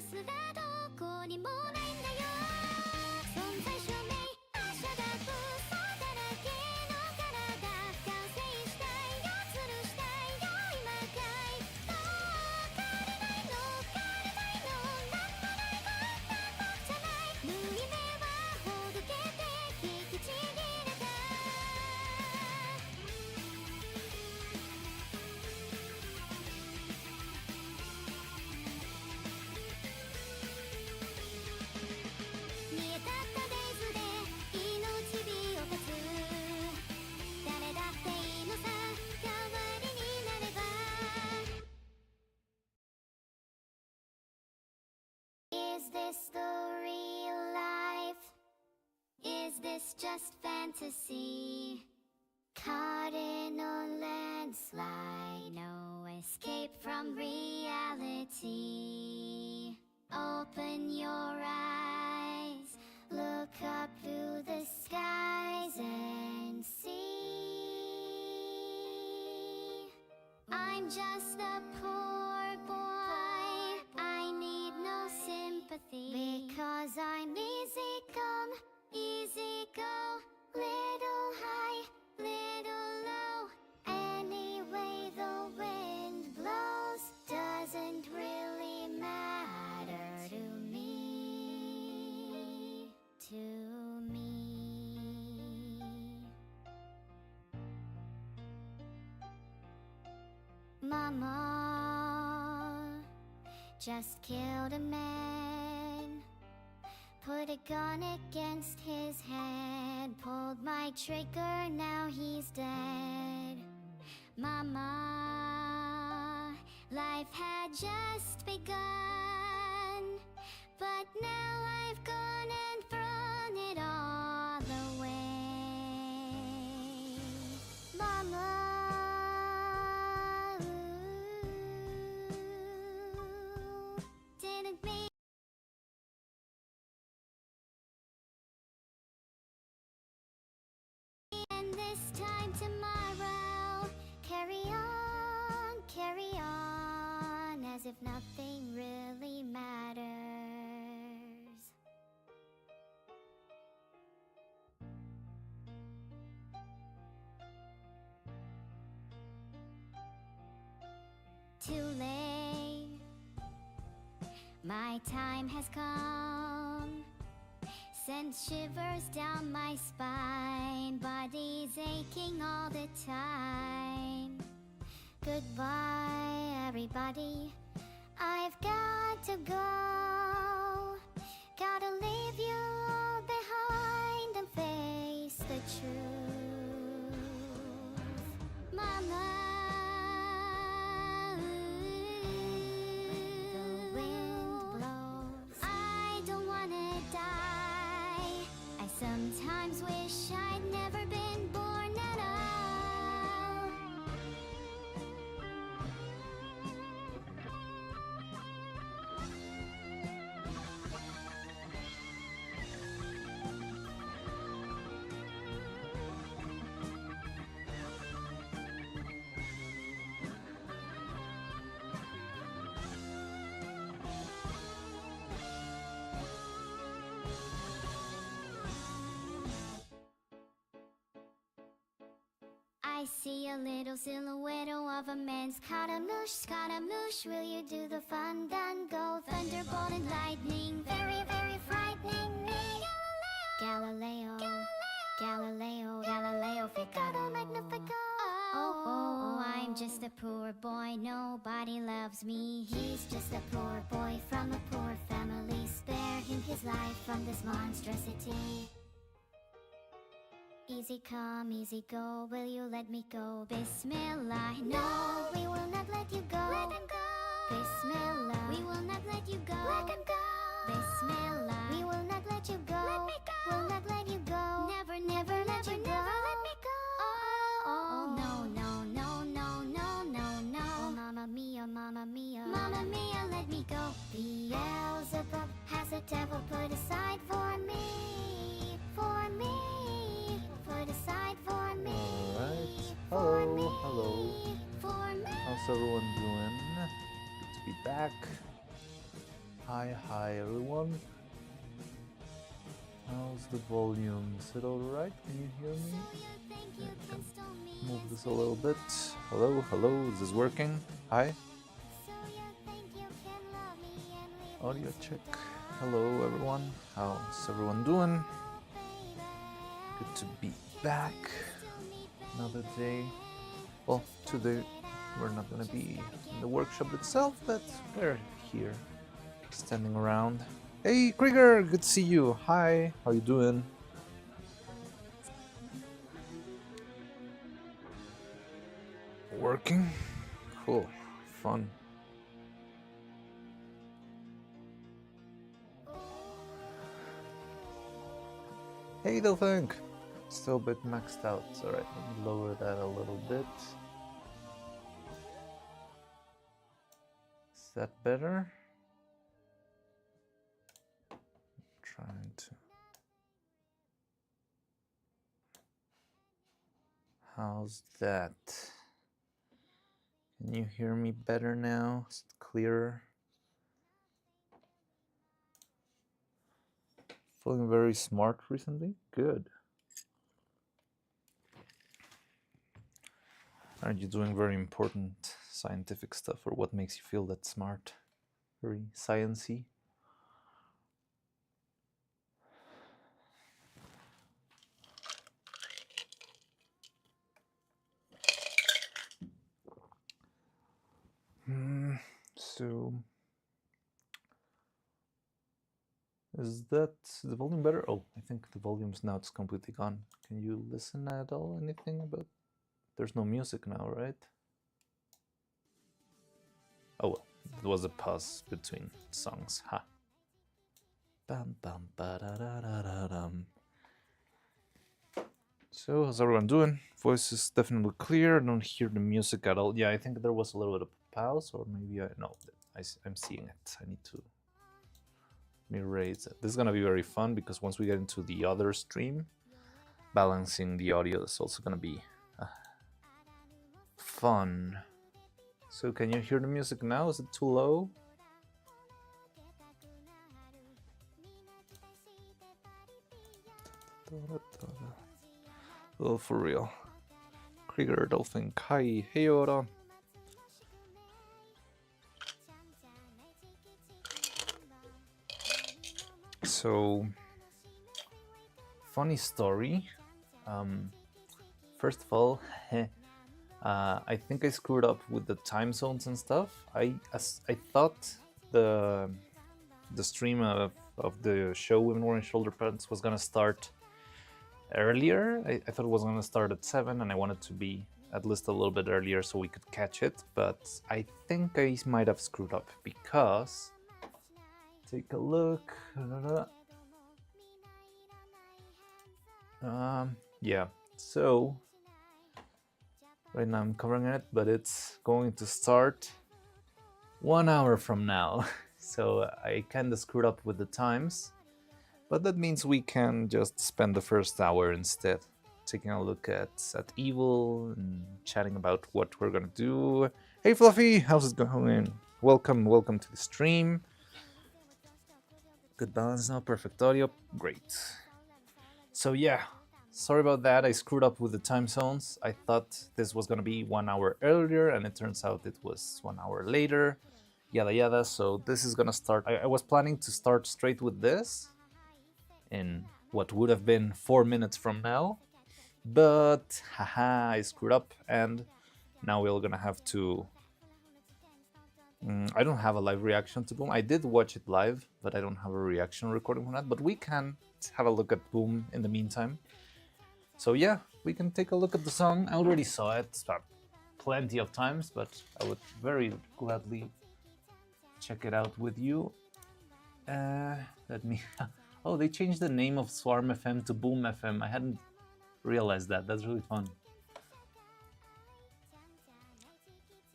スがどこにもないんだよ。存在証明明日が嘘だらけの体完成したいよ吊るしたいよ今かいどうかれないのかれないのなんもないこんな僕じゃない縫い目はほどけて引きちぎれた煮え立ったデイズで命火を断つ誰だっていいのさ代わりになれば Is this the real life? Is this just fantasy? Caught in a landslide, no escape from reality. Open your eyes, look up to the skies and see. I'm just a poor boy, I need no sympathy. Because I'm easy come, easy go, little high, little low. Anyway the wind blows doesn't really matter to me, to me. Mama just killed a man, put a gun against his head, pulled my trigger, now he's dead. Mama, life had just begun, but now I've gone and thrown it all away. Mama, didn't mean and this time tomorrow. Carry on, as if nothing really matters. Too late, my time has come. Sends shivers down my spine, body's aching all the time. Goodbye, everybody, I've got to go. Gotta leave you all behind and face the truth. Mama, the wind blows, I don't wanna die. I sometimes wish I'd never been born at all. I see a little silhouette of a man. Scaramouche, will you do the fandango? Thunderbolt and lightning, very, very frightening me. Galileo, Figaro, Magnifico. Oh, I'm just a poor boy, nobody loves me. He's just a poor boy from a poor family. Spare him his life from this monstrosity. Easy come, easy go, will you let me go? Bismillah, no, we will not let you go. Let him go. Bismillah, we will not let you go. Let him go. Bismillah, we will not let you go. Let me go. We'll not let you go. Never, never let you go. Never let me go. Oh, no, no, no, no, no, no, no. Oh, Mamma Mia, Mamma Mia, Mamma Mia, let me go. Beelzebub has the devil put aside for me, for me. Put aside for me. Alright. Hello. For me. How's everyone doing? Good to be back. Hi everyone. How's the volume? Is it alright? Can you hear me? Okay, I can move this a little bit. Hello, is this working? Hi? Audio check. Hello everyone. How's everyone doing? Good to be back. Another day. Well, today we're not gonna be in the workshop itself, but we're here, standing around. Hey Krieger, good to see you. Hi, how you doing? Working? Cool, fun. Hey Delphink! Still a bit maxed out. Alright, let me lower that a little bit. Is that better? Trying to. How's that? Can you hear me better now? Is it clearer? Feeling very smart recently? Good. Aren't you doing very important scientific stuff, or what makes you feel that smart? Very science-y? So, is that the volume better? Oh, I think the volume's now it's completely gone. Can you listen at all? Anything about? There's no music now, right? Oh well, it was a pause between songs. Ha. Bam bam ba da da da da dum. So, how's everyone doing? Voice is definitely clear. I don't hear the music at all. Yeah, I think there was a little bit of pause, or maybe no, I'm seeing it. I need to erase it. This is gonna be very fun because once we get into the other stream, balancing the audio is also gonna be fun. So, can you hear the music now? Is it too low? Oh, for real. Krieger, Dolphin, Kai, hey Ora. So, funny story. First of all, I think I screwed up with the time zones and stuff. I thought the stream of the show Women Wearing Shoulder Pads was gonna start earlier. I thought it was gonna start at 7, and I wanted to be at least a little bit earlier so we could catch it. But I think I might have screwed up because take a look. Yeah. So right now I'm covering it, but it's going to start 1 hour from now. So I kinda screwed up with the times, but that means we can just spend the first hour instead taking a look at Evil and chatting about what we're gonna do. Hey Fluffy, how's it going? Welcome to the stream. Good balance now, perfect audio, great. So yeah, sorry about that, I screwed up with the time zones. I thought this was gonna be 1 hour earlier, and it turns out it was 1 hour later. Yada yada, so this is gonna start. I was planning to start straight with this in what would have been 4 minutes from now, but haha, I screwed up, and now we're gonna have to. I don't have a live reaction to Boom. I did watch it live, but I don't have a reaction recording from that. But we can have a look at Boom in the meantime. So yeah, we can take a look at the song. I already saw it plenty of times, but I would very gladly check it out with you. Let me. Oh, they changed the name of Swarm FM to Boom FM. I hadn't realized that. That's really fun.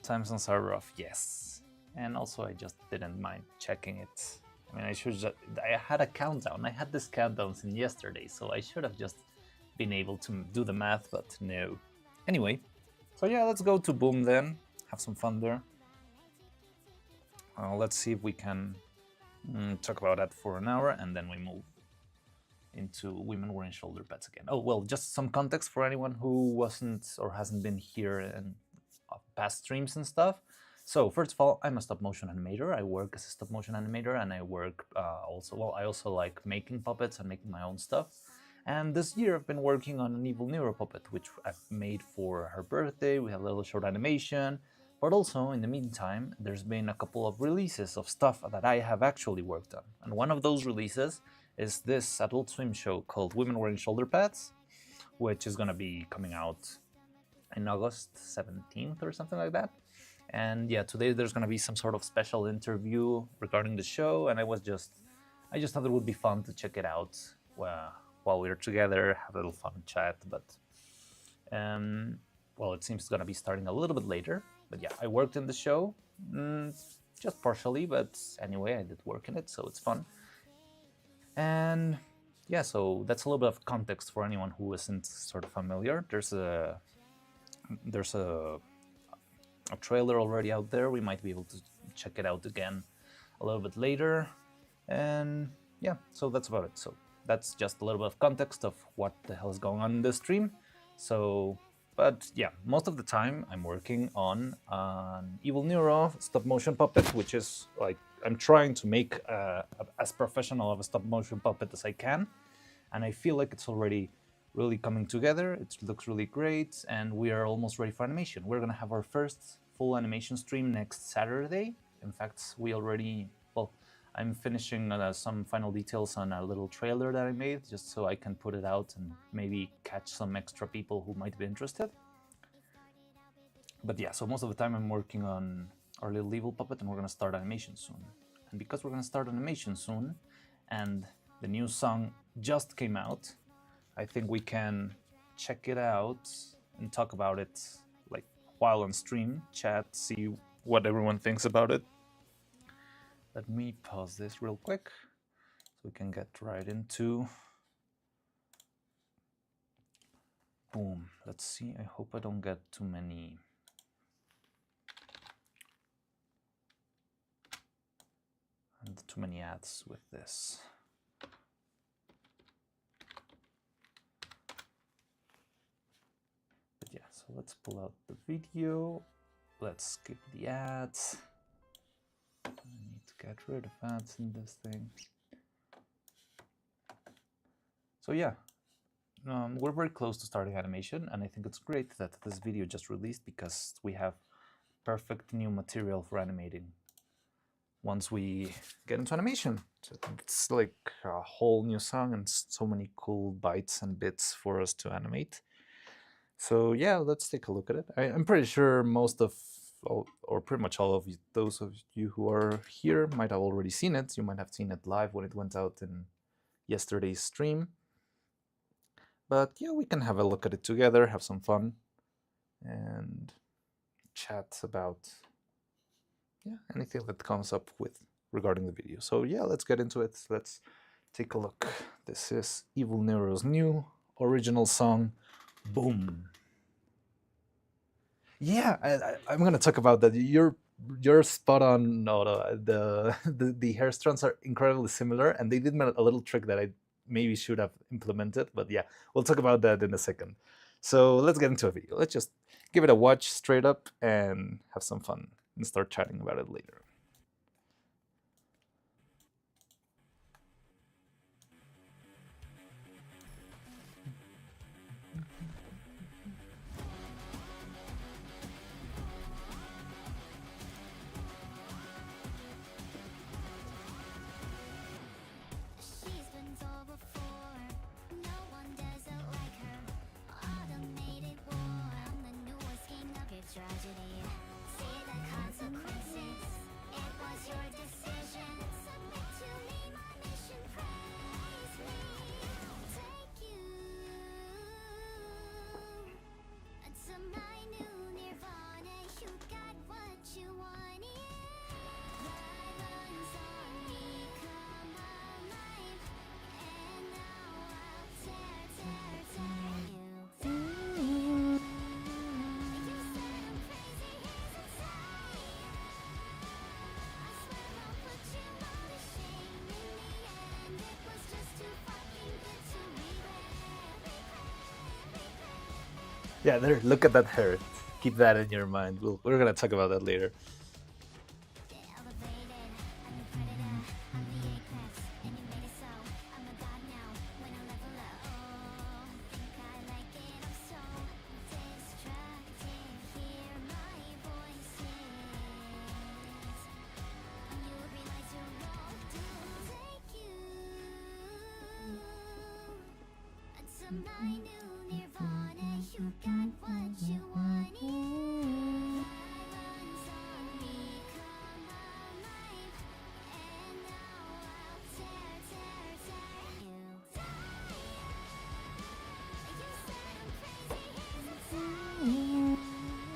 Times on server off, yes. And also, I just didn't mind checking it. I mean, I had a countdown. I had this countdown since yesterday, so I should have just been able to do the math, but no. Anyway, so yeah, let's go to Boom then. Have some fun there. Let's see if we can talk about that for an hour, and then we move into women wearing shoulder pads again. Oh, well, just some context for anyone who wasn't or hasn't been here in past streams and stuff. So first of all, I'm a stop motion animator. I work as a stop motion animator, and I work I also like making puppets and making my own stuff. And this year I've been working on an Evil Neuro puppet, which I've made for her birthday. We had a little short animation, but also in the meantime, there's been a couple of releases of stuff that I have actually worked on. And one of those releases is this Adult Swim show called Women Wearing Shoulder Pads, which is gonna be coming out in August 17th or something like that. And yeah, today there's gonna be some sort of special interview regarding the show, and I just thought it would be fun to check it out while we're together, have a little fun chat. But well, it seems it's gonna be starting a little bit later. But yeah, I worked in the show, just partially, but anyway, I did work in it, so it's fun. And yeah, so that's a little bit of context for anyone who isn't sort of familiar. There's a trailer already out there. We might be able to check it out again a little bit later. And yeah, so that's about it. So that's just a little bit of context of what the hell is going on in this stream. So, but yeah, most of the time I'm working on an Evil Neuro stop motion puppet, which is like, I'm trying to make as professional of a stop motion puppet as I can. And I feel like it's already really coming together. It looks really great, and we are almost ready for animation. We're gonna have our first full animation stream next Saturday. In fact, I'm finishing some final details on a little trailer that I made, just so I can put it out and maybe catch some extra people who might be interested. But yeah, so most of the time I'm working on our little evil puppet, and we're gonna start animation soon. And because we're gonna start animation soon, and the new song just came out, I think we can check it out and talk about it like while on stream, chat, see what everyone thinks about it. Let me pause this real quick so we can get right into. Boom. Let's see. I hope I don't get too many. And too many ads with this. But yeah, so let's pull out the video. Let's skip the ads. I need to get rid of ads in this thing. So yeah, we're very close to starting animation, and I think it's great that this video just released because we have perfect new material for animating once we get into animation. So I think it's like a whole new song and so many cool bytes and bits for us to animate. So yeah, let's take a look at it. I'm pretty sure most of, or pretty much all of you, those of you who are here might have already seen it. You might have seen it live when it went out in yesterday's stream. But yeah, we can have a look at it together, have some fun, and chat about anything that comes up with regarding the video. So yeah, let's get into it. Let's take a look. This is Evil Neuro's new original song, Boom. Yeah, I'm gonna talk about that. You're spot on, Nora. The hair strands are incredibly similar, and they did a little trick that I maybe should have implemented, but yeah, we'll talk about that in a second. So let's get into a video. Let's just give it a watch straight up and have some fun and start chatting about it later. She's been told before, no one does it like her. Automated war, I'm the newest king of your tragedy. See the consequences, Yeah, there. Look at that hair. Keep that in your mind. We're gonna talk about that later. My new nirvana, you got what you wanted. Silence on me, come alive, and now I'll tear you. You said I'm crazy, here's a sign.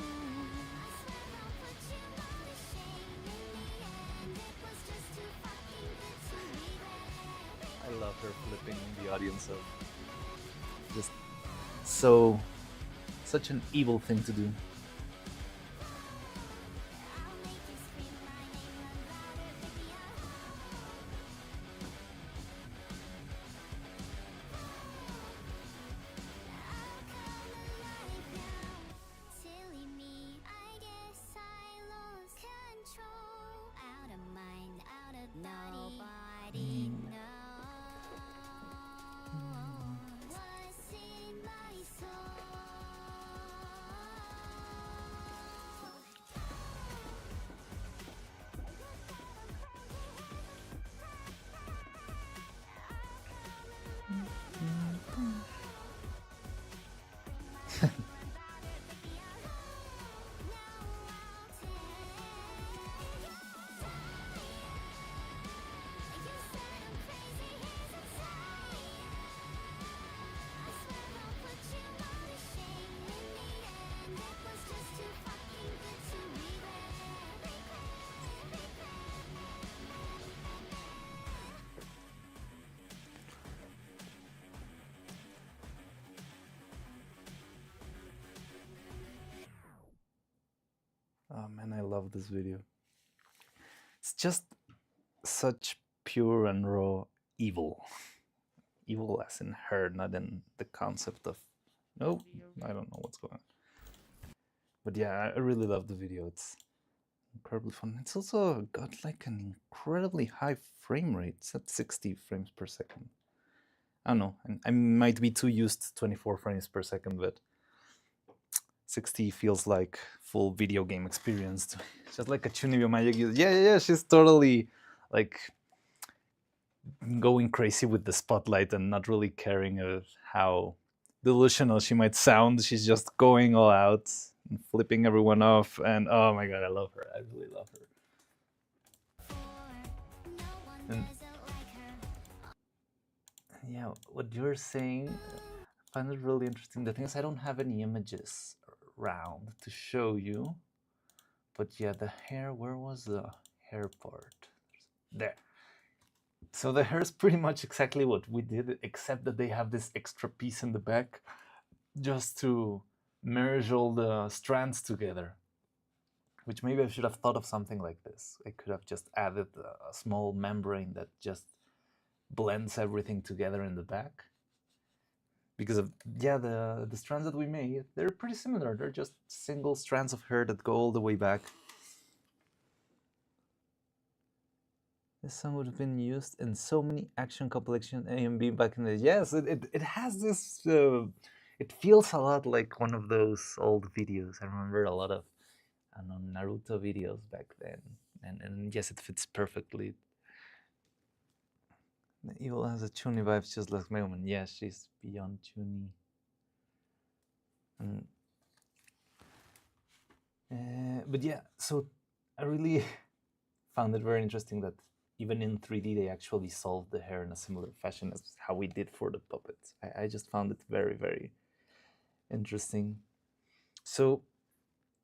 I swear I'll put you all to shame. In the end, it was just too fucking good to regret. I love her flipping the audience up. Just so, such an evil thing to do. I'll make you scream my name, run louder, baby, I'll come alive now. Silly me, I guess I lost control. Out of mind, out of body. Nobody knows what's in my soul. Oh man, I love this video. It's just such pure and raw evil. Evil as in her, not in the concept of. Nope, I don't know what's going on. But yeah, I really love the video. It's incredibly fun. It's also got like an incredibly high frame rate. It's at 60 frames per second. I don't know. I might be too used to 24 frames per second, but 60 feels like full video game experience. Just like a Chunibyo Magic. Yeah, she's totally like going crazy with the spotlight and not really caring of how delusional she might sound. She's just going all out and flipping everyone off. And oh my god, I love her. I really love her. And yeah, what you're saying, I find it really interesting. The thing is, I don't have any images around to show you. But yeah, the hair, where was the hair part? There. So the hair is pretty much exactly what we did, except that they have this extra piece in the back just to merge all the strands together. Which maybe I should have thought of something like this. I could have just added a small membrane that just blends everything together in the back. Because of, yeah, the strands that we made, they're pretty similar. They're just single strands of hair that go all the way back. This song would have been used in so many action compilation A and B back in the yes. It has this. It feels a lot like one of those old videos. I remember a lot of, I don't know, Naruto videos back then, and yes, it fits perfectly. The evil has a Chuni vibes, just like Megumin. Yeah, she's beyond Chuni. But yeah, so I really found it very interesting that even in 3D they actually solved the hair in a similar fashion as how we did for the puppets. I just found it very, very interesting. So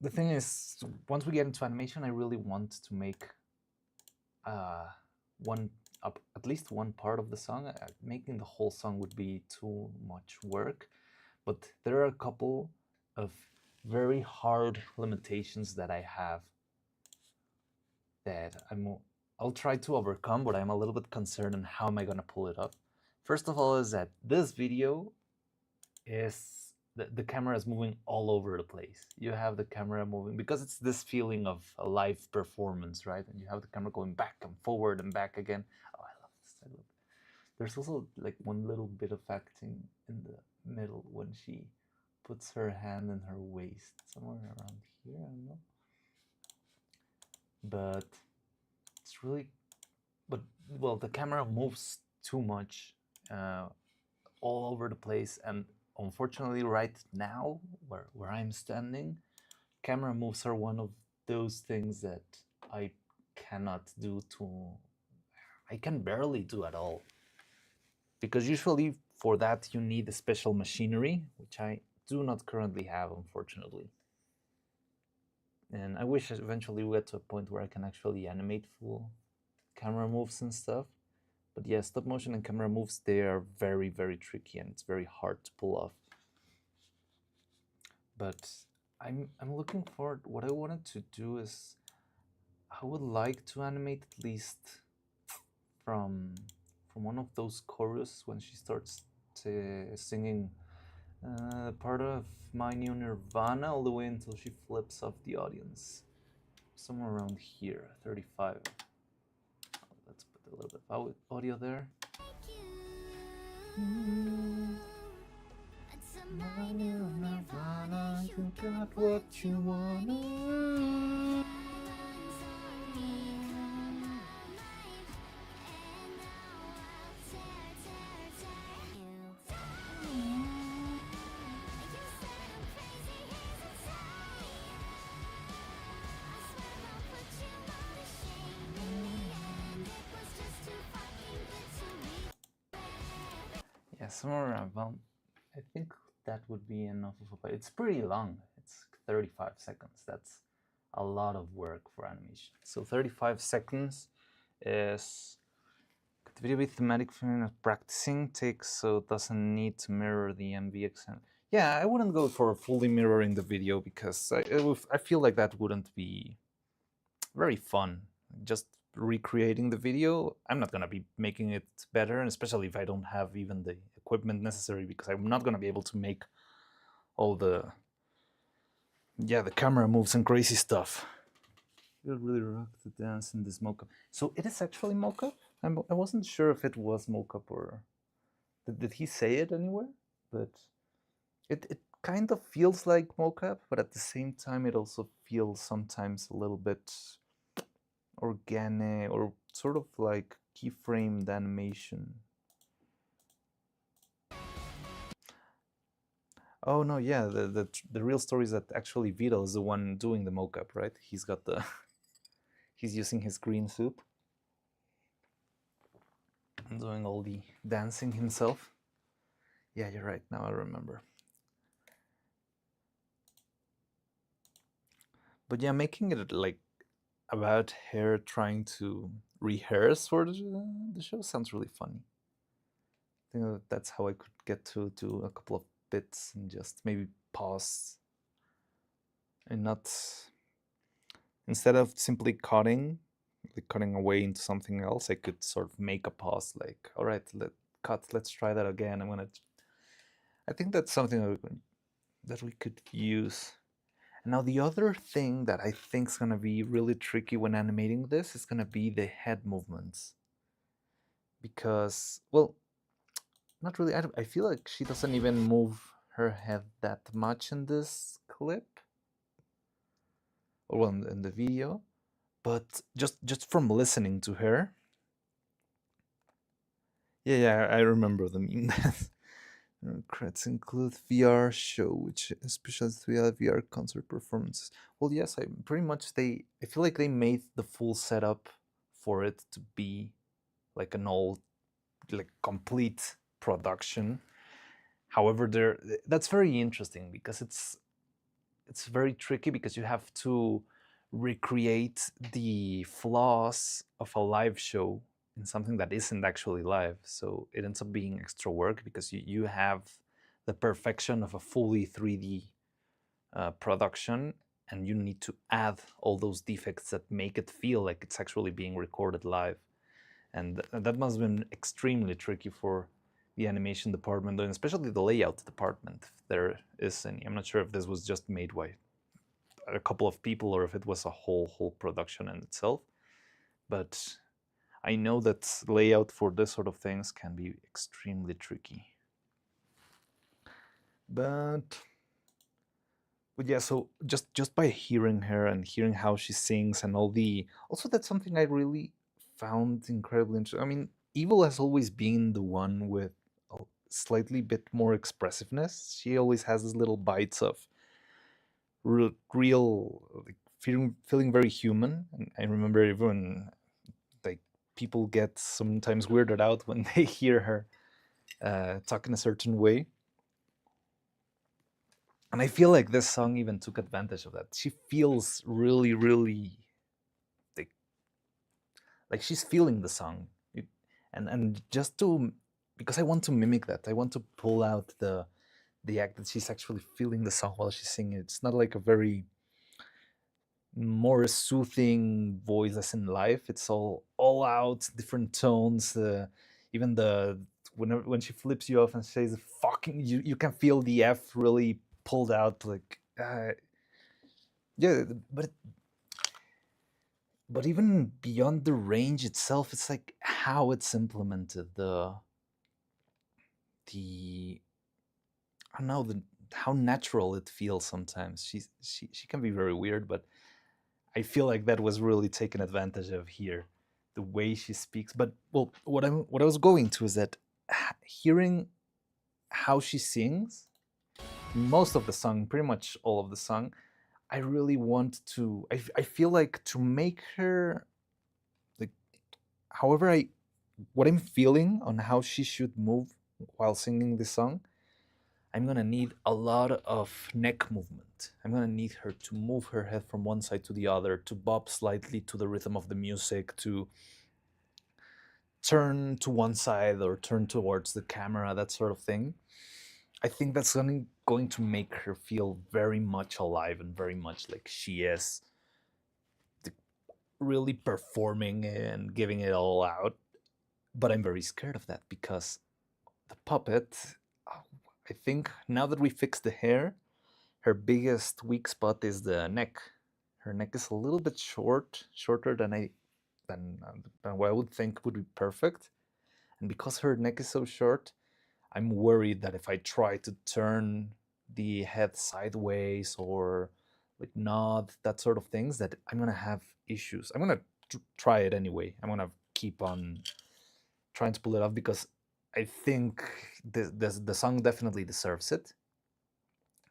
the thing is, once we get into animation, I really want to make at least one part of the song. Making the whole song would be too much work, but there are a couple of very hard limitations that I have that I'll try to overcome, but I'm a little bit concerned on how am I gonna pull it up. First of all is that this video is the camera is moving all over the place. You have the camera moving because it's this feeling of a live performance, right? And you have the camera going back and forward and back again. Oh, I love this. I love it. There's also like one little bit of acting in the middle when she puts her hand in her waist, somewhere around here, I don't know. But it's really, but well, the camera moves too much, all over the place, and unfortunately, right now, where I'm standing, camera moves are one of those things that I cannot do to, I can barely do at all. Because usually for that you need a special machinery, which I do not currently have, unfortunately. And I wish eventually we get to a point where I can actually animate full camera moves and stuff. But yeah, stop motion and camera moves, they are very, very tricky and it's very hard to pull off. But I'm looking forward, what I wanted to do is, I would like to animate at least from one of those choruses when she starts singing part of My New Nirvana all the way until she flips off the audience. Somewhere around here, 35. Let's put a little bit of audio there. My new Nirvana, you got what you wanted. Yeah, somewhere around, well, I think that would be enough of a, it's pretty long. It's 35 seconds. That's a lot of work for animation. So 35 seconds is, the video be thematic for practicing takes, so it doesn't need to mirror the MVX. Yeah, I wouldn't go for fully mirroring the video because I feel like that wouldn't be very fun. Just recreating the video, I'm not gonna be making it better, and especially if I don't have even the equipment necessary, because I'm not gonna be able to make all the camera moves and crazy stuff. You really rock the dance in this mocap. So it is actually mocap? I wasn't sure if it was mocap or did he say it anywhere? But it kind of feels like mocap, but at the same time it also feels sometimes a little bit organic or sort of like keyframed animation. Oh no, yeah, the real story is that actually Vito is the one doing the mocap, right? He's got the he's using his green suit and doing all the dancing himself. Yeah, you're right, now I remember. But yeah, making it like about her trying to rehearse for the show sounds really funny. I think that's how I could get to a couple of bits and just maybe pause and not, instead of simply cutting away into something else, I could sort of make a pause, like, all right, let's try that again. I think that's something that we could use. Now, the other thing that I think is going to be really tricky when animating this is going to be the head movements. Because, well, not really. I feel like she doesn't even move her head that much in this clip. Or well, in the video. But just from listening to her. Yeah, I remember the meme. Credits include VR show, which especially 3 VR concert performances. Well, yes, I pretty much I feel like they made the full setup for it to be like an all, like complete production. However, that's very interesting because it's very tricky because you have to recreate the flaws of a live show in something that isn't actually live. So it ends up being extra work because you have the perfection of a fully 3D production, and you need to add all those defects that make it feel like it's actually being recorded live. And that must have been extremely tricky for the animation department, and especially the layout department, if there is any. I'm not sure if this was just made by a couple of people or if it was a whole production in itself. But I know that layout for this sort of things can be extremely tricky. But yeah, so just by hearing her and hearing how she sings and all the, also that's something I really found incredibly interesting. I mean, Evil has always been the one with a slightly bit more expressiveness. She always has these little bites of real, like, feeling very human. And I remember even like people get sometimes weirded out when they hear her talk in a certain way. And I feel like this song even took advantage of that. She feels really like she's feeling the song. And just to, because I want to mimic that, I want to pull out the act that she's actually feeling the song while she's singing. It's not like a very more soothing voice as in life. It's all out, different tones. Even the when she flips you off and says "fucking," you can feel the F really pulled out. Like, yeah, but even beyond the range itself, it's like how it's implemented. The I don't know, how natural it feels sometimes. She can be very weird, but I feel like that was really taken advantage of here, the way she speaks. But well, what I was going to is that hearing how she sings, most of the song, pretty much all of the song, I really want to. I feel like to make her like, however what I'm feeling on how she should move while singing this song, I'm gonna need a lot of neck movement. I'm gonna need her to move her head from one side to the other, to bob slightly to the rhythm of the music, to turn to one side or turn towards the camera, that sort of thing. I think that's going to make her feel very much alive and very much like she is really performing and giving it all out. But I'm very scared of that because the puppet, I think now that we fixed the hair, her biggest weak spot is the neck. Her neck is a little bit shorter than what I would think would be perfect. And because her neck is so short, I'm worried that if I try to turn the head sideways or like nod, that sort of things, that I'm gonna have issues. I'm gonna try it anyway. I'm gonna keep on trying to pull it off because I think the song definitely deserves it.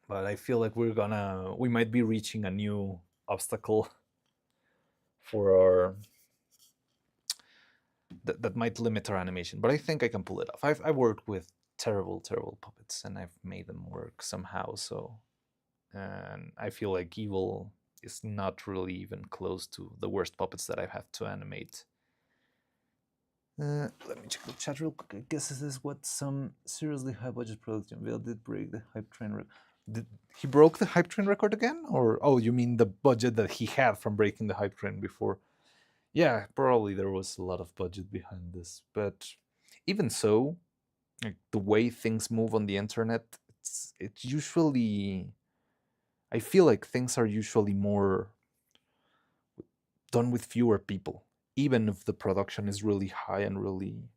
But I feel like we might be reaching a new obstacle for our that might limit our animation. But I think I can pull it off. I've worked with terrible puppets and I've made them work somehow. So, and I feel like Evil is not really even close to the worst puppets that I've had to animate. Let me check the chat real quick. I guess this is what some seriously high budget production did break the hype train record. Did he broke the hype train record again? Or, oh, you mean the budget that he had from breaking the hype train before? Yeah, probably there was a lot of budget behind this. But even so, like, the way things move on the internet, it's usually, I feel like things are usually more done with fewer people, even if the production is really high and really,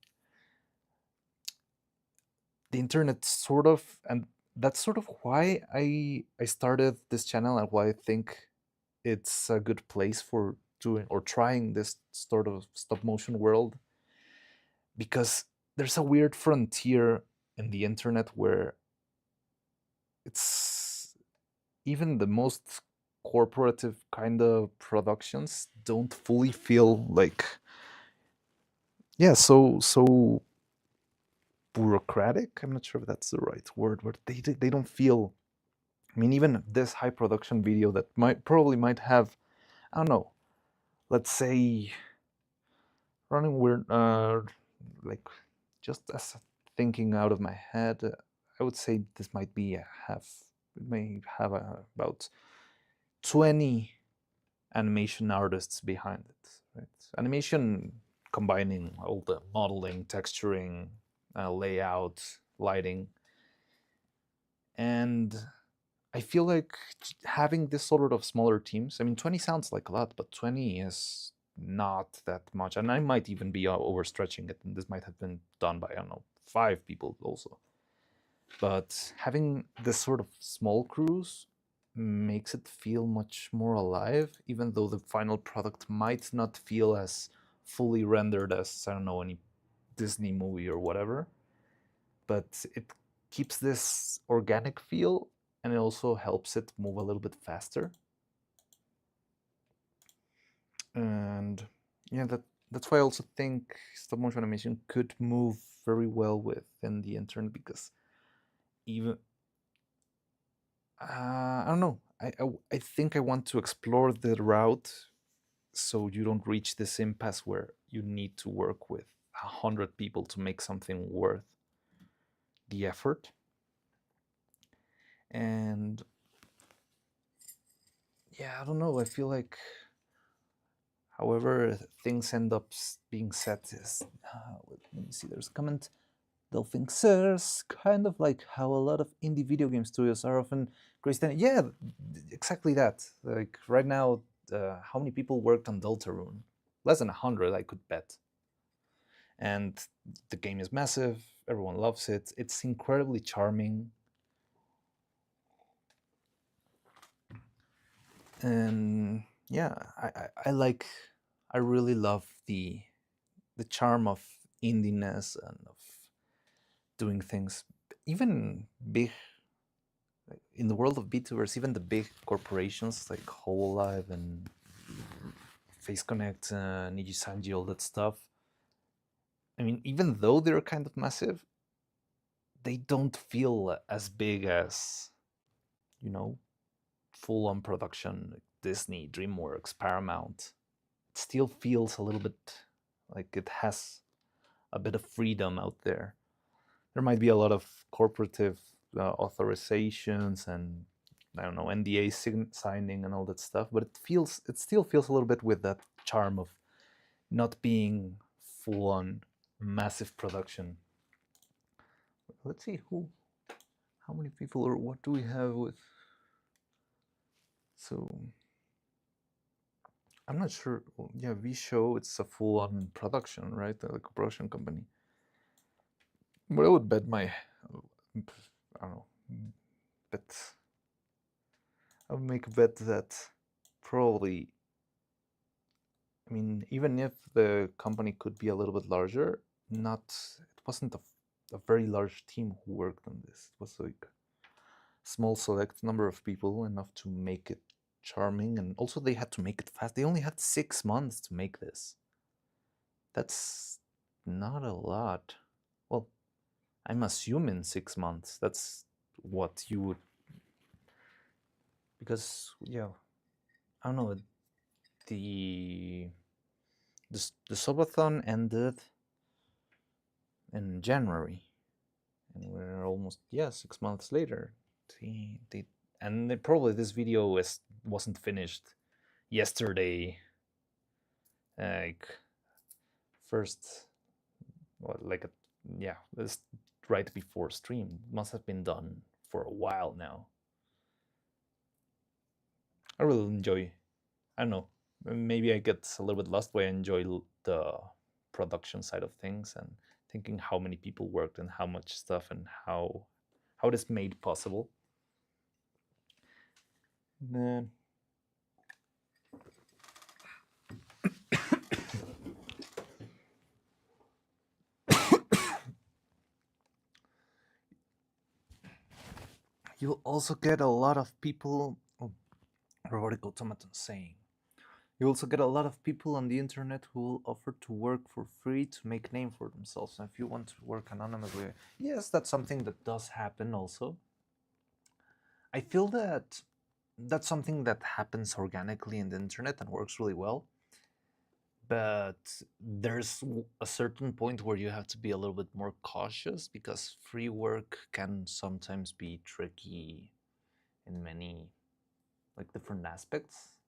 the internet sort of, and that's sort of why I started this channel and why I think it's a good place for doing or trying this sort of stop motion world, because there's a weird frontier in the internet where it's, even the most corporative kind of productions don't fully feel like, yeah, so bureaucratic. I'm not sure if that's the right word, but they don't feel, I mean, even this high production video that might have, I don't know, let's say, running weird, like, just as thinking out of my head, I would say this might be a half. It may have about 20 animation artists behind it. Right? Animation combining all the modeling, texturing, layout, lighting. And I feel like having this sort of smaller teams, I mean, 20 sounds like a lot, but 20 is not that much. And I might even be overstretching it, and this might have been done by, I don't know, 5 people also. But having this sort of small crews makes it feel much more alive, even though the final product might not feel as fully rendered as, I don't know, any Disney movie or whatever. But it keeps this organic feel, and it also helps it move a little bit faster. And yeah, that's why I also think stop motion animation could move very well within the internet, because even I don't know. I think I want to explore the route so you don't reach this impasse where you need to work with 100 people to make something worth the effort. And yeah, I don't know. I feel like however things end up being set is, let me see, there's a comment. They'll think there's kind of like how a lot of indie video game studios are often graced. Yeah, exactly that. Like right now, how many people worked on Deltarune? Less than 100, I could bet. And the game is massive. Everyone loves it. It's incredibly charming. And yeah, I really love the charm of indiness and of doing things, even big in the world of VTubers, even the big corporations like Hololive and Face Connect, Nijisanji, all that stuff. I mean, even though they're kind of massive, they don't feel as big as, you know, full-on production like Disney, DreamWorks, Paramount. It still feels a little bit like it has a bit of freedom out there. There might be a lot of corporative authorizations and I don't know, NDA signing and all that stuff, but it still feels a little bit with that charm of not being full on massive production. Let's see how many people or what do we have with. So I'm not sure. Well, yeah, VShow, it's a full on production, right? Like a production company. But I would bet I don't know, bet I would make a bet that probably, I mean, even if the company could be a little bit larger, it wasn't a very large team who worked on this. It was like small select number of people, enough to make it charming, and also they had to make it fast. They only had 6 months to make this. That's not a lot. Well, I'm assuming 6 months. That's what you would, because yeah, I don't know. The the subathon ended in January, and we're almost 6 months later. Probably this video wasn't finished yesterday, like first, well, like this right before stream. It must have been done for a while now. I really enjoy. I don't know. Maybe I get a little bit lost, but I enjoy the production side of things and thinking how many people worked and how much stuff and how it is made possible. Then you'll also get a lot of people. Oh, robotic automaton saying. You also get a lot of people on the internet who will offer to work for free to make name for themselves. And if you want to work anonymously, yes, that's something that does happen also. I feel that that's something that happens organically in the internet and works really well. But there's a certain point where you have to be a little bit more cautious, because free work can sometimes be tricky in many different aspects.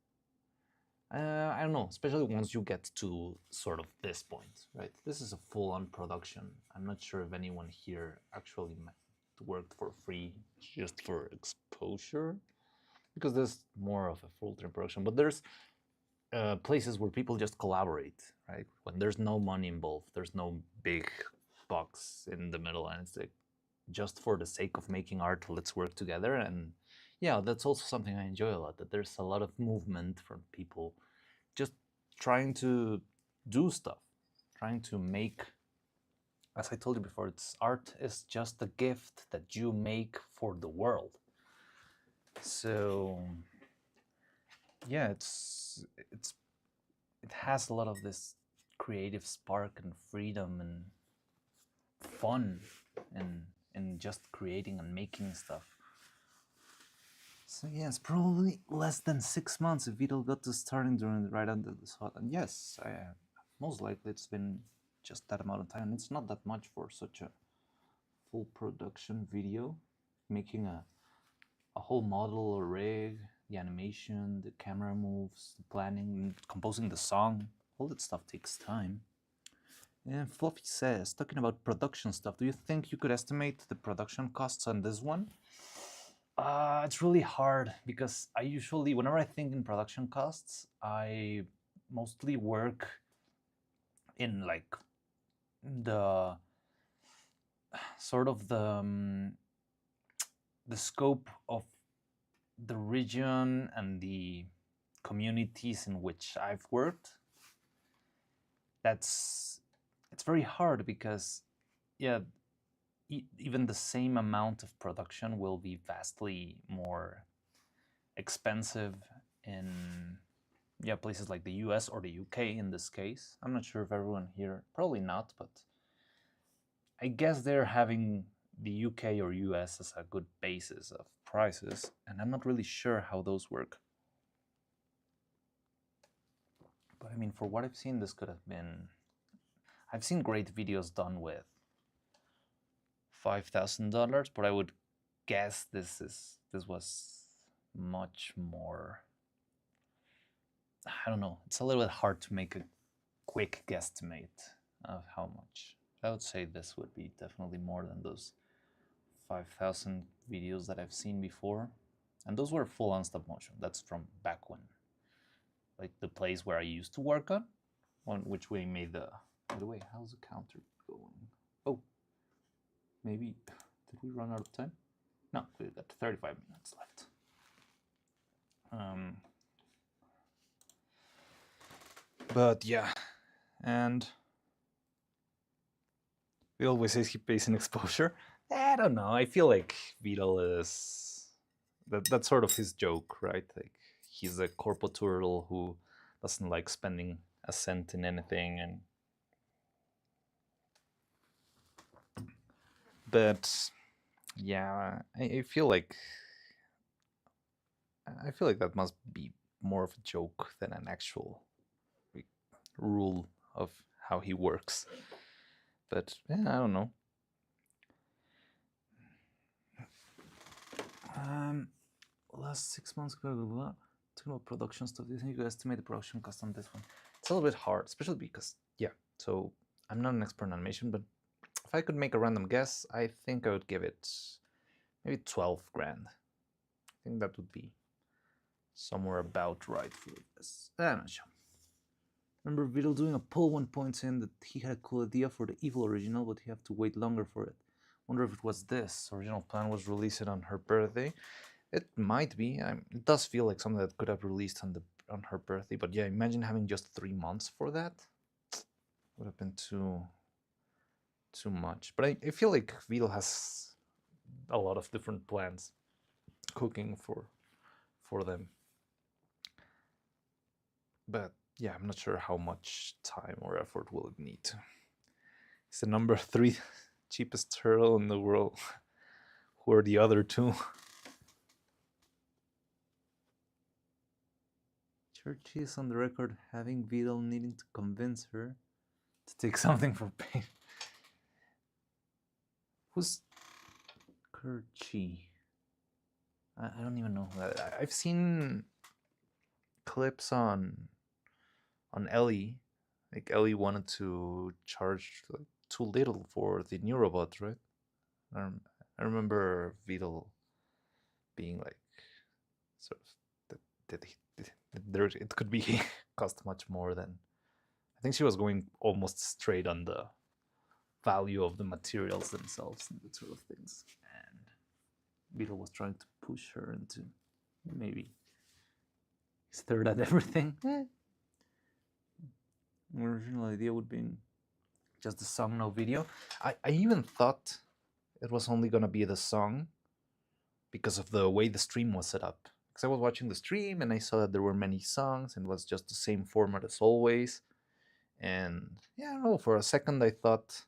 I don't know, especially once you get to sort of this point, right? This is a full-on production. I'm not sure if anyone here actually worked for free just for exposure, because there's more of a full-time production. But there's places where people just collaborate, right? When there's no money involved, there's no big box in the middle, and it's like just for the sake of making art, let's work together. And yeah, that's also something I enjoy a lot, that there's a lot of movement from people just trying to do stuff, trying to make, as I told you before, it's art is just a gift that you make for the world. So yeah, it has a lot of this creative spark and freedom and fun and just creating and making stuff. So yeah, it's probably less than 6 months if Vital got to starting during right under the hot. And yes, most likely it's been just that amount of time. It's not that much for such a full production video. Making a whole model, a rig, the animation, the camera moves, the planning, composing the song, all that stuff takes time. And Fluffy says, talking about production stuff, do you think you could estimate the production costs on this one? It's really hard because I usually, whenever I think in production costs, I mostly work in like the sort of the scope of the region and the communities in which I've worked. It's very hard because, yeah, even the same amount of production will be vastly more expensive in places like the US or the UK in this case. I'm not sure if everyone here, probably not, but I guess they're having the UK or US as a good basis of prices, and I'm not really sure how those work. But I mean, for what I've seen, this could have been... I've seen great videos done with $5,000, but I would guess this was much more. I don't know. It's a little bit hard to make a quick guesstimate of how much. I would say this would be definitely more than those 5,000 videos that I've seen before. And those were full on stop motion. That's from back when. Like the place where I used to work on which we made the... By the way, how's the counter going? Oh, maybe... Did we run out of time? No, we've got 35 minutes left. But yeah, and he always says he pays in exposure. I don't know. I feel like Vital is that's sort of his joke, right? Like he's a corpo turtle who doesn't like spending a cent in anything, and but yeah, I feel like that must be more of a joke than an actual rule of how he works. But yeah, I don't know. Last 6 months, talking about production stuff. Do you think you could estimate the production cost on this one? It's a little bit hard, especially because, yeah, so I'm not an expert in animation, but if I could make a random guess, I think I would give it maybe 12 grand. I think that would be somewhere about right for this. I'm not sure. Remember Vital doing a poll one point saying that he had a cool idea for the Evil original, but he had to wait longer for it. Wonder if it was this original plan was released on her birthday. It might be. It does feel like something that could have released on her birthday. But yeah, imagine having just 3 months for that. Would have been too much. But I feel like Vital has a lot of different plans cooking for them. But yeah, I'm not sure how much time or effort will it need. It's the number 3 cheapest turtle in the world. Who are the other 2? Churchy is on the record having Vital needing to convince her to take something for pain. Who's Kirchi? I don't even know. I've seen clips on on Ellie. Like Ellie wanted to charge like, too little for the new robot, right? I remember Vidal being like, sort of that there it could be cost much more than. I think she was going almost straight on the value of the materials themselves and that sort of things. And Beetle was trying to push her into maybe he's third at everything. The original idea would be just the song, no video. I even thought it was only gonna be the song because of the way the stream was set up. Because I was watching the stream and I saw that there were many songs and it was just the same format as always. And yeah, I don't know, for a second I thought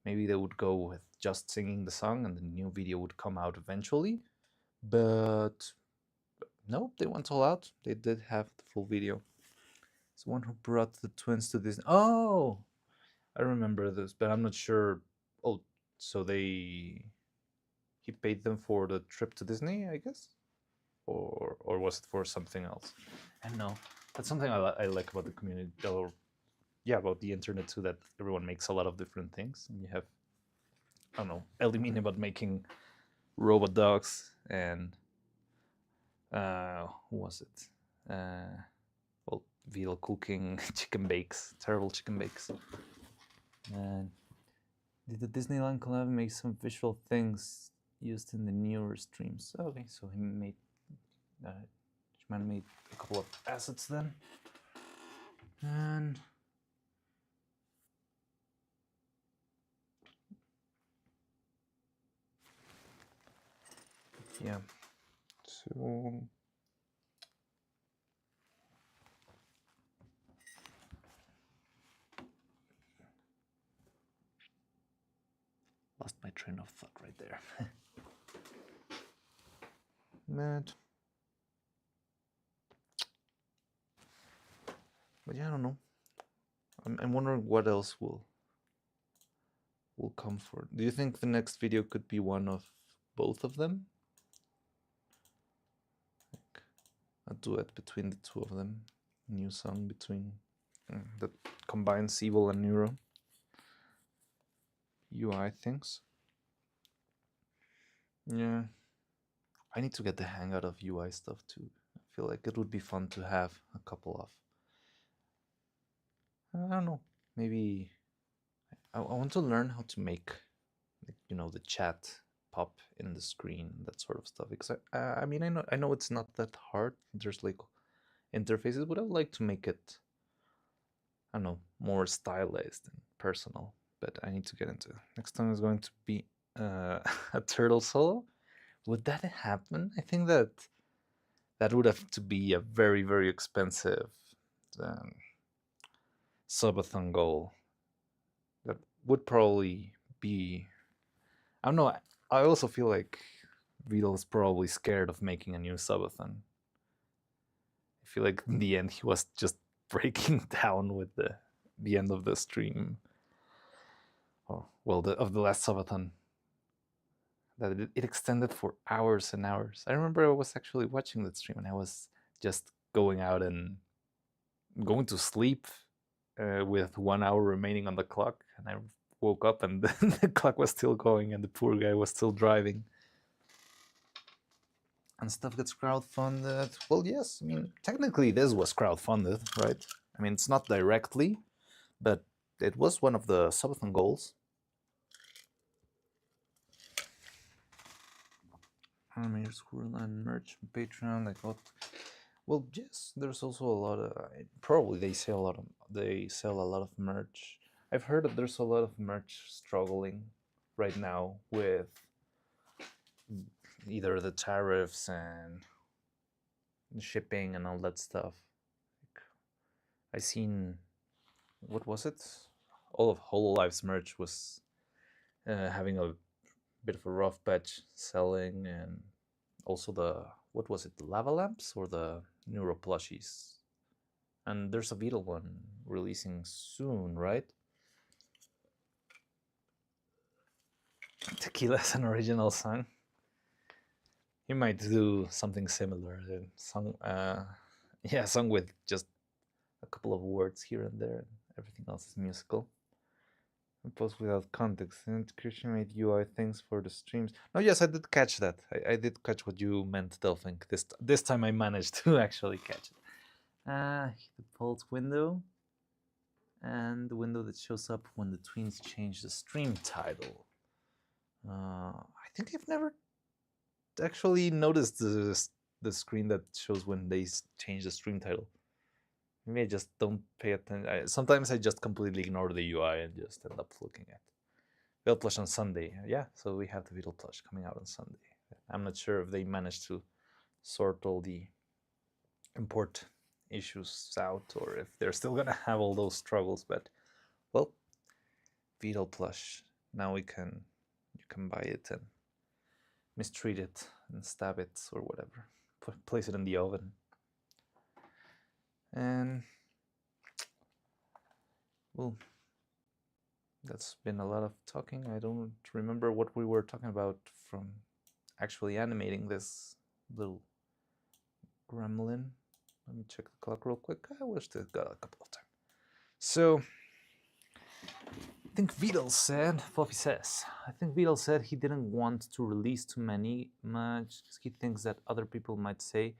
maybe they would go with just singing the song and the new video would come out eventually. But no, they went all out. They did have the full video. It's the one who brought the twins to Disney. Oh, I remember this, but I'm not sure. Oh, so he paid them for the trip to Disney, I guess, or was it for something else? I don't know. That's something I like about the community, or yeah, about the internet too. That everyone makes a lot of different things, and you have, I don't know, Elimine about making robot dogs, and who was it? Well, Vidal cooking chicken bakes, terrible chicken bakes. And did the Disneyland collab make some visual things used in the newer streams? Okay, so he made, man made a couple of assets then. And yeah, so lost my train of thought right there. But yeah, I don't know. I'm wondering what else will come for. Do you think the next video could be one of both of them? Like a duet between the two of them, new song between that combines evil and neuro UI things. Yeah, I need to get the hang out of UI stuff too. I feel like it would be fun to have a couple of. I don't know. Maybe I want to learn how to make, like, you know, the chat pop in the screen, that sort of stuff. Because I mean, I know it's not that hard. There's like interfaces, but I would like to make it, I don't know, more stylized and personal. But I need to get into it. Next time is going to be a turtle solo. Would that happen? I think that would have to be a very, very expensive subathon goal. That would probably be, I don't know. I also feel like Vidal is probably scared of making a new subathon. I feel like in the end he was just breaking down with the end of the stream, or well, of the last subathon. That it extended for hours and hours. I remember I was actually watching that stream and I was just going out and going to sleep with 1 hour remaining on the clock, and I woke up and the clock was still going and the poor guy was still driving. And stuff gets crowdfunded. Well, yes, I mean, technically this was crowdfunded, right? I mean, it's not directly, but it was one of the subathon goals. Animator Squirrel and merch, Patreon, like what? Well, yes, there's also a lot of, probably they sell a lot of merch. I've heard that there's a lot of merch struggling right now with either the tariffs and shipping and all that stuff. I seen, what was it? All of Hololife's merch was having a bit of a rough patch selling, and also the, what was it, the lava lamps or the neuro plushies? And there's a Beetle one releasing soon, right? Tequila's an original song. He might do something similar. A song with just a couple of words here and there, and everything else is musical. And post without context. And Christian made UI things for the streams. No, yes, I did catch that. I did catch what you meant, Delphink. This time I managed to actually catch it. The default window. And the window that shows up when the tweens change the stream title. I think I've never actually noticed the screen that shows when they change the stream title. Maybe I just don't pay attention. Sometimes I just completely ignore the UI and just end up looking at Beetle Plush on Sunday. Yeah, so we have the Beetle Plush coming out on Sunday. I'm not sure if they managed to sort all the import issues out or if they're still gonna have all those struggles, but well, Beetle Plush. Now you can buy it and mistreat it and stab it or whatever. Place it in the oven. And well, that's been a lot of talking. I don't remember what we were talking about from actually animating this little gremlin. Let me check the clock real quick. I wish they got a couple of time. So I think Vidal said, Fluffy says, I think Vidal said he didn't want to release too many much because he thinks that other people might say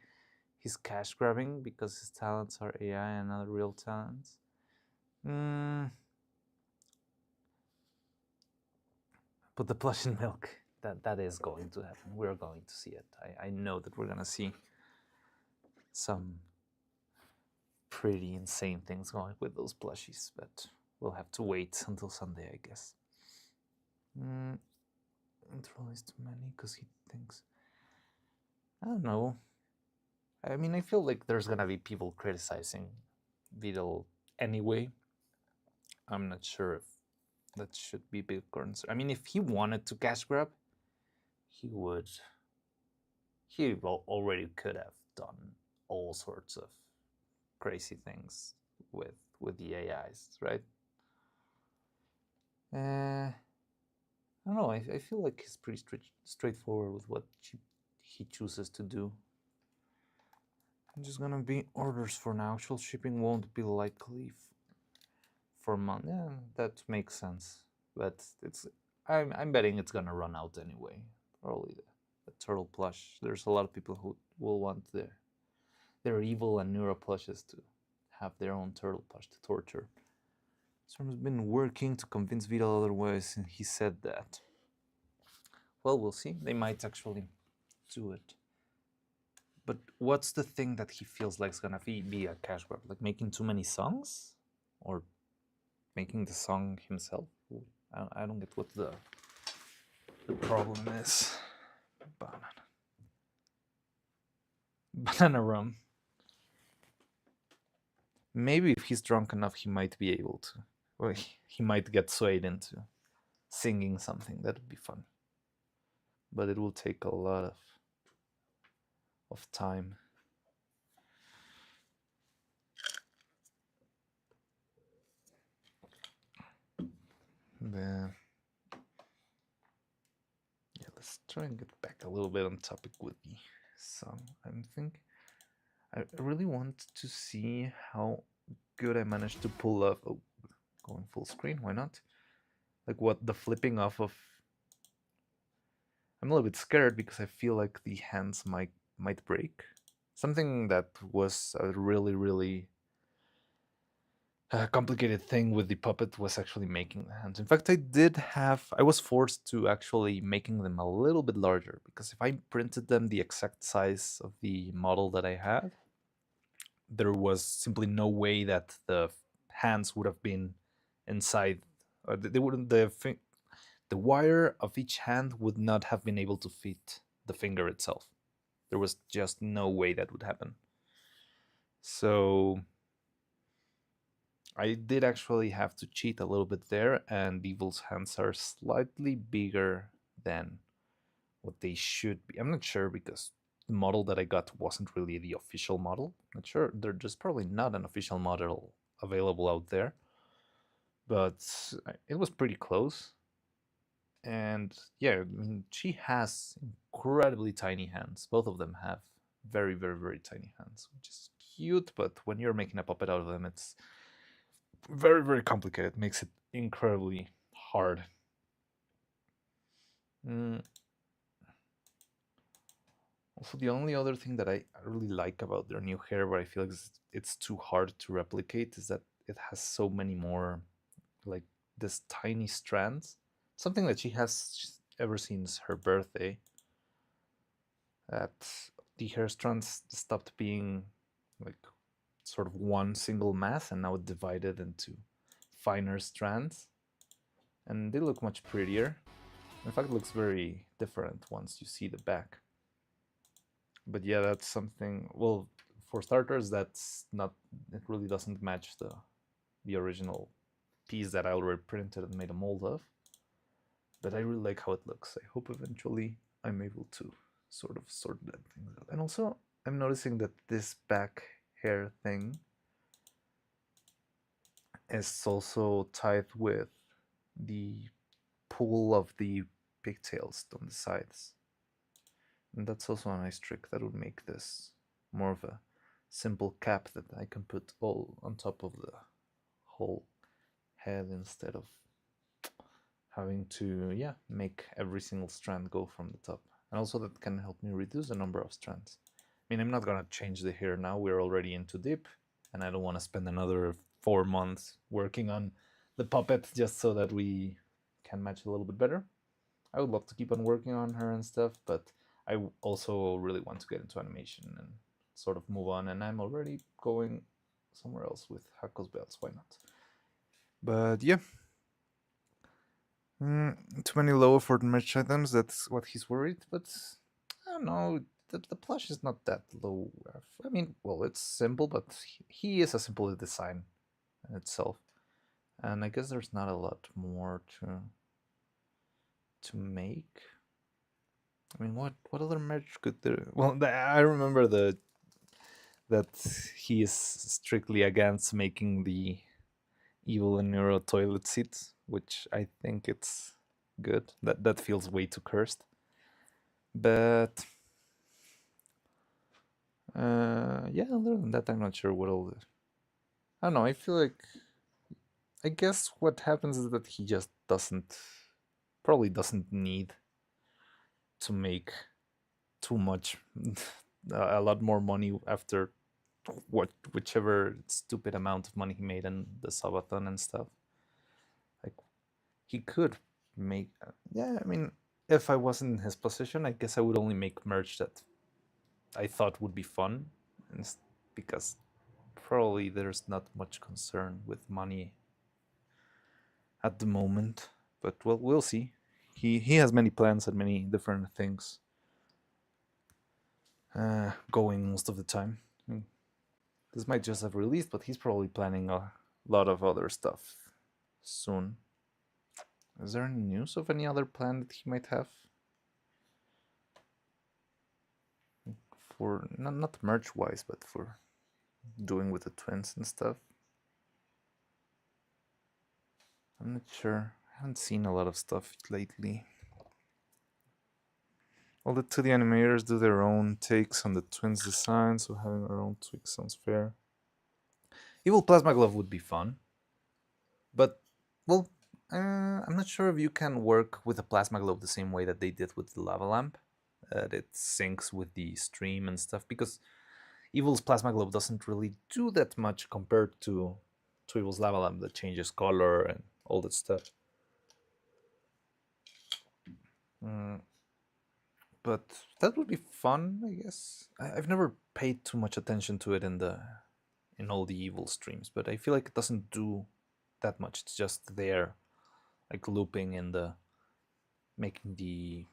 he's cash grabbing because his talents are AI and not real talents. Put the plush in milk. That is going to happen. We're going to see it. I know that we're gonna see some pretty insane things going with those plushies, but we'll have to wait until Sunday, I guess. Don't release too many because he thinks. I don't know. I mean, I feel like there's gonna be people criticizing Vidal anyway. I'm not sure if that should be big concern. I mean, if he wanted to cash grab, he would. He already could have done all sorts of crazy things with the AIs, right? I don't know. I feel like he's pretty straightforward with what he chooses to do. I'm just gonna be orders for now. Actual shipping won't be likely for a month. Yeah, that makes sense. But I'm betting it's gonna run out anyway. Probably the turtle plush. There's a lot of people who will want their evil and neuro plushes to have their own turtle plush to torture. Storm's been working to convince Vidal otherwise, and he said that. Well, we'll see. They might actually do it. But what's the thing that he feels like is gonna be a cash grab? Like making too many songs, or making the song himself? I don't get what the problem is. Banana rum. Maybe if he's drunk enough, he might be able to. Well, he might get swayed into singing something. That would be fun. But it will take a lot of time. Yeah, let's try and get back a little bit on topic with the song. I really want to see how good I managed to pull off. Oh, going full screen, why not? Like what the flipping off of. I'm a little bit scared because I feel like the hands might break. Something that was a really complicated thing with the puppet was actually making the hands. In fact, I was forced to actually making them a little bit larger because if I printed them the exact size of the model that I had, there was simply no way that the hands would have been inside. They wouldn't. The wire of each hand would not have been able to fit the finger itself. There was just no way that would happen. So I did actually have to cheat a little bit there, and Evil's hands are slightly bigger than what they should be. I'm not sure because the model that I got wasn't really the official model. Not sure. There's probably not an official model available out there, but it was pretty close. And yeah, I mean, she has incredibly tiny hands. Both of them have very tiny hands, which is cute, but when you're making a puppet out of them, it's very, very complicated. It makes it incredibly hard. Also, the only other thing that I really like about their new hair, where I feel like it's too hard to replicate, is that it has so many more, like, this tiny strands. Something that she has ever since her birthday. That the hair strands stopped being like sort of one single mass, and now divided into finer strands, and they look much prettier. In fact, it looks very different once you see the back. But yeah, that's something. Well, for starters, that's not. It really doesn't match the original piece that I already printed and made a mold of. But I really like how it looks. I hope eventually I'm able to sort of sort that thing out. And also, I'm noticing that this back hair thing is also tied with the pull of the pigtails on the sides. And that's also a nice trick that would make this more of a simple cap that I can put all on top of the whole head instead of having to, yeah, make every single strand go from the top. And also that can help me reduce the number of strands. I mean, I'm not gonna change the hair now, we're already into dip, and I don't want to spend another 4 months working on the puppet just so that we can match a little bit better. I would love to keep on working on her and stuff, but I also really want to get into animation and sort of move on, and I'm already going somewhere else with Hako's belts, why not? But yeah. Too many low effort merch items, that's what he's worried, but I don't know, the plush is not that low. I mean, well, it's simple, but he is a simple design in itself. And I guess there's not a lot more to make. I mean, what other merch could there? Well, I remember that he is strictly against making the Evil and Neuro toilet seats, which I think it's good. That feels way too cursed. But yeah, other than that, I'm not sure what all. I don't know. I feel like I guess what happens is that he just probably doesn't need to make too much, a lot more money after whichever stupid amount of money he made in the subathon and stuff. Like he could make, yeah. I mean, if I was in his position, I guess I would only make merch that I thought would be fun, because probably there's not much concern with money at the moment. But well, we'll see. He has many plans and many different things going most of the time. I mean, this might just have released, but he's probably planning a lot of other stuff soon. Is there any news of any other plan that he might have? For not merch wise, but for doing with the twins and stuff. I'm not sure. I haven't seen a lot of stuff lately. All the 2D animators do their own takes on the twins' design, so having our own tweak sounds fair. Evil Plasma Glove would be fun, but well, I'm not sure if you can work with a Plasma Glove the same way that they did with the Lava Lamp. That it syncs with the stream and stuff, because Evil's Plasma Globe doesn't really do that much compared to Evil's Lava Lamp that changes color and all that stuff. But that would be fun, I guess. I've never paid too much attention to it in all the Evil streams, but I feel like it doesn't do that much. It's just there, like looping in making the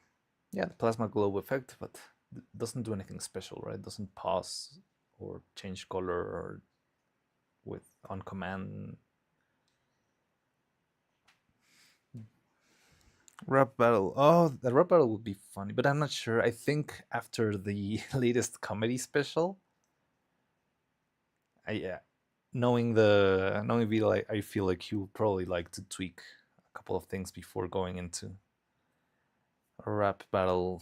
plasma globe effect, but it doesn't do anything special, right? It doesn't pause or change color or with on command. Rap battle. Oh, the rap battle would be funny, but I'm not sure. I think after the latest comedy special, knowing Vito, I feel like he would probably like to tweak a couple of things before going into a rap battle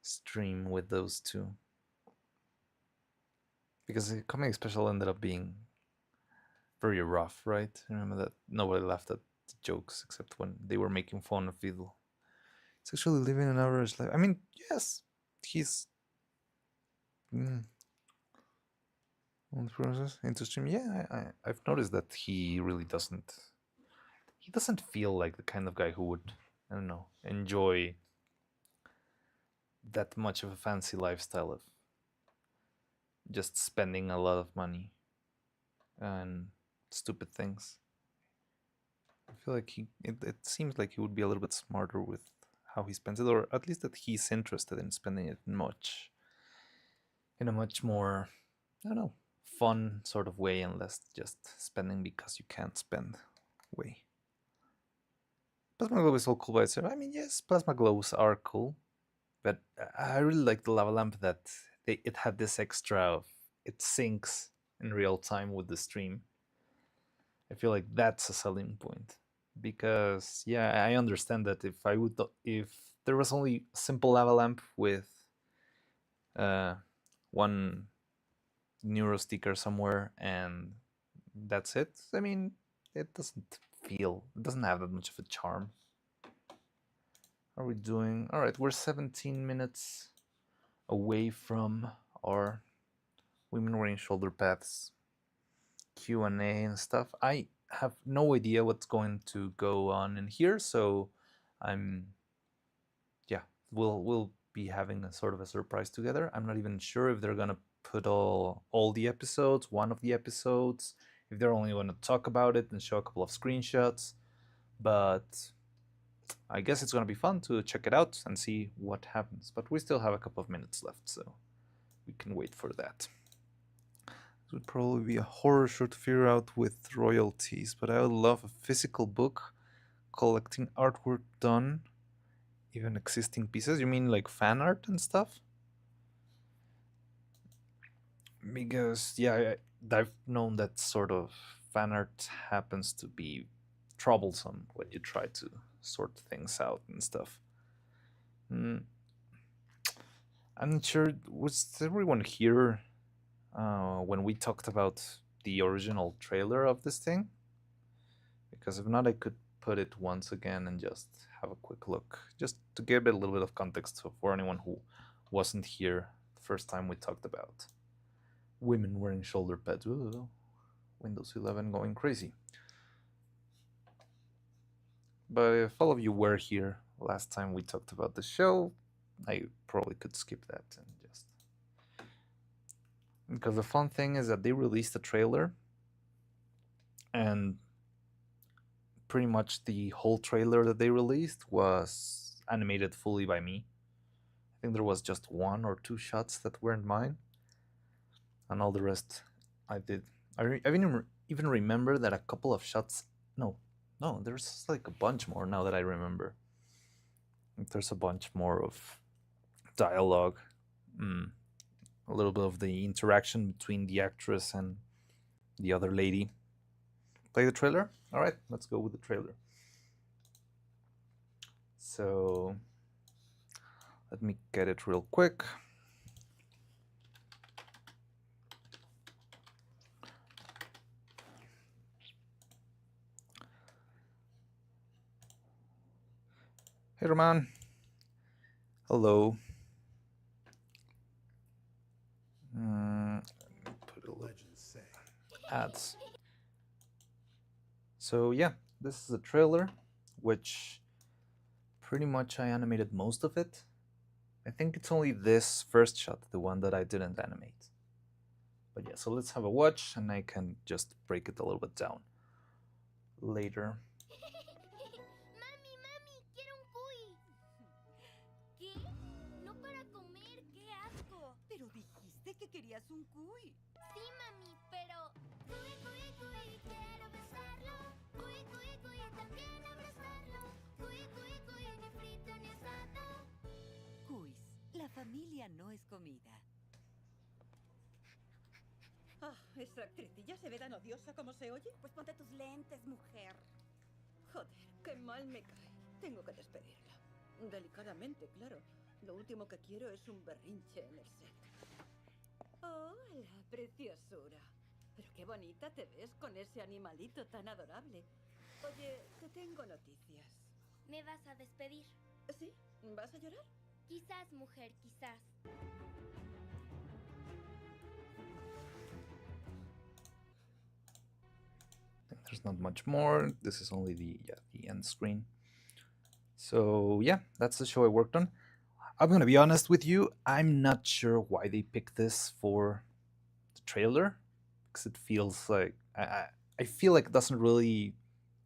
stream with those two. because the comedy special ended up being very rough, right? Remember that nobody laughed at the jokes except when they were making fun of Vidal. It's actually living an average life. I mean, yes, he's on the process into stream. Yeah, I've noticed that he really doesn't. He doesn't feel like the kind of guy who would, I don't know, enjoy that much of a fancy lifestyle of just spending a lot of money and stupid things. I feel like it seems like he would be a little bit smarter with how he spends it, or at least that he's interested in spending it in a much more, I don't know, fun sort of way, and less just spending because you can't spend way. Plasma glow is all cool by itself. I mean, yes, plasma glows are cool, but I really like the lava lamp that it had this extra of it syncs in real time with the stream. I feel like that's a selling point, because yeah, I understand that if there was only a simple lava lamp with one neuro sticker somewhere and that's it, I mean, it doesn't have that much of a charm. How are we doing? All right, we're 17 minutes away from our women wearing shoulder pads Q&A and stuff. I have no idea what's going to go on in here, so we'll be having a sort of a surprise together. I'm not even sure if they're gonna put all the episodes, one of the episodes, if they're only going to talk about it and show a couple of screenshots, but I guess it's going to be fun to check it out and see what happens. But we still have a couple of minutes left, so we can wait for that. This would probably be a horror show to figure out with royalties, but I would love a physical book collecting artwork done, even existing pieces. You mean like fan art and stuff? Because yeah, I've known that sort of fan art happens to be troublesome when you try to sort things out and stuff. I'm not sure, was everyone here when we talked about the original trailer of this thing? Because if not, I could put it once again and just have a quick look, just to give it a little bit of context for anyone who wasn't here the first time we talked about women wearing shoulder pads. Ooh, Windows 11 going crazy. But if all of you were here last time we talked about the show, I probably could skip that and just... Because the fun thing is that they released a trailer, and pretty much the whole trailer that they released was animated fully by me. I think there was just 1 or 2 shots that weren't mine, and all the rest I did. I even remember that a couple of shots... No, there's like a bunch more now that I remember. There's a bunch more of dialogue, a little bit of the interaction between the actress and the other lady. Play the trailer? All right, let's go with the trailer. So let me get it real quick. Hey, Roman. Hello. Put a little ads. So yeah, this is a trailer, which pretty much I animated most of it. I think it's only this first shot, the one that I didn't animate. But yeah, so let's have a watch, and I can just break it a little bit down later. Mami, quiero un cuy. ¿Qué? No para comer, qué asco. Pero dijiste que querías un cuy. Sí, mami, pero... Cuy, quiero besarlo. Cuy, también abrazarlo. Cuy, ni frito ni asado. Cuis, la familia no es comida. Ah, esa actritilla se ve tan odiosa como se oye. Pues ponte tus lentes, mujer. Joder, qué mal me cae. Tengo que despedirla. Delicadamente, claro. Lo último que quiero es un berrinche en el set. Hola, preciosura. Pero qué bonita te ves con ese animalito tan adorable. Oye, te tengo noticias. ¿Me vas a despedir? ¿Sí? ¿Vas a llorar? Quizás, mujer, quizás. There's not much more. This is only the end screen. So yeah, that's the show I worked on. I'm gonna be honest with you. I'm not sure why they picked this for the trailer, because it feels like I feel like it doesn't really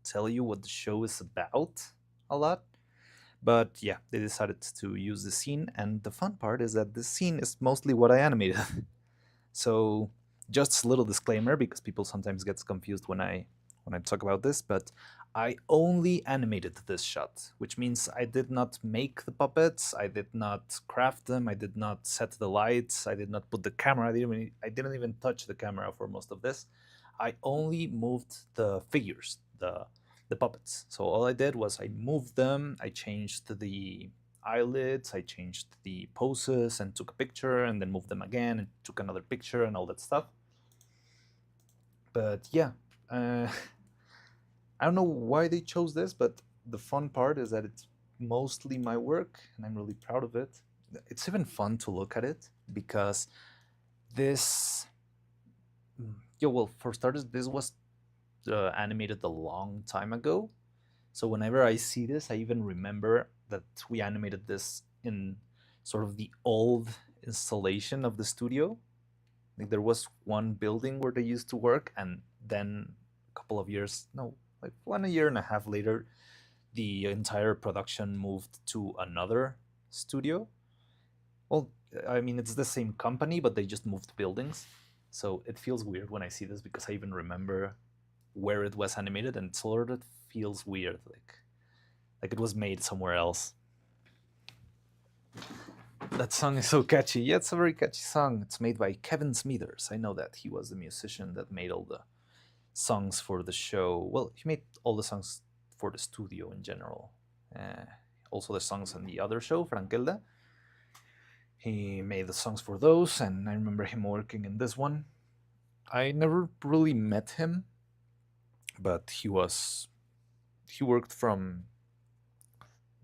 tell you what the show is about a lot. But yeah, they decided to use the scene, and the fun part is that this scene is mostly what I animated. So just a little disclaimer, because people sometimes get confused when I talk about this, but I only animated this shot, which means I did not make the puppets, I did not craft them, I did not set the lights, I did not put the camera, I didn't even touch the camera for most of this. I only moved the figures, the puppets. So all I did was I moved them, I changed the eyelids, I changed the poses and took a picture and then moved them again and took another picture and all that stuff. But yeah, I don't know why they chose this, but the fun part is that it's mostly my work and I'm really proud of it. It's even fun to look at it because this, yeah, well, for starters, this was animated a long time ago. So whenever I see this, I even remember that we animated this in sort of the old installation of the studio. Like there was one building where they used to work, and then a couple of years, no, like 1 year and a half later, the entire production moved to another studio. Well, I mean, it's the same company, but they just moved buildings. So it feels weird when I see this because I even remember where it was animated, and sort of feels weird, like it was made somewhere else. That song is so catchy. Yeah, it's a very catchy song. It's made by Kevin Smithers. I know that he was the musician that made all the songs for the show. Well, he made all the songs for the studio in general. Also the songs on the other show, Frankelda. He made the songs for those, and I remember him working in this one. I never really met him, but he worked from,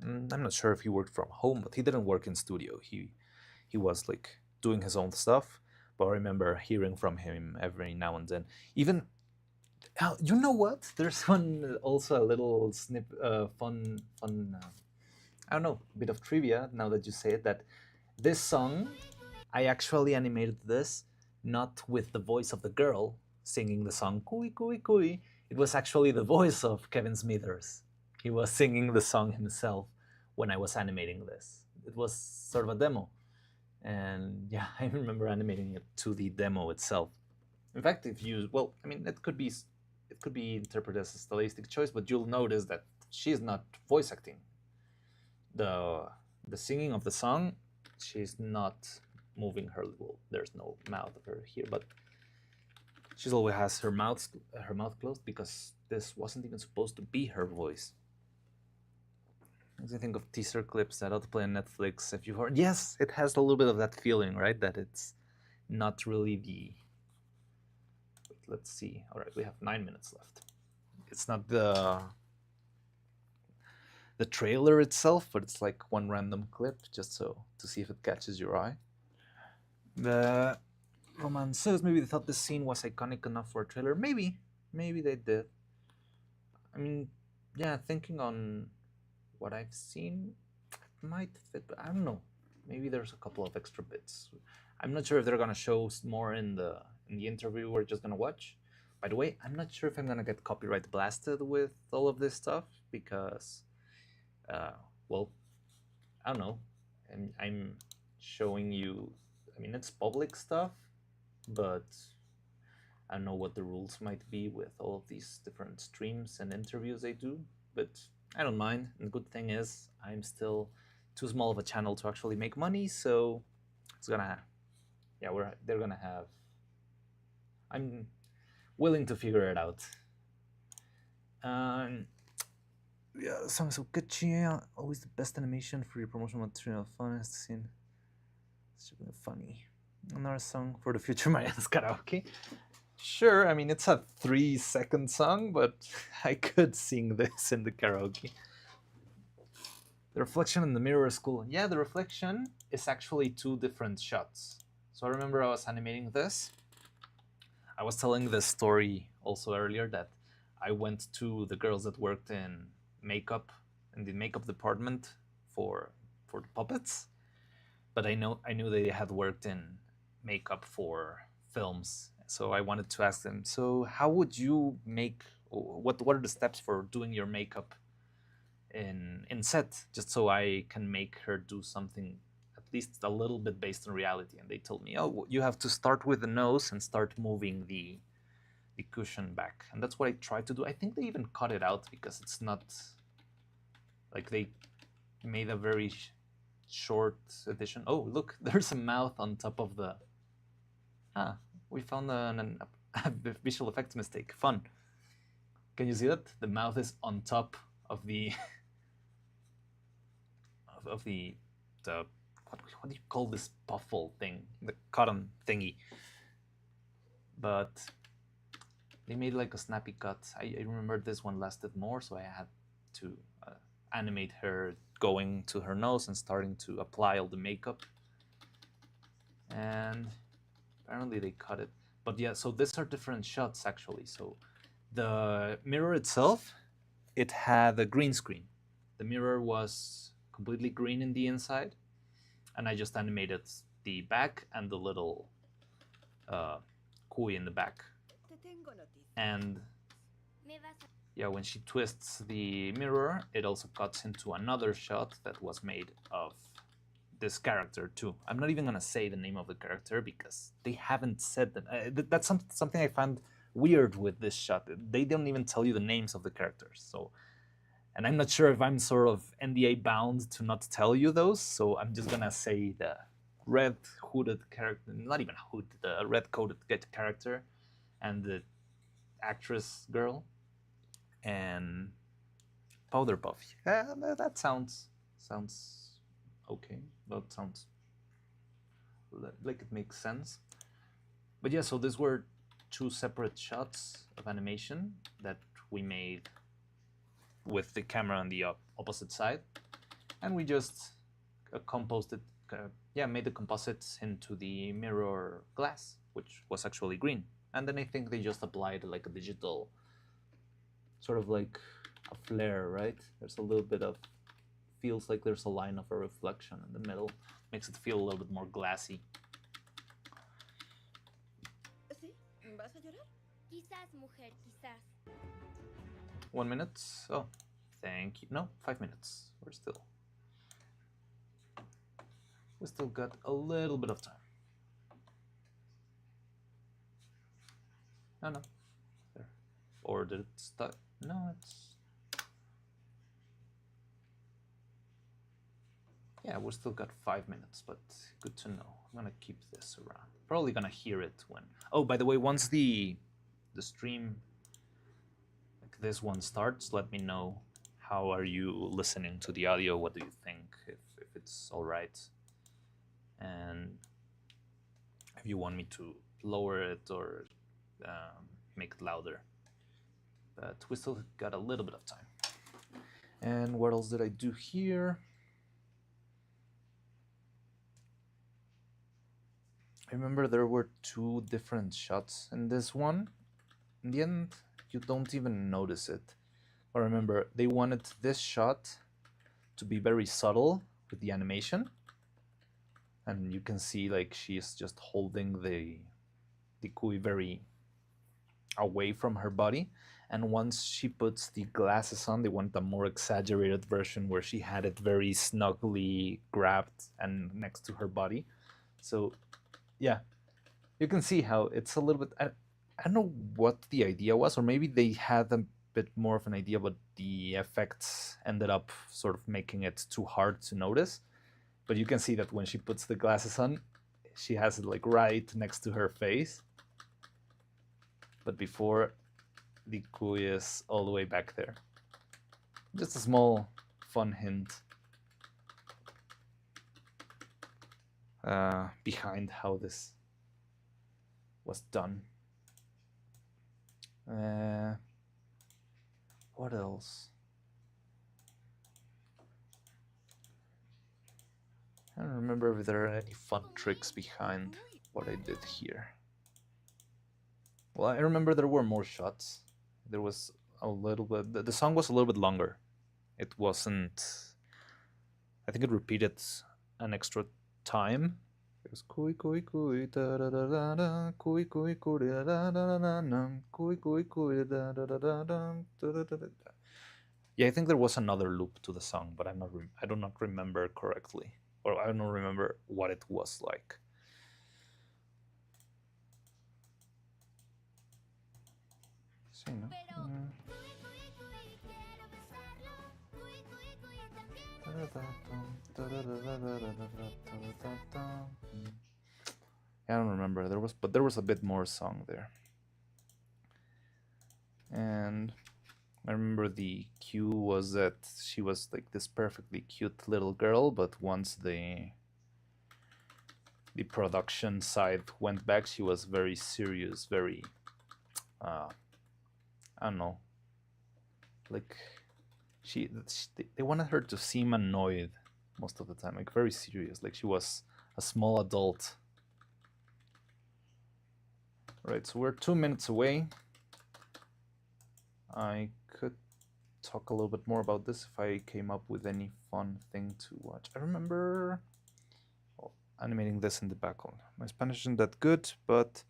I'm not sure if he worked from home, but he didn't work in studio. He was like doing his own stuff. But I remember hearing from him every now and then. Even, you know what? There's one also a little fun. I don't know, bit of trivia. Now that you say it, that this song, I actually animated this not with the voice of the girl singing the song "Cooey Cooey Cooey." It was actually the voice of Kevin Smithers. He was singing the song himself when I was animating this. It was sort of a demo. And yeah, I remember animating it to the demo itself. In fact, if you, well, I mean, it could be interpreted as a stylistic choice, but you'll notice that she's not voice acting. The singing of the song, she's not moving her little, there's no mouth of her here, but she always has her mouth closed because this wasn't even supposed to be her voice. As I think of teaser clips that autoplay on Netflix, if you've heard, yes, it has a little bit of that feeling, right? That it's not really the. Let's see. All right, we have 9 minutes left. It's not the trailer itself, but it's like one random clip just so to see if it catches your eye. The romances, maybe they thought this scene was iconic enough for a trailer. Maybe they did. I mean, yeah, thinking on what I've seen, it might fit, but I don't know. Maybe there's a couple of extra bits. I'm not sure if they're gonna show more in the interview we're just gonna watch. By the way, I'm not sure if I'm gonna get copyright blasted with all of this stuff because, well, I don't know. I'm showing you. I mean, it's public stuff, but I don't know what the rules might be with all of these different streams and interviews they do. But I don't mind. And the good thing is, I'm still too small of a channel to actually make money, so it's gonna, yeah, they're gonna have. I'm willing to figure it out. Yeah, the song is so catchy. Always the best animation for your promotional material. Funnest scene. It's really funny. Another song for the future Mariana's karaoke. Sure, I mean, it's a 3-second song, but I could sing this in the karaoke. The reflection in the mirror is cool. Yeah, the reflection is actually 2 different shots. So I remember I was animating this. I was telling this story also earlier that I went to the girls that worked in makeup, in the makeup department for the puppets, but I knew they had worked in makeup for films. So I wanted to ask them, so how would you make, what are the steps for doing your makeup in set, just so I can make her do something at least a little bit based on reality. And they told me, oh, you have to start with the nose and start moving the cushion back. And that's what I tried to do. I think they even cut it out because it's not like they made a very short edition. Oh, look, there's a mouth on top of the... we found a visual effects mistake. Fun. Can you see that? The mouth is on top of the of the what do you call this puffle thing? The cotton thingy. But they made like a snappy cut. I remember this one lasted more, so I had to animate her going to her nose and starting to apply all the makeup. And apparently they cut it. But yeah, so these are different shots actually. So the mirror itself, it had a green screen. The mirror was completely green in the inside, and I just animated the back and the little cuy in the back. And yeah, when she twists the mirror, it also cuts into another shot that was made of this character too. I'm not even gonna say the name of the character because they haven't said that. That's something I found weird with this shot. They don't even tell you the names of the characters. So, and I'm not sure if I'm sort of NDA bound to not tell you those. So I'm just gonna say the red hooded character, not even hood, the red coated character, and the actress girl, and Powder Puff. Yeah, that sounds okay. That sounds like it makes sense. But yeah, so these were 2 separate shots of animation that we made with the camera on the opposite side, and we just composed it. Made the composites into the mirror glass, which was actually green. And then I think they just applied like a digital, sort of like a flare, right? There's a little bit of, feels like there's a line of a reflection in the middle. Makes it feel a little bit more glassy. ¿Sí? ¿Vas a llorar? Quizás, mujer, quizás. 1 minute. Oh, thank you. No, 5 minutes. We still got a little bit of time. No. There. Or did it start? No, it's... Yeah, we still got 5 minutes, but good to know. I'm gonna keep this around. Probably gonna hear it when... Oh, by the way, once the stream, like this one starts, let me know how are you listening to the audio. What do you think? If it's all right, and if you want me to lower it or make it louder. But we still got a little bit of time. And what else did I do here? I remember there were 2 different shots in this one. In the end, you don't even notice it. But remember, they wanted this shot to be very subtle with the animation. And you can see like she's just holding the cuy very away from her body. And once she puts the glasses on, they want a more exaggerated version where she had it very snugly grabbed and next to her body. So yeah, you can see how it's a little bit, I don't know what the idea was, or maybe they had a bit more of an idea, but the effects ended up sort of making it too hard to notice. But you can see that when she puts the glasses on, she has it like right next to her face. But before, the cuy is all the way back there. Just a small fun hint behind how this was done. What else? I don't remember if there are any fun tricks behind what I did here. Well, I remember there were more shots. There was a little bit... The song was a little bit longer. It wasn't... I think it repeated an extra time. It was kui kui kui da da da da da kui kui kui da da da da da kui kui kui da da da da da. Yeah, I think there was another loop to the song, but I do not remember correctly, or I don't remember what it was like. Sí, ¿no? I don't remember. There was a bit more song there. And I remember the cue was that she was like this perfectly cute little girl, but once the production side went back, she was very serious, very I don't know, like they wanted her to seem annoyed most of the time, like very serious, like she was a small adult. Right, so we're 2 minutes away. I could talk a little bit more about this if I came up with any fun thing to watch. I remember animating this in the background. My Spanish isn't that good, but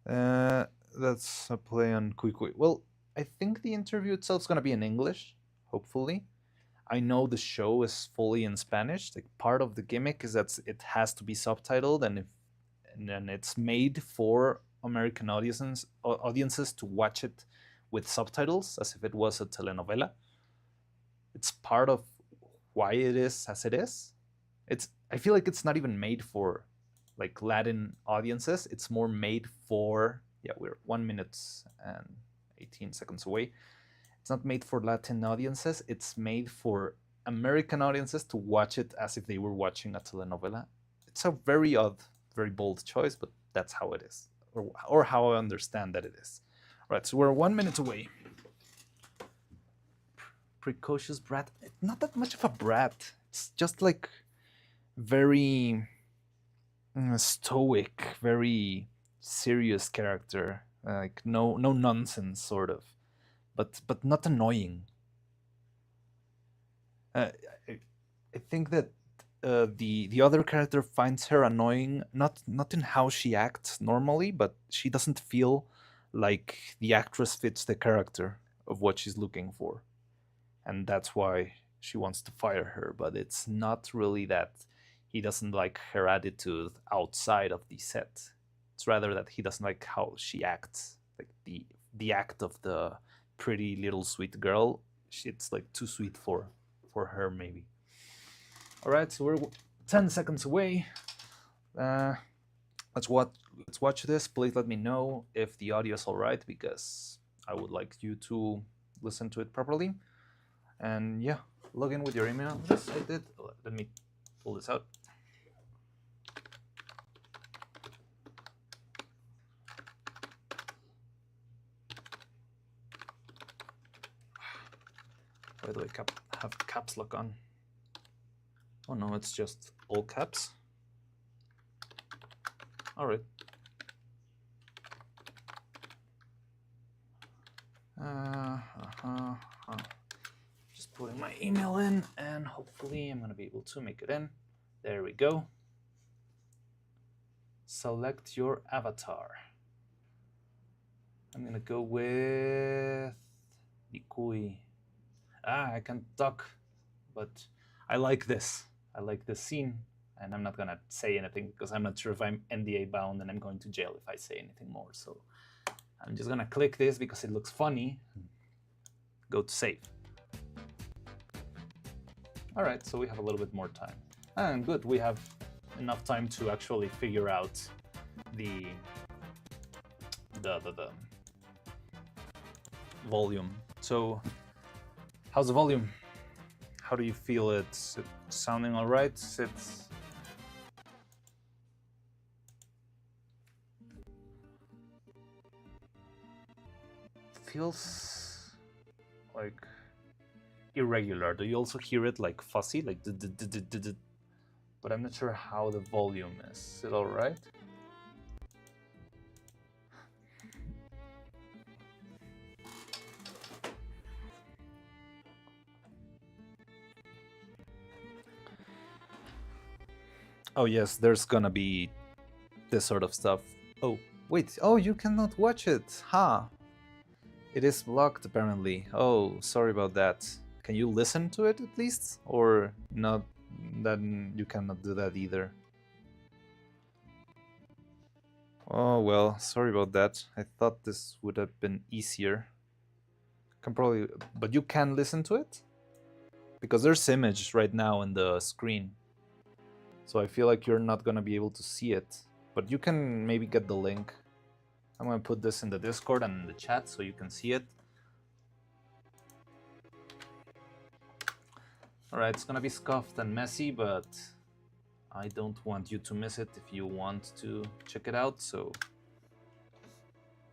that's a play on Kui Kui. Well, I think the interview itself is going to be in English, hopefully. I know the show is fully in Spanish. Like, part of the gimmick is that it has to be subtitled, and then it's made for American audiences to watch it with subtitles, as if it was a telenovela. It's part of why it is as it is. I feel like it's not even made for like Latin audiences. It's more made for, yeah, we're 1 minute and 18 seconds away. It's not made for Latin audiences. It's made for American audiences to watch it as if they were watching a telenovela. It's a very odd, very bold choice, but that's how it is, or how I understand that it is. Right, so we're 1 minute away. Precocious brat. Not that much of a brat. It's just like very stoic, very serious character. Like no nonsense, sort of, but not annoying. I think that the other character finds her annoying, not in how she acts normally, but she doesn't feel like the actress fits the character of what she's looking for. And that's why she wants to fire her, but it's not really that he doesn't like her attitude outside of the set. It's rather that he doesn't like how she acts, like the act of the pretty little sweet girl. It's like too sweet for her, maybe. All right, so we're 10 seconds away. Let's watch this. Please let me know if the audio is all right, because I would like you to listen to it properly. And yeah, log in with your email. Yes, I did. Let me pull this out. By the way, have caps lock on. Oh no, it's just all caps. All right. Just putting my email in, and hopefully I'm gonna be able to make it in. There we go. Select your avatar. I'm gonna go with Nikui. I can't talk, but I like this. I like this scene, and I'm not gonna say anything because I'm not sure if I'm NDA bound and I'm going to jail if I say anything more. So I'm just gonna click this because it looks funny. Go to save. All right, so we have a little bit more time. And good, we have enough time to actually figure out the volume. So how's the volume? How do you feel it? Is it sounding all right? feels like irregular. Do you also hear it like fuzzy, like d-d-d-d-d-d? But I'm not sure how the volume is. Is it all right? Oh yes, there's gonna be this sort of stuff. Oh, wait. Oh, you cannot watch it. Huh. It is blocked apparently. Oh, sorry about that. Can you listen to it at least? Or not? Then you cannot do that either. Oh well, sorry about that. I thought this would have been easier. Can probably, but you can listen to it? Because there's image right now in the screen. So I feel like you're not gonna be able to see it. But you can maybe get the link. I'm gonna put this in the Discord and in the chat so you can see it. Alright, it's gonna be scuffed and messy, but I don't want you to miss it if you want to check it out, so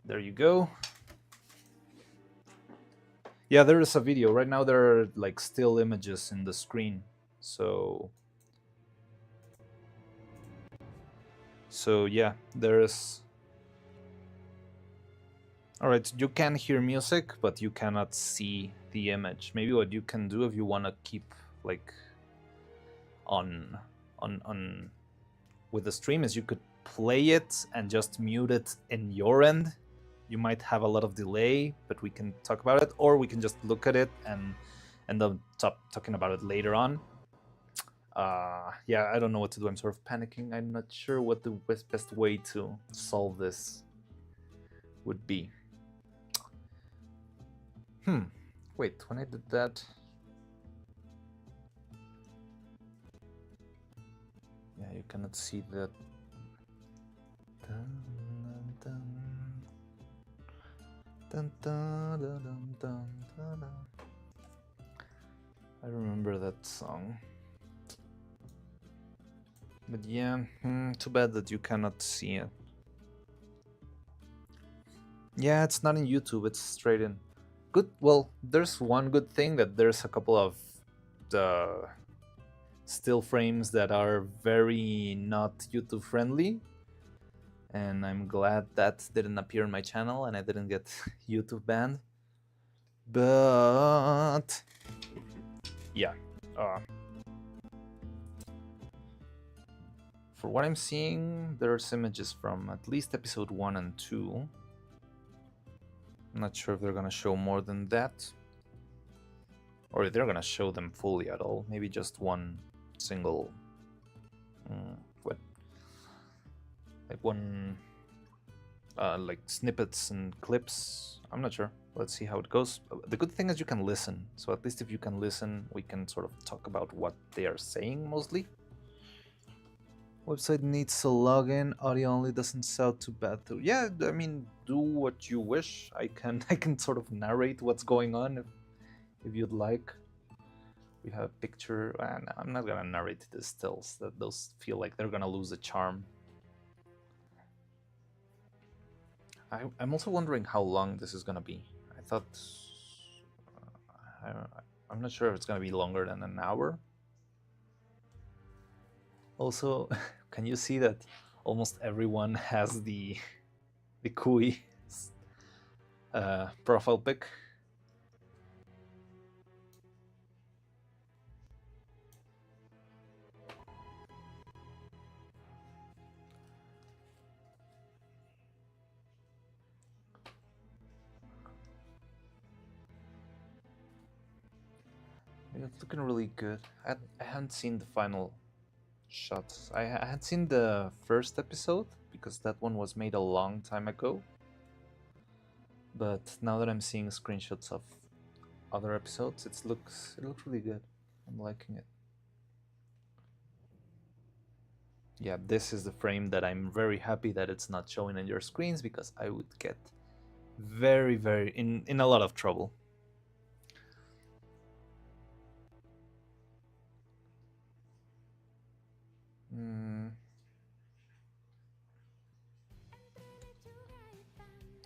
there you go. Yeah, there is a video. Right now there are like still images in the screen, so yeah, there is. Alright, you can hear music, but you cannot see the image. Maybe what you can do if you want to keep like on with the stream is you could play it and just mute it in your end. You might have a lot of delay, but we can talk about it, or we can just look at it and end up talking about it later on. Yeah, I don't know what to do. I'm sort of panicking. I'm not sure what the best way to solve this would be. Wait, when I did that... Yeah, you cannot see that. Dun, dun, dun, dun, dun, dun, dun, dun, dun. I remember that song. But yeah, too bad that you cannot see it. Yeah, it's not in YouTube, it's straight in. Good. Well, there's one good thing, that there's a couple of the still frames that are very not YouTube friendly, and I'm glad that didn't appear on my channel and I didn't get YouTube banned. But yeah, for what I'm seeing, there's images from at least episode 1 and 2. I'm not sure if they're gonna show more than that, or if they're gonna show them fully at all. Maybe just one single, like snippets and clips. I'm not sure. Let's see how it goes. The good thing is you can listen, so at least if you can listen, we can sort of talk about what they are saying mostly. Website needs a login. Audio only doesn't sound too bad though. Yeah, I mean, do what you wish. I can sort of narrate what's going on if you'd like. We have a picture, and I'm not gonna narrate the stills. That those feel like they're gonna lose the charm. I'm also wondering how long this is gonna be. I thought I'm not sure if it's gonna be longer than an hour. Also, can you see that almost everyone has the Kui profile pic? It's looking really good. I haven't seen the final shots. I had seen the first episode because that one was made a long time ago. But now that I'm seeing screenshots of other episodes, it looks really good. I'm liking it. Yeah, this is the frame that I'm very happy that it's not showing on your screens, because I would get very in a lot of trouble.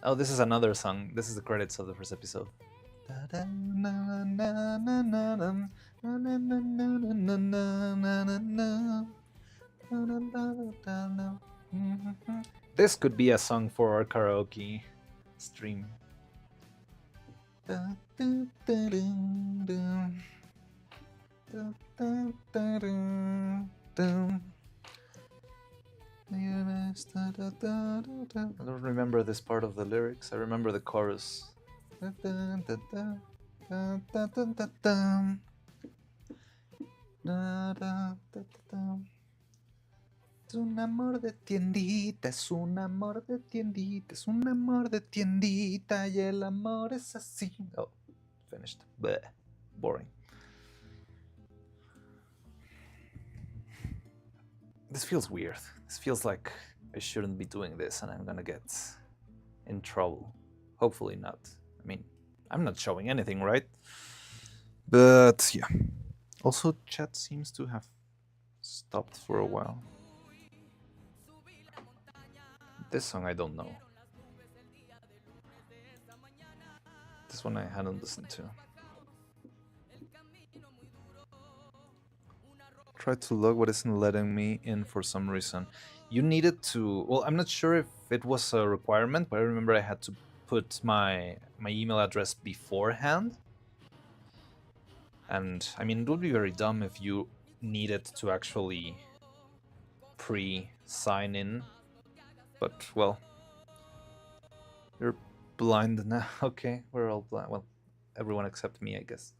Oh, this is another song. This is the credits of the first episode. This could be a song for our karaoke stream. I don't remember this part of the lyrics. I remember the chorus. Es un amor de tiendita, es un amor de tiendita, es un amor de tiendita y el amor es así. Oh, finished. Bleh. Boring. This feels weird. This feels like I shouldn't be doing this and I'm gonna get in trouble. Hopefully not. I mean, I'm not showing anything, right? But yeah. Also, chat seems to have stopped for a while. This song I don't know. This one I hadn't listened to. Try to log what isn't letting me in for some reason. You needed to... Well, I'm not sure if it was a requirement, but I remember I had to put my email address beforehand. And, I mean, it would be very dumb if you needed to actually pre-sign in. But, well, you're blind now. Okay, we're all blind. Well, everyone except me, I guess.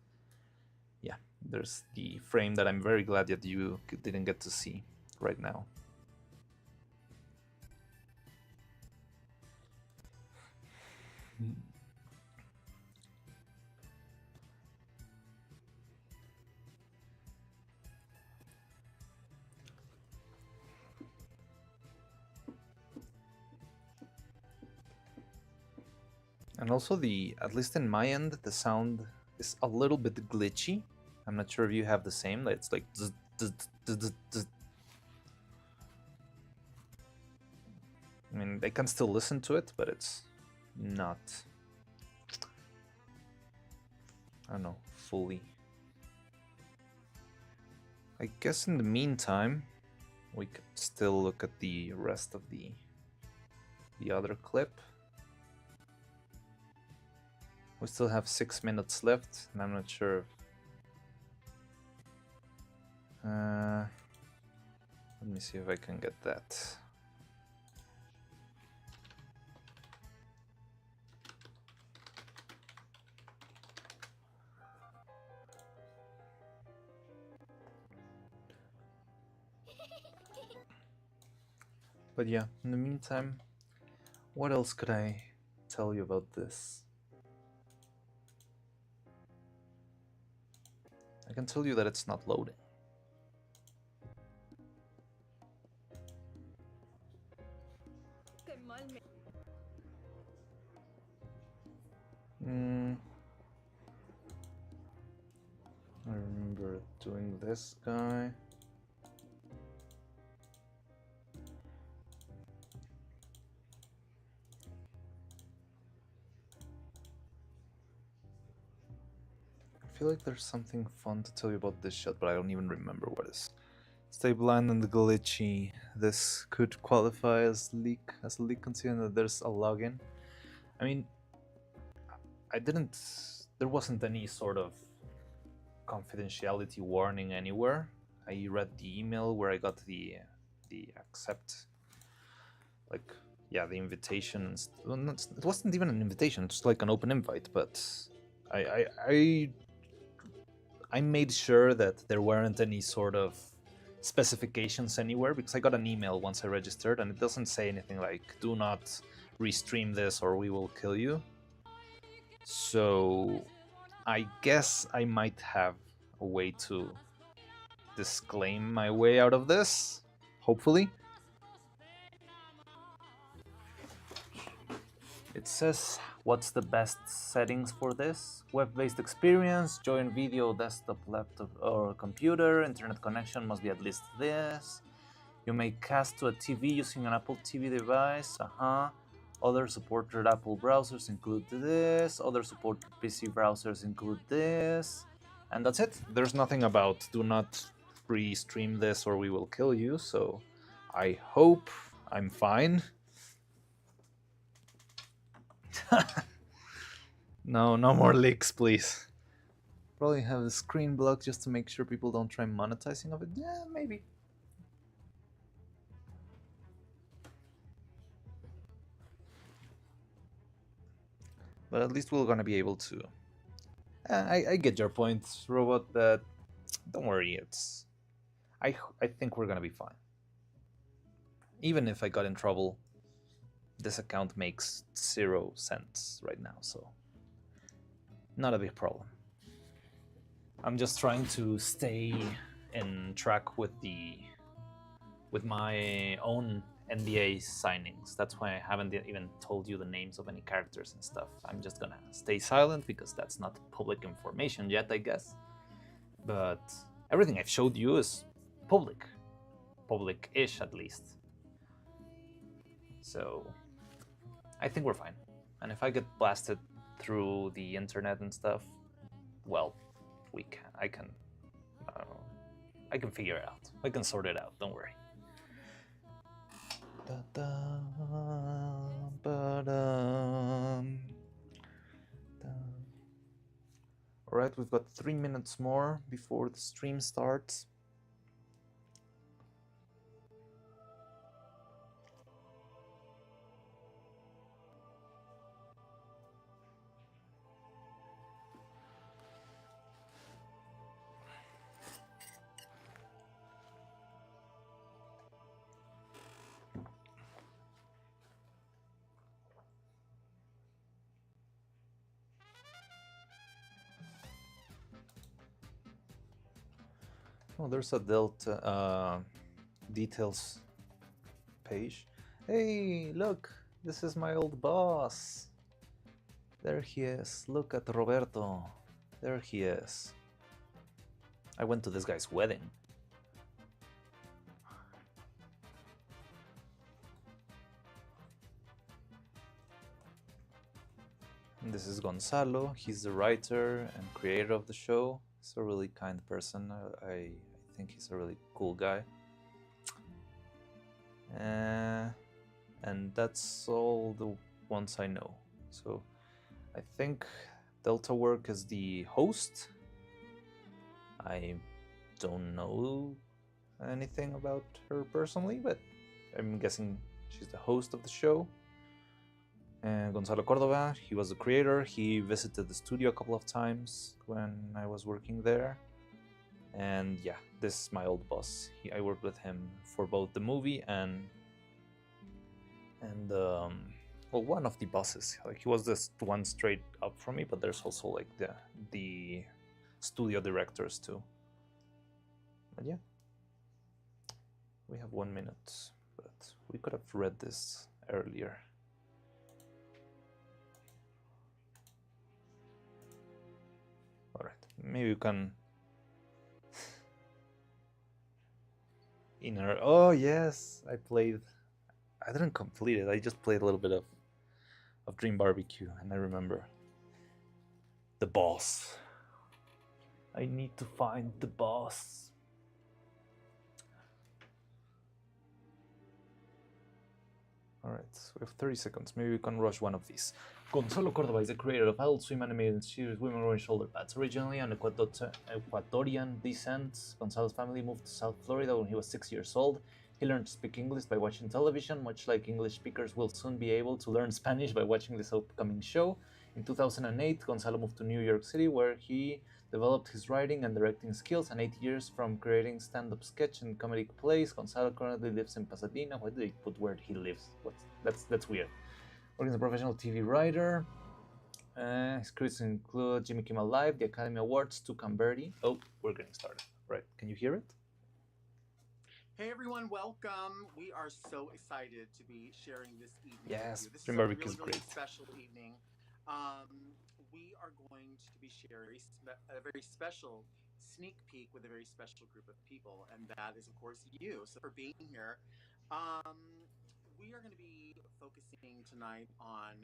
Yeah, there's the frame that I'm very glad that you didn't get to see right now. And also at least in my end, the sound is a little bit glitchy. I'm not sure if you have the same. It's like zzz, zzz, zzz, zzz, zzz. I mean, I can still listen to it, but it's not, I don't know, fully. I guess in the meantime, we could still look at the rest of the other clip. We still have 6 minutes left, and I'm not sure if... let me see if I can get that. But yeah, in the meantime, what else could I tell you about this? I can tell you that it's not loading. I remember doing this guy. I feel like there's something fun to tell you about this shot, but I don't even remember what it is. Stay blind and glitchy. This could qualify as a leak considering that there's a login. I mean, there wasn't any sort of confidentiality warning anywhere. I read the email where I got the accept, like, yeah, the invitation. Well, it wasn't even an invitation, it's like an open invite, but I made sure that there weren't any sort of specifications anywhere, because I got an email once I registered and it doesn't say anything like, do not restream this or we will kill you. So I guess I might have a way to disclaim my way out of this, hopefully. It says, what's the best settings for this? Web-based experience, join video, desktop, laptop, or computer. Internet connection must be at least this. You may cast to a TV using an Apple TV device. Other supported Apple browsers include this. Other supported PC browsers include this. And that's it. There's nothing about do not re-stream this or we will kill you. So I hope I'm fine. No more leaks, please. Probably have the screen blocked just to make sure people don't try monetizing of it. Yeah, maybe. But at least we're gonna be able to. I get your point, Robot, but don't worry. I think we're gonna be fine. Even if I got in trouble, this account makes 0 cents right now, so not a big problem. I'm just trying to stay in track with my own NDA signings. That's why I haven't even told you the names of any characters and stuff. I'm just gonna stay silent because that's not public information yet, I guess. But everything I've showed you is public. Public-ish, at least. So I think we're fine. And if I get blasted through the internet and stuff, well, I can figure it out. I can sort it out, don't worry. Alright, we've got 3 minutes more before the stream starts. Oh, there's a Delta details page. Hey, look, this is my old boss. There he is. Look at Roberto. There he is. I went to this guy's wedding. And this is Gonzalo. He's the writer and creator of the show. He's a really kind person. I think he's a really cool guy. And that's all the ones I know. So I think Delta Work is the host. I don't know anything about her personally, but I'm guessing she's the host of the show. And Gonzalo Cordova, he was the creator. He visited the studio a couple of times when I was working there. And yeah, this is my old boss. I worked with him for both the movie and well, one of the bosses. Like, he was this one straight up from me, but there's also like the studio directors too. But yeah, we have 1 minute, but we could have read this earlier. All right, maybe you can. Oh yes, I didn't complete it. I just played a little bit of Dream Barbecue, and I remember the boss. I need to find the boss. Alright, so we have 30 seconds. Maybe we can rush one of these. Gonzalo Cordova is the creator of Adult Swim animated series Women Wearing Shoulder Pads. Originally an Ecuadorian descent, Gonzalo's family moved to South Florida when he was 6 years old. He learned to speak English by watching television, much like English speakers will soon be able to learn Spanish by watching this upcoming show. In 2008, Gonzalo moved to New York City, where he developed his writing and directing skills, and 8 years from creating stand-up sketch and comedic plays. Gonzalo currently lives in Pasadena. Why did they put where he lives? That's weird. Working as a professional TV writer. His credits include Jimmy Kimmel Live, the Academy Awards, Toucan Birdie. Oh, we're getting started. Right, can you hear it? Hey everyone, welcome. We are so excited to be sharing this evening Yes, with you. This Dream is a Barbecue is really great. special evening. We are going to be sharing a very special sneak peek with a very special group of people, and that is, of course, you. So for being here, we are going to be focusing tonight on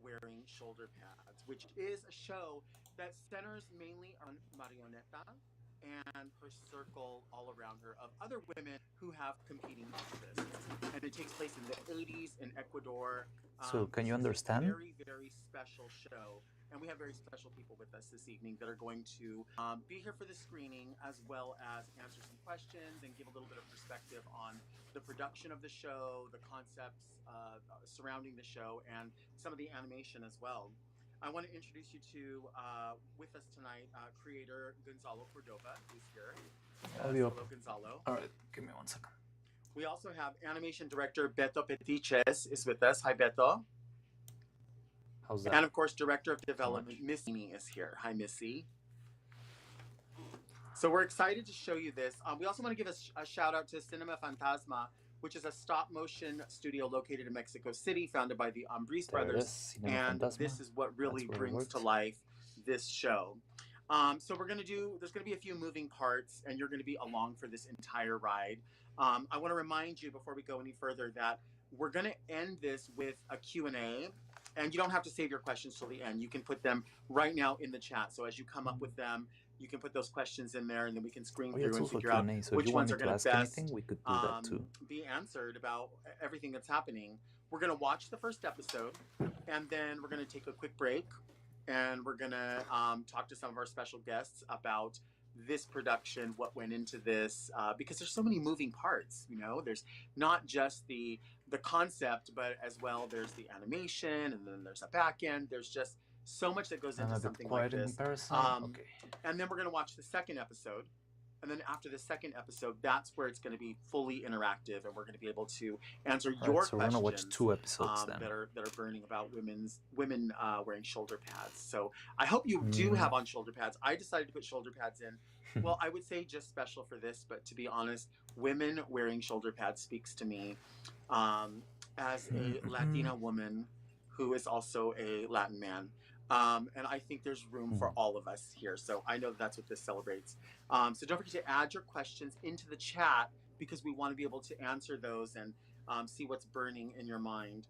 wearing shoulder pads, which is a show that centers mainly on Marioneta and her circle all around her of other women who have competing interests. And it takes place in the 80s in Ecuador. So can you This is a understand? very, very special show. And we have very special people with us this evening that are going to be here for the screening, as well as answer some questions and give a little bit of perspective on the production of the show, the concepts surrounding the show, and some of the animation as well. I want to introduce you to, with us tonight, creator Gonzalo Cordova, who's here. Audio. Hello, Gonzalo. All right, give me 1 second. We also have animation director Beto Petiches is with us. Hi, Beto. How's that? And of course, director of development Missy is here. Hi, Missy. So we're excited to show you this. We also want to give a shout out to Cinema Fantasma, which is a stop motion studio located in Mexico City, founded by the Ambris There it brothers. is, Cinema And Fantasma. this is what really That's where it brings to works. life this show. So there's going to be a few moving parts, and you're going to be along for this entire ride. I want to remind you before we go any further that we're going to end this with a Q&A, and you don't have to save your questions till the end. You can put them right now in the chat. So as you come up with them, you can put those questions in there, and then we can screen Oh, yeah, through it's and also figure out Q&A, so if which you want ones me are to going ask to best anything, we could do that too. be answered about everything that's happening. We're going to watch the first episode, and then we're going to take a quick break, and we're going to talk to some of our special guests about this production, what went into this, because there's so many moving parts. You know, there's not just the concept, but as well there's the animation, and then there's a back end. There's just so much that goes And into a bit something quiet like in this. comparison. Okay. And then we're going to watch the second episode. And then after the second episode, that's where it's going to be fully interactive, and we're going to be able to answer Right, your so we're gonna watch questions 2 episodes then. that are burning about women wearing shoulder pads. So I hope you do have on shoulder pads. I decided to put shoulder pads in. Well, I would say just special for this, but to be honest, women wearing shoulder pads speaks to me as a Latina woman who is also a Latin man. And I think there's room for all of us here. So I know that's what this celebrates. So don't forget to add your questions into the chat, because we want to be able to answer those and see what's burning in your mind.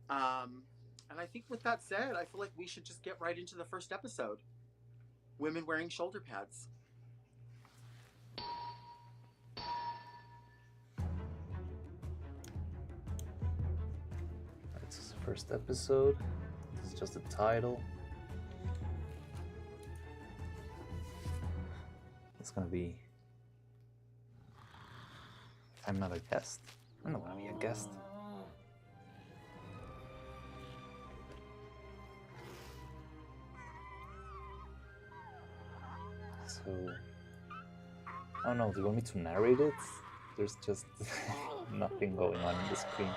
And I think with that said, I feel like we should just get right into the first episode. Women wearing shoulder pads. This is the first episode. This is just the title. It's gonna be... I'm not a guest. I'm not gonna be a guest. So... Oh no, do you want me to narrate it? There's just nothing going on the screen.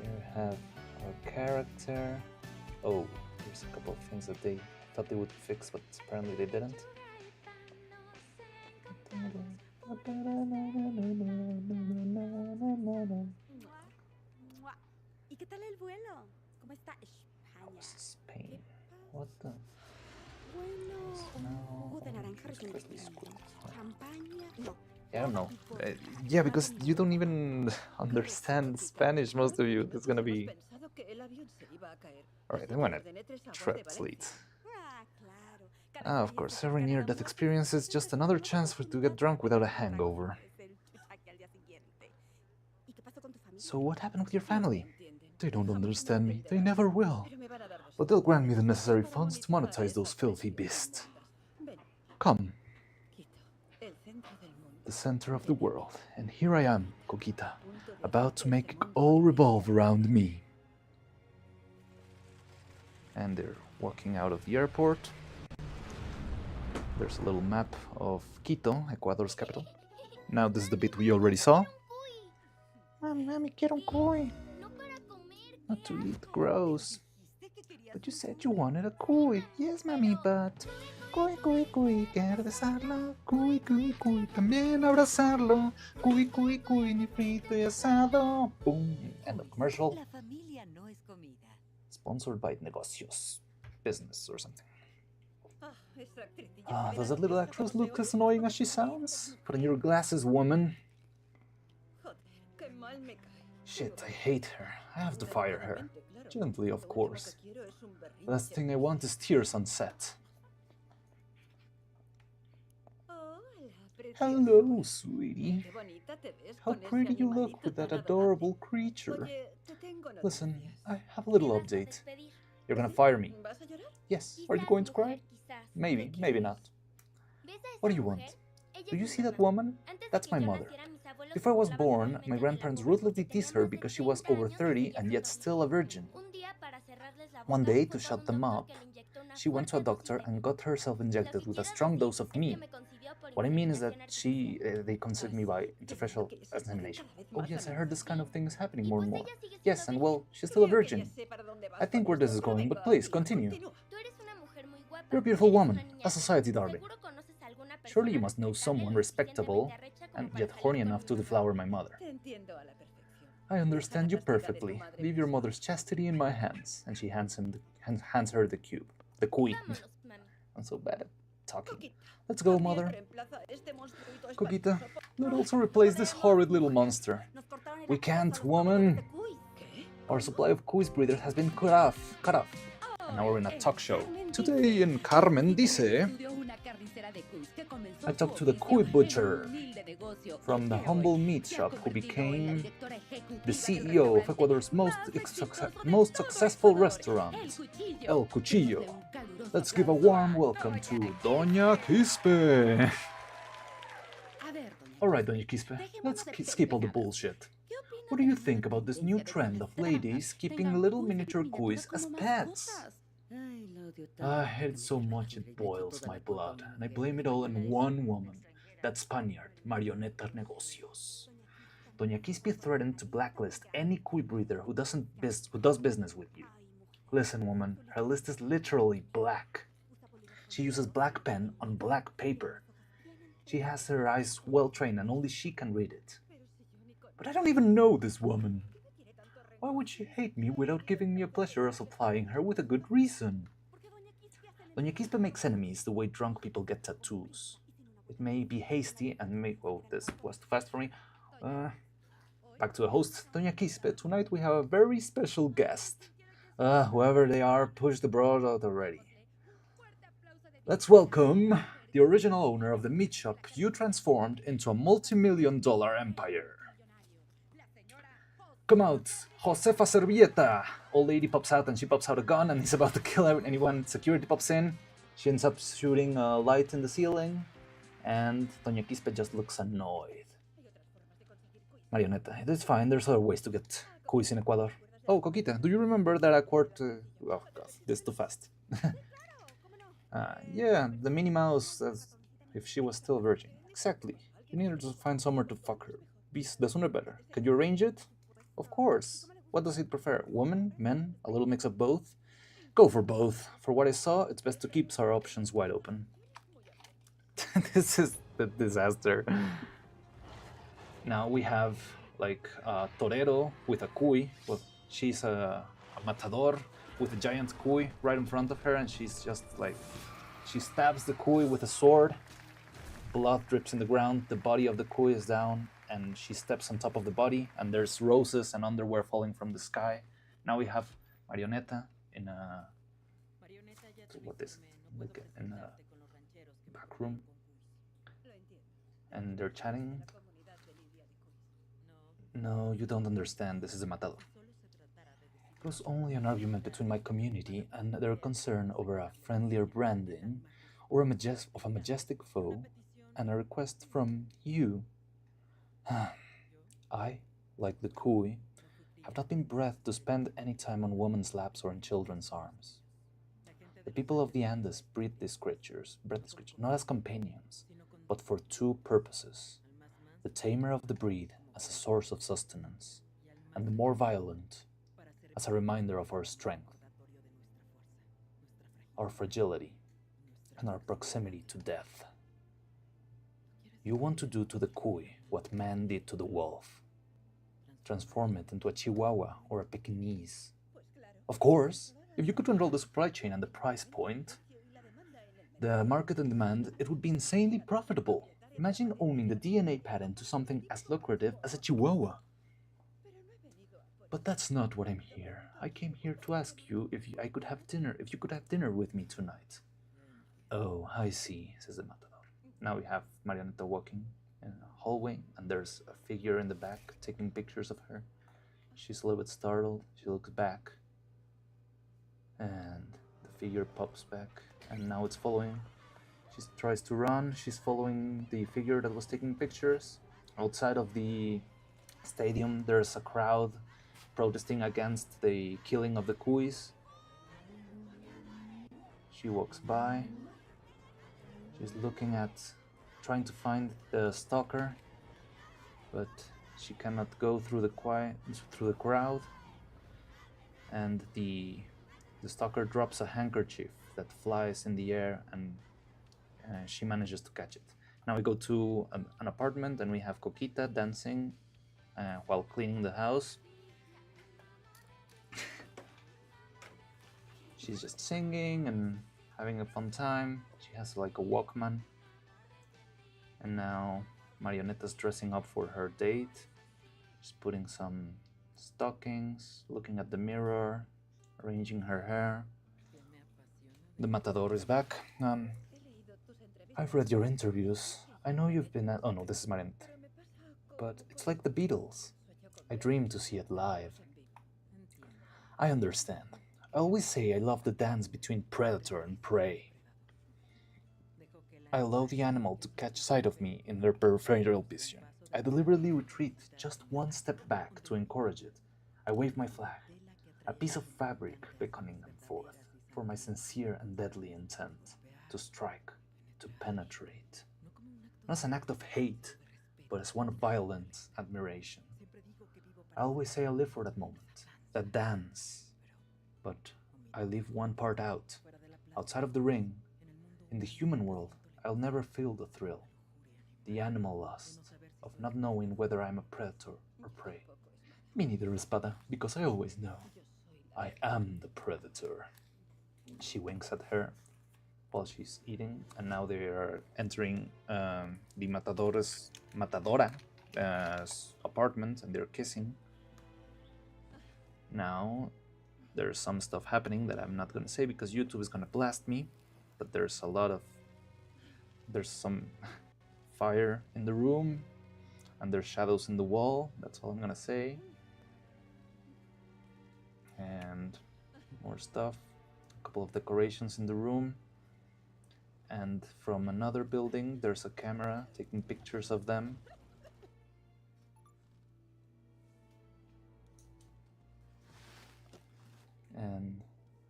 Here we have our character. Oh, there's a couple of things that they thought they would fix, but apparently they didn't. ¿Y qué tal el vuelo? ¿Cómo está How was España? Spain? What the? Bueno, jugo de naranja recién Christmas destillado. school. Champaña, no. I don't know. Yeah, because you don't even understand Spanish, most of you. That's gonna be... Pensado que el avión se iba a caer. Alright, Así I'm que gonna ordené 3 aguas de translate. Ah, claro. Cada Ah, of experiencia course, que every te near-death regala experience is just another chance for to get drunk without a hangover. es el chuchaque al día siguiente. ¿Y qué pasó con tu familia? So what happened with your family? entienden. They don't Jamás understand me. They entenderán. never will. Pero me van a dar los But they'll grant me the suyos. necessary Para funds to monetizar monetize those esas filthy preciosas beasts. demandas. Ven, Come, Quito, el centro del mundo. the center of the world, and here I am, Coquita, Punto de about to este make it mundo all arder. revolve around me. And they're walking out of the airport. There's a little map of Quito, Ecuador's capital. Now this is the bit we already saw. Mami, quiero un cuy. No para comer. Not to eat, gross. But you said you wanted a cuy. Yes, mami, but... Cuy, cuy, cuy, quiero besarlo. Cuy, cuy, cuy, también abrazarlo. Cuy, cuy, cuy, ni frito y asado. Boom. End of commercial. La familia no es comida. Sponsored by Negocios. Business or something. Ah, esa actriz ya Ah, se does ve that little nerviosa actress como look se as oye. annoying as she sounds? Put on your glasses, woman. Mal me cae. Shit, I hate her. I have to fire her. Delicadamente, claro. Gently, of Lo último course. que quiero es un berrinche. The last thing I want is tears on set. Hola, Hello, preciosura. sweetie. Qué bonita te ves How con ese pretty you look animalito with that tan adorable adorable. creature. Oye, te tengo Listen, noticias. I have a little Me vas a update. despedir. You're gonna fire me. ¿Vas a llorar? Yes. Are you Quizás, going to cry? mujer, quizás. Maybe, ¿Qué maybe quieres? not. ¿Ves a What do esa you mujer? want? Ella Do es you mi see that mamá. woman? Antes de That's que my yo mother. naciera, mis abuelos Before I was se burlaban born, alegremente my de la grandparents joven ruthlessly que teased tenía her más de because she was 30 over años y 30 seguía and yet siendo still a virgin. Un día, para cerrarles la One boca, day, fue to con shut un them doctor up, que le inyectó una she went to a fuerte dosis doctor de and mí. got herself Lo injected que with a quiero strong decir dose of es que me. me concibió por What I mean is that inseminación they conceived me by artificial Que se ponen insemination. cada vez Oh más yes, I heard this kind of thing is happening Y more and pues more. ella sigue siendo Yes, and well, virgen. she's still a Creo que ya virgin. sé para dónde vas I think con where this esto, is pero going, venga, but please, tira, continue. continúa. Tú eres una mujer muy guapa. You're a beautiful Eres woman, una niña a society linda. darling. Seguro conoces a alguna Surely you persona must know respetable someone lo respectable suficientemente arrecha como and para yet salir horny con enough mi to mamá. deflower my mother. Te entiendo a la perfección. I understand you Deja la castidad de tu perfectly. madre Leave your misma. mother's chastity in my hands. And she hands her the cube. The cuy. Vámonos, mami. I'm so bad at talking. Coquita, Let's go, también mother. reemplaza a este monstruito Coquita, espantoso por- let's No, also no replace this podemos, horrid little mujer. monster. Nos cortaron el We acceso a can't, los woman. proveedores de cuis. ¿Qué? Our supply of cuis breeders has been cut off. And now we're in a talk show. Today in Carmen Dice, I talked to the cuy butcher from the humble meat shop who became the CEO of Ecuador's most successful restaurant, El Cuchillo. Let's give a warm welcome to Doña Quispe. Alright, Doña Quispe, let's skip all the bullshit. What do you think about this new trend of ladies keeping little miniature cuis as pets? I hate it so much it boils my blood, and I blame it all on one woman, that Spaniard, Marioneta Negocios. Doña Quispe threatened to blacklist any cuy breeder who does business with you. Listen, woman, her list is literally black. She uses black pen on black paper. She has her eyes well trained and only she can read it. But I don't even know this woman. Why would she hate me without giving me a pleasure of supplying her with a good reason? Doña Quispe makes enemies the way drunk people get tattoos. It may be hasty and may... Oh, this was too fast for me. Back to the host, Doña Quispe. Tonight we have a very special guest. Whoever they are, push the broad out already. Let's welcome the original owner of the meat shop you transformed into a multi-million-dollar empire. Come out, Josefa Servieta! Old lady pops out and she pops out a gun and he's about to kill anyone. Security pops in. She ends up shooting a light in the ceiling. And Doña Quispe just looks annoyed. Marioneta, it's fine. There's other ways to get cuis in Ecuador. Oh, Coquita, do you remember that oh god, this is too fast. Yeah, the Minnie Mouse, if she was still a virgin. Exactly. You need her to find somewhere to fuck her. The sooner better. Can you arrange it? Of course. What does it prefer? Women? Men? A little mix of both? Go for both. For what I saw, it's best to keep our options wide open. This is the disaster. Now we have like a torero with a cuy. Well, she's a matador with a giant cuy right in front of her, and she's just like, she stabs the cuy with a sword. Blood drips in the ground. The body of the cuy is down, and she steps on top of the body, and there's roses and underwear falling from the sky. Now we have Marioneta in a in a back room, and they're chatting. No, you don't understand. This is a matador. It was only an argument between my community and their concern over a friendlier branding, or of a majestic foe, and a request from you. I, like the cuy, have not been bred to spend any time on women's laps or in children's arms. The people of the Andes bred these creatures not as companions, but for two purposes: the tamer of the breed as a source of sustenance, and the more violent as a reminder of our strength, our fragility, and our proximity to death. You want to do to the cuy what man did to the wolf. Transform it into a Chihuahua or a Pekingese. Of course, if you could control the supply chain and the price point, the market and demand, it would be insanely profitable. Imagine owning the DNA patent to something as lucrative as a Chihuahua. But that's not what I'm here. I came here to ask you if I could have dinner, if you could have dinner with me tonight. Oh, I see, says the matador. Now we have Marioneta walking in a hallway, and there's a figure in the back taking pictures of her. She's a little bit startled. She looks back, and the figure pops back, and now it's following. She tries to run. She's following the figure that was taking pictures. Outside of the stadium, there's a crowd protesting against the killing of the Kuis. She walks by. She's looking at, trying to find the stalker, but she cannot go through the crowd. And the stalker drops a handkerchief that flies in the air, and she manages to catch it. Now we go to an apartment, and we have Coquita dancing while cleaning the house. She's just singing and having a fun time. She has like a Walkman. And now Marioneta's dressing up for her date. She's putting some stockings, looking at the mirror, arranging her hair. The matador is back. I've read your interviews. I know you've been at... Oh no, this is Marioneta. But it's like the Beatles. I dream to see it live. I understand. I always say I love the dance between predator and prey. I allow the animal to catch sight of me in their peripheral vision. I deliberately retreat just one step back to encourage it. I wave my flag, a piece of fabric beckoning them forth, for my sincere and deadly intent, to strike, to penetrate. Not as an act of hate, but as one of violent admiration. I always say I live for that moment, that dance. But I leave one part out. Outside of the ring, in the human world, I'll never feel the thrill, the animal lust, of not knowing whether I'm a predator or prey. Me neither, Espada, because I always know. I am the predator. She winks at her while she's eating, and now they are entering the Matadora's apartment, and they're kissing. Now, there's some stuff happening that I'm not going to say because YouTube is going to blast me, but there's some fire in the room, and there's shadows in the wall. That's all I'm going to say. And more stuff. A couple of decorations in the room. And from another building, there's a camera taking pictures of them. And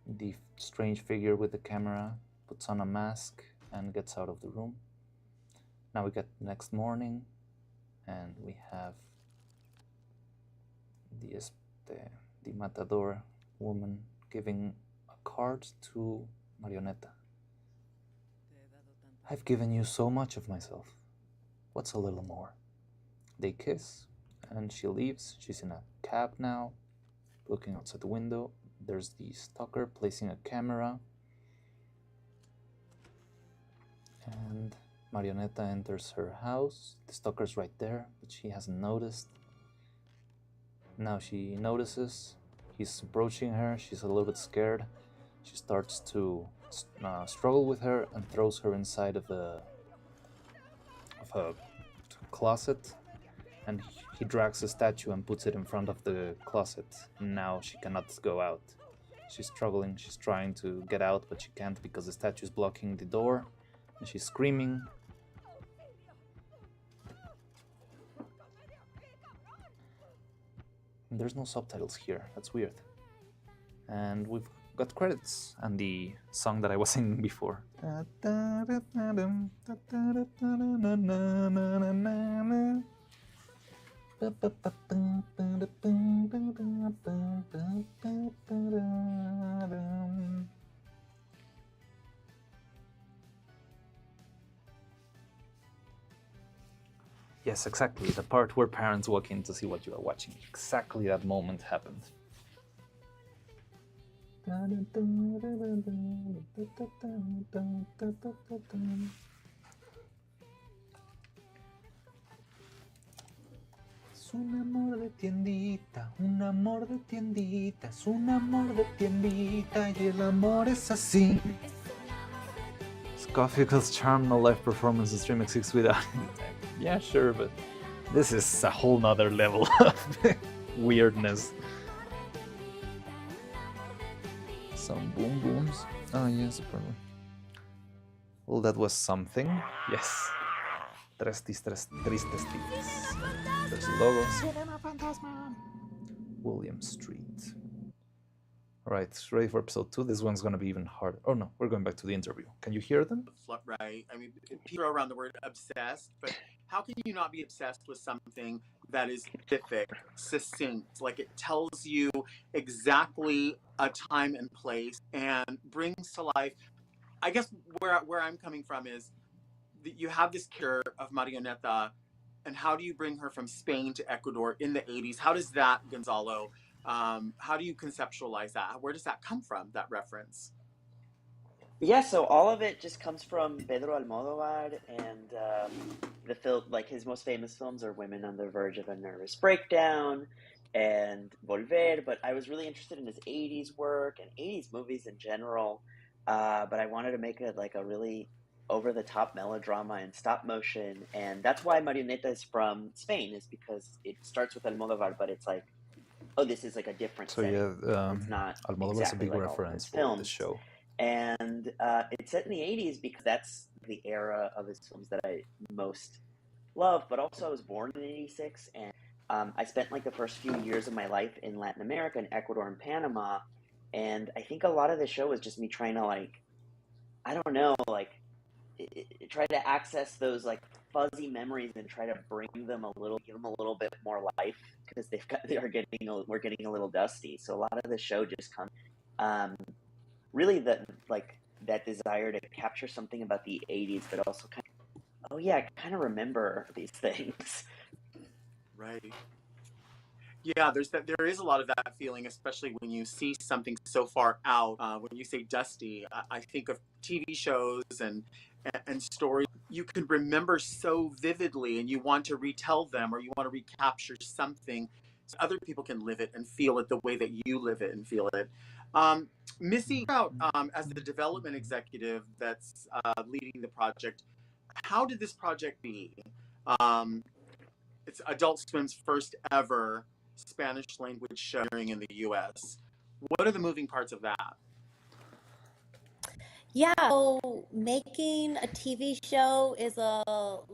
the strange figure with the camera puts on a mask and gets out of the room. Now we get next morning, and we have the matador woman giving a card to Marioneta. I've given you so much of myself. What's a little more? They kiss, and she leaves. She's in a cab now, looking outside the window. There's the stalker placing a camera. And Marioneta enters her house. The stalker's right there, but she hasn't noticed. Now she notices. He's approaching her. She's a little bit scared. She starts to struggle with her and throws her inside of a closet. And he drags a statue and puts it in front of the closet. Now she cannot go out. She's struggling. She's trying to get out, but she can't because the statue is blocking the door. And she's screaming. And there's no subtitles here. That's weird. And we've got credits and the song that I was singing before. Yes, exactly. The part where parents walk in to see what you are watching. Exactly that moment happened. Es un amor de tiendita, un amor de tiendita, es un amor de tiendita y el amor es así. Coffee equals charm, no live performance, the stream exists without it. Yeah, sure, but this is a whole nother level of weirdness. Some boom booms. Oh, yes, apparently. Well, that was something. Yes. Tristes tigres. There's a logo. William Street. Alright, ready for episode 2. This one's gonna be even harder. Oh no, we're going back to the interview. Can you hear them? Right. I mean, people throw around the word obsessed, but how can you not be obsessed with something that is specific, succinct? Like it tells you exactly a time and place and brings to life. I guess where I'm coming from is that you have this character of Marioneta, and how do you bring her from Spain to Ecuador in the 80s? How does that, Gonzalo, how do you conceptualize that? Where does that come from, that reference? Yeah, so all of it just comes from Pedro Almodóvar, and the film, like his most famous films are Women on the Verge of a Nervous Breakdown and Volver, but I was really interested in his 80s work and 80s movies in general, but I wanted to make it like a really over-the-top melodrama and stop motion, and that's why Marioneta is from Spain, is because it starts with Almodóvar, but it's like, oh, this is like a different So setting. yeah, It's not Almodóvar's exactly a big like all of reference his for films. this show. And it's set in the 80s because that's the era of his films that I most love. But also, I was born in 86, and I spent like the first few years of my life in Latin America, in Ecuador and Panama. And I think a lot of the show was just me trying to, like, I don't know, like, try to access those like fuzzy memories and try to bring them give them a little bit more life, because we're getting a little dusty. So a lot of the show just comes. Really that desire to capture something about the 80s, but also kind of, oh yeah, I kind of remember these things. Right. Yeah, there is a lot of that feeling, especially when you see something so far out. When you say dusty, I think of TV shows and stories you can remember so vividly, and you want to retell them, or you want to recapture something so other people can live it and feel it the way that you live it and feel it. Missy, as the development executive that's leading the project, how did this project be? It's Adult Swim's first ever Spanish language show in the US. What are the moving parts of that? Yeah, so making a TV show is a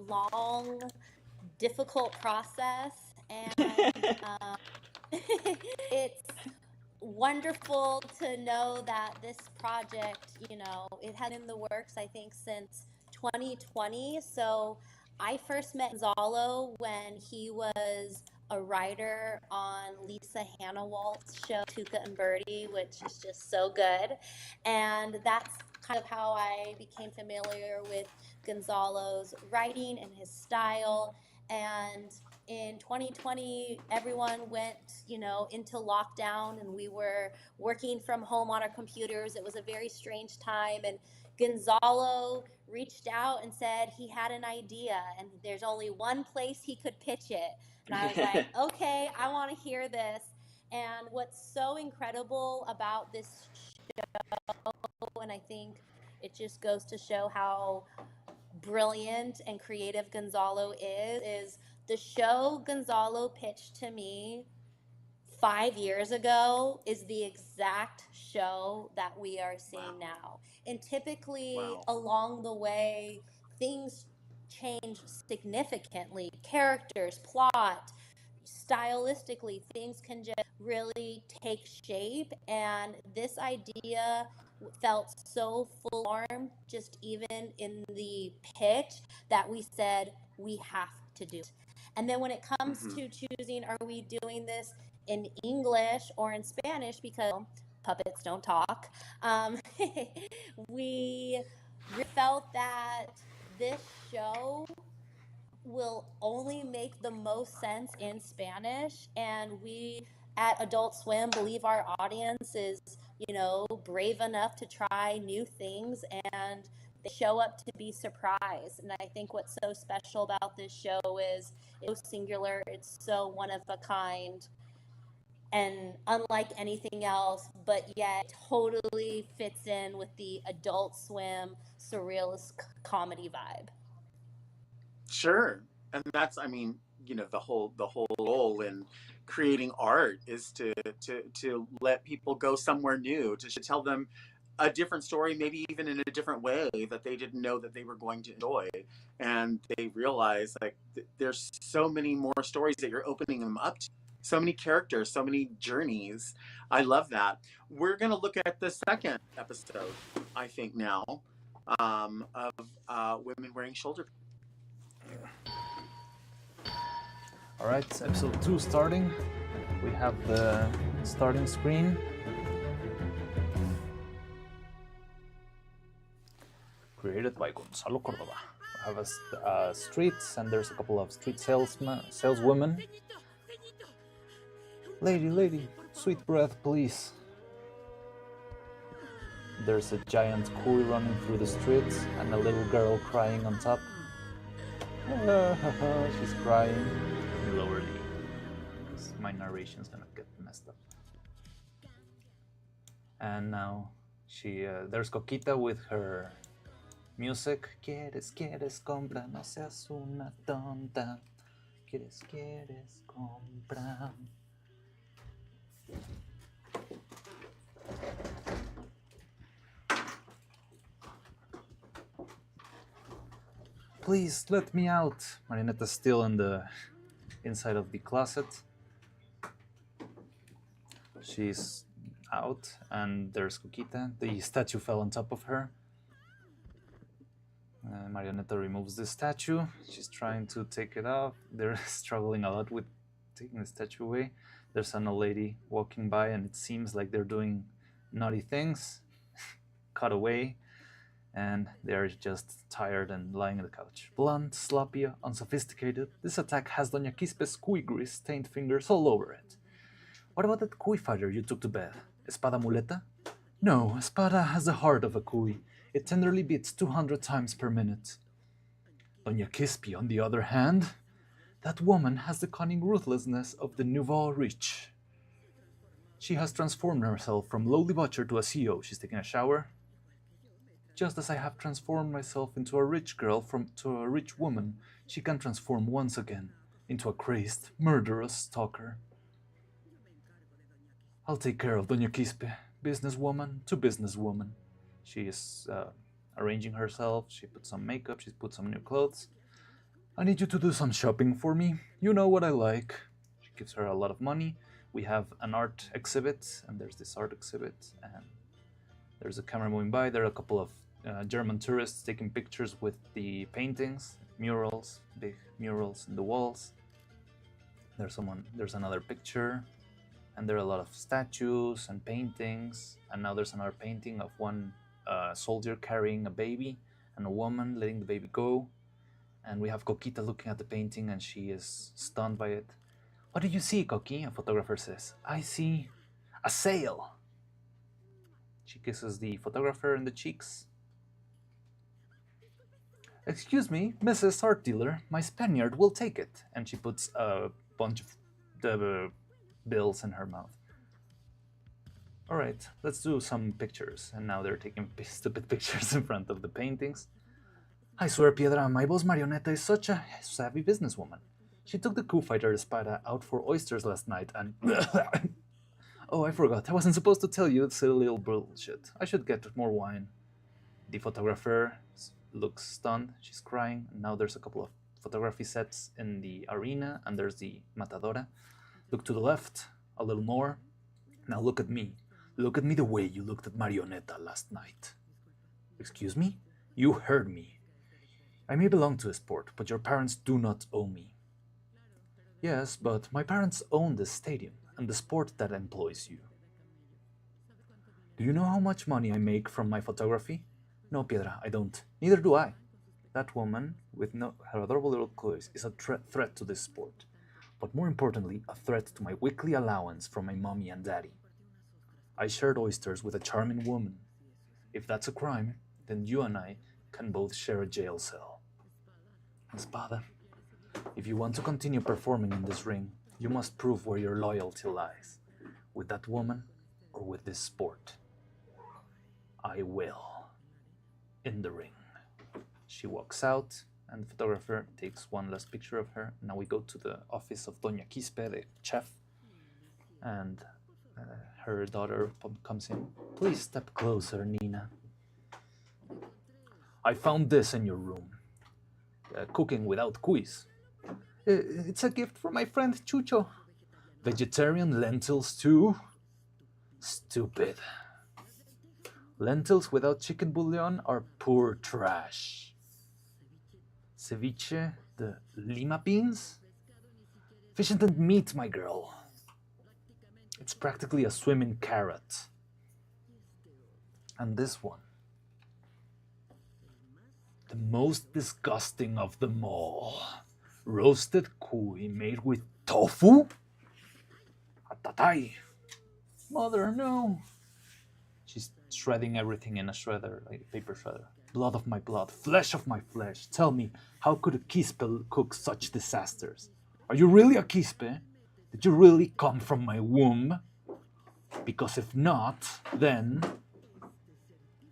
long, difficult process, and it's wonderful to know that this project, it had been in the works, I think, since 2020. So I first met Gonzalo when he was a writer on Lisa Hannawalt's show Tuca and Birdie, which is just so good. And that's kind of how I became familiar with Gonzalo's writing and his style. And in 2020, everyone went, into lockdown, and we were working from home on our computers. It was a very strange time, and Gonzalo reached out and said he had an idea, and there's only one place he could pitch it. And I was like, okay, I want to hear this. And what's so incredible about this show, and I think it just goes to show how brilliant and creative Gonzalo is the show Gonzalo pitched to me 5 years ago is the exact show that we are seeing now. And typically along the way, things change significantly. Characters, plot, stylistically, things can just really take shape. And this idea felt so formed, just even in the pitch, that we said we have to do it. And then when it comes to choosing, are we doing this in English or in Spanish, because puppets don't talk, we felt that this show will only make the most sense in Spanish, and we at Adult Swim believe our audience is, brave enough to try new things, and They show up to be surprised. And I think what's so special about this show is it's so singular, it's so one of a kind, and unlike anything else, but yet totally fits in with the Adult Swim surrealist comedy vibe. Sure. And that's, I mean, the whole goal in creating art is to let people go somewhere new, to tell them a different story, maybe even in a different way that they didn't know that they were going to enjoy. And they realize like there's so many more stories that you're opening them up to. So many characters, so many journeys. I love that. We're going to look at the second episode, I think, now, of women wearing shoulder. All right, episode 2 starting. We have the starting screen. Created by Gonzalo Cordova. We have a streets, and there's a couple of street saleswomen. Lady, sweet breath, please. There's a giant cuy running through the streets, and a little girl crying on top. She's crying. Let me lower because my narration's gonna get messed up. And now there's Coquita with her music. Quieres, compra, no seas una tonta. Quieres, compra. Please let me out. Marionetta's still in the inside of the closet. She's out, and there's Coquita. The statue fell on top of her. Marionetta removes the statue. She's trying to take it off. They're struggling a lot with taking the statue away. There's an old lady walking by, and it seems like they're doing naughty things. Cut away, and they're just tired and lying on the couch. Blunt, sloppy, unsophisticated, this attack has Doña Quispe's cuy grease stained fingers all over it. What about that cuy fighter you took to bed? Espada Muleta? No, Espada has the heart of a cuy. It tenderly beats 200 times per minute. Doña Quispe, on the other hand, that woman has the cunning ruthlessness of the nouveau riche. She has transformed herself from lowly butcher to a CEO. She's taking a shower. Just as I have transformed myself into a rich girl to a rich woman, she can transform once again into a crazed, murderous stalker. I'll take care of Doña Quispe, businesswoman to businesswoman. She is arranging herself. She put some makeup. She's put some new clothes. I need you to do some shopping for me. You know what I like. She gives her a lot of money. We have an art exhibit, and there's this art exhibit, and there's a camera moving by. There are a couple of German tourists taking pictures with the paintings, murals, big murals in the walls. There's another picture, and there are a lot of statues and paintings, and now there's another painting of one soldier carrying a baby and a woman letting the baby go. And we have Coquita looking at the painting, and she is stunned by it. What do you see, Coqui? A photographer says. I see a sail. She kisses the photographer in the cheeks. Excuse me, Mrs. Art Dealer, my Spaniard will take it. And she puts a bunch of the bills in her mouth. All right, let's do some pictures. And now they're taking stupid pictures in front of the paintings. I swear, Piedra, my boss Marionetta is such a savvy businesswoman. She took the coup fighter Espada out for oysters last night and... Oh, I forgot. I wasn't supposed to tell you. It's a little bullshit. I should get more wine. The photographer looks stunned. She's crying. And now there's a couple of photography sets in the arena, and there's the Matadora. Look to the left, a little more. Now look at me. Look at me the way you looked at Marionetta last night. Excuse me? You heard me. I may belong to a sport, but your parents do not own me. Yes, but my parents own the stadium and the sport that employs you. Do you know how much money I make from my photography? No, Piedra, I don't. Neither do I. That woman, with her adorable little clothes, is a threat to this sport. But more importantly, a threat to my weekly allowance from my mommy and daddy. I shared oysters with a charming woman. If that's a crime, then you and I can both share a jail cell. Espada, if you want to continue performing in this ring, you must prove where your loyalty lies. With that woman or with this sport. I will. In the ring. She walks out, and the photographer takes one last picture of her. Now we go to the office of Doña Quispe, the chef, and her daughter comes in. Please step closer, Nina. I found this in your room. Cooking without quiz. It's a gift from my friend Chucho. Vegetarian lentils too? Stupid. Lentils without chicken bouillon are poor trash. Ceviche, the lima beans? Fish and meat, my girl. It's practically a swimming carrot. And this one. The most disgusting of them all. Roasted cuy made with tofu? Atatai. Mother, no. She's shredding everything in a shredder, like a paper shredder. Blood of my blood, flesh of my flesh. Tell me, how could a Quispe cook such disasters? Are you really a Quispe? Did you really come from my womb? Because if not, then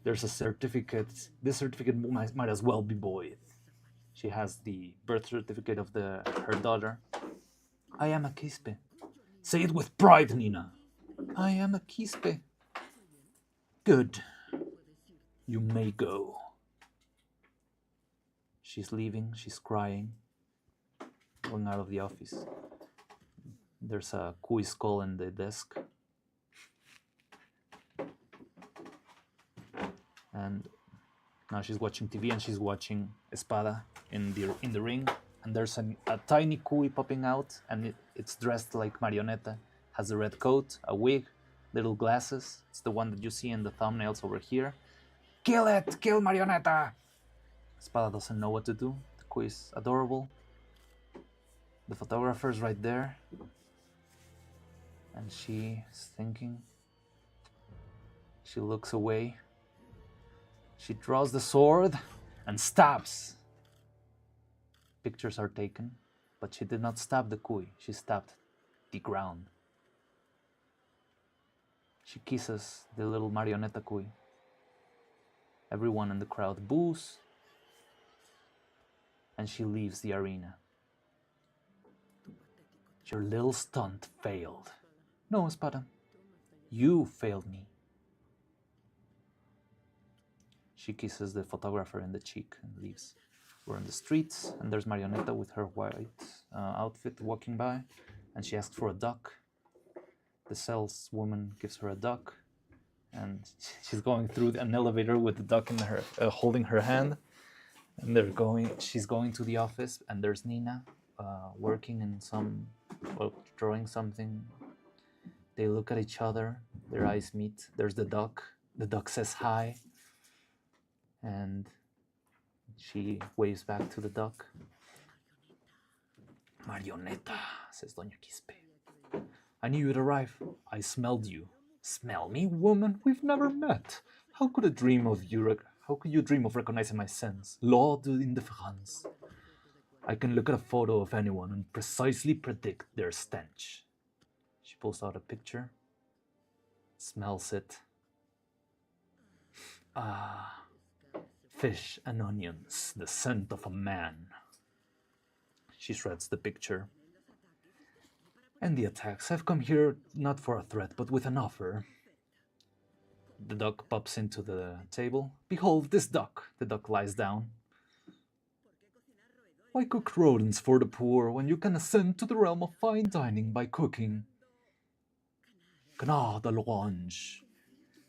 there's a certificate. This certificate might as well be void. She has the birth certificate of her daughter. I am a Quispe. Say it with pride, Nina. I am a Quispe. Good. You may go. She's leaving, she's crying, going out of the office. There's a cuy skull in the desk. And now she's watching TV and she's watching Espada in the ring. And there's a tiny cuy popping out, and it's dressed like Marioneta. Has a red coat, a wig, little glasses. It's the one that you see in the thumbnails over here. Kill it! Kill Marioneta! Espada doesn't know what to do. The cuy is adorable. The photographer's right there. And she's thinking. She looks away. She draws the sword and stabs. Pictures are taken, but she did not stab the cuy. She stabbed the ground. She kisses the little Marioneta cuy. Everyone in the crowd boos, and she leaves the arena. Your little stunt failed. No, Espada. You failed me. She kisses the photographer in the cheek and leaves. We're in the streets, and there's Marioneta with her white outfit walking by, and she asks for a duck. The saleswoman gives her a duck, and she's going through an elevator with the duck in her, holding her hand. And she's going to the office, and there's Nina working in drawing something. They look at each other, their eyes meet. There's the duck. The duck says hi, and she waves back to the duck. Marioneta, says Doña Quispe. I knew you'd arrive. I smelled you. Smell me, woman? We've never met. How could you dream of recognizing my sense? Law de indifference. I can look at a photo of anyone and precisely predict their stench. She pulls out a picture, smells it. Ah, fish and onions, the scent of a man. She shreds the picture. And the attacks. I've come here not for a threat, but with an offer. The duck pops into the table. Behold this duck. The duck lies down. Why cook rodents for the poor when you can ascend to the realm of fine dining by cooking? Canard à l'orange.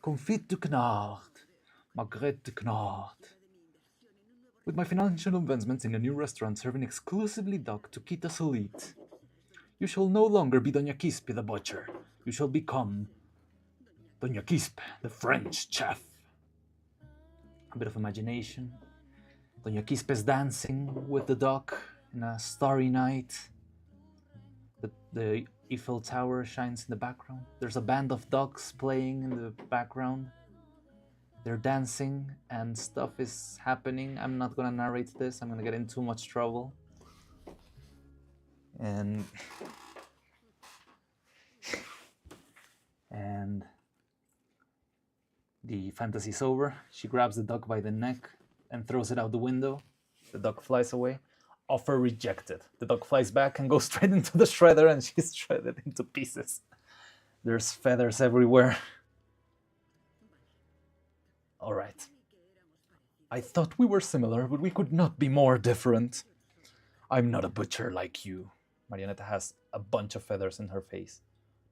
Confit de canard. Marguerite de canard. With my financial investments in a new restaurant serving exclusively duck to Quita's elite, you shall no longer be Doña Quispe the butcher. You shall become Doña Quispe, the French chef. A bit of imagination. Doña Quispe's dancing with the duck in a starry night. The Eiffel Tower shines in the background. There's a band of ducks playing in the background. they're dancing and stuff is happening. I'm not gonna narrate this. I'm gonna get in too much trouble. And the fantasy's over. She grabs the duck by the neck and throws it out the window. The duck flies away. Offer rejected. The duck flies back and goes straight into the shredder, and she's shredded into pieces. There's feathers everywhere. All right. I thought we were similar, but we could not be more different. I'm not a butcher like you. Marionetta has a bunch of feathers in her face,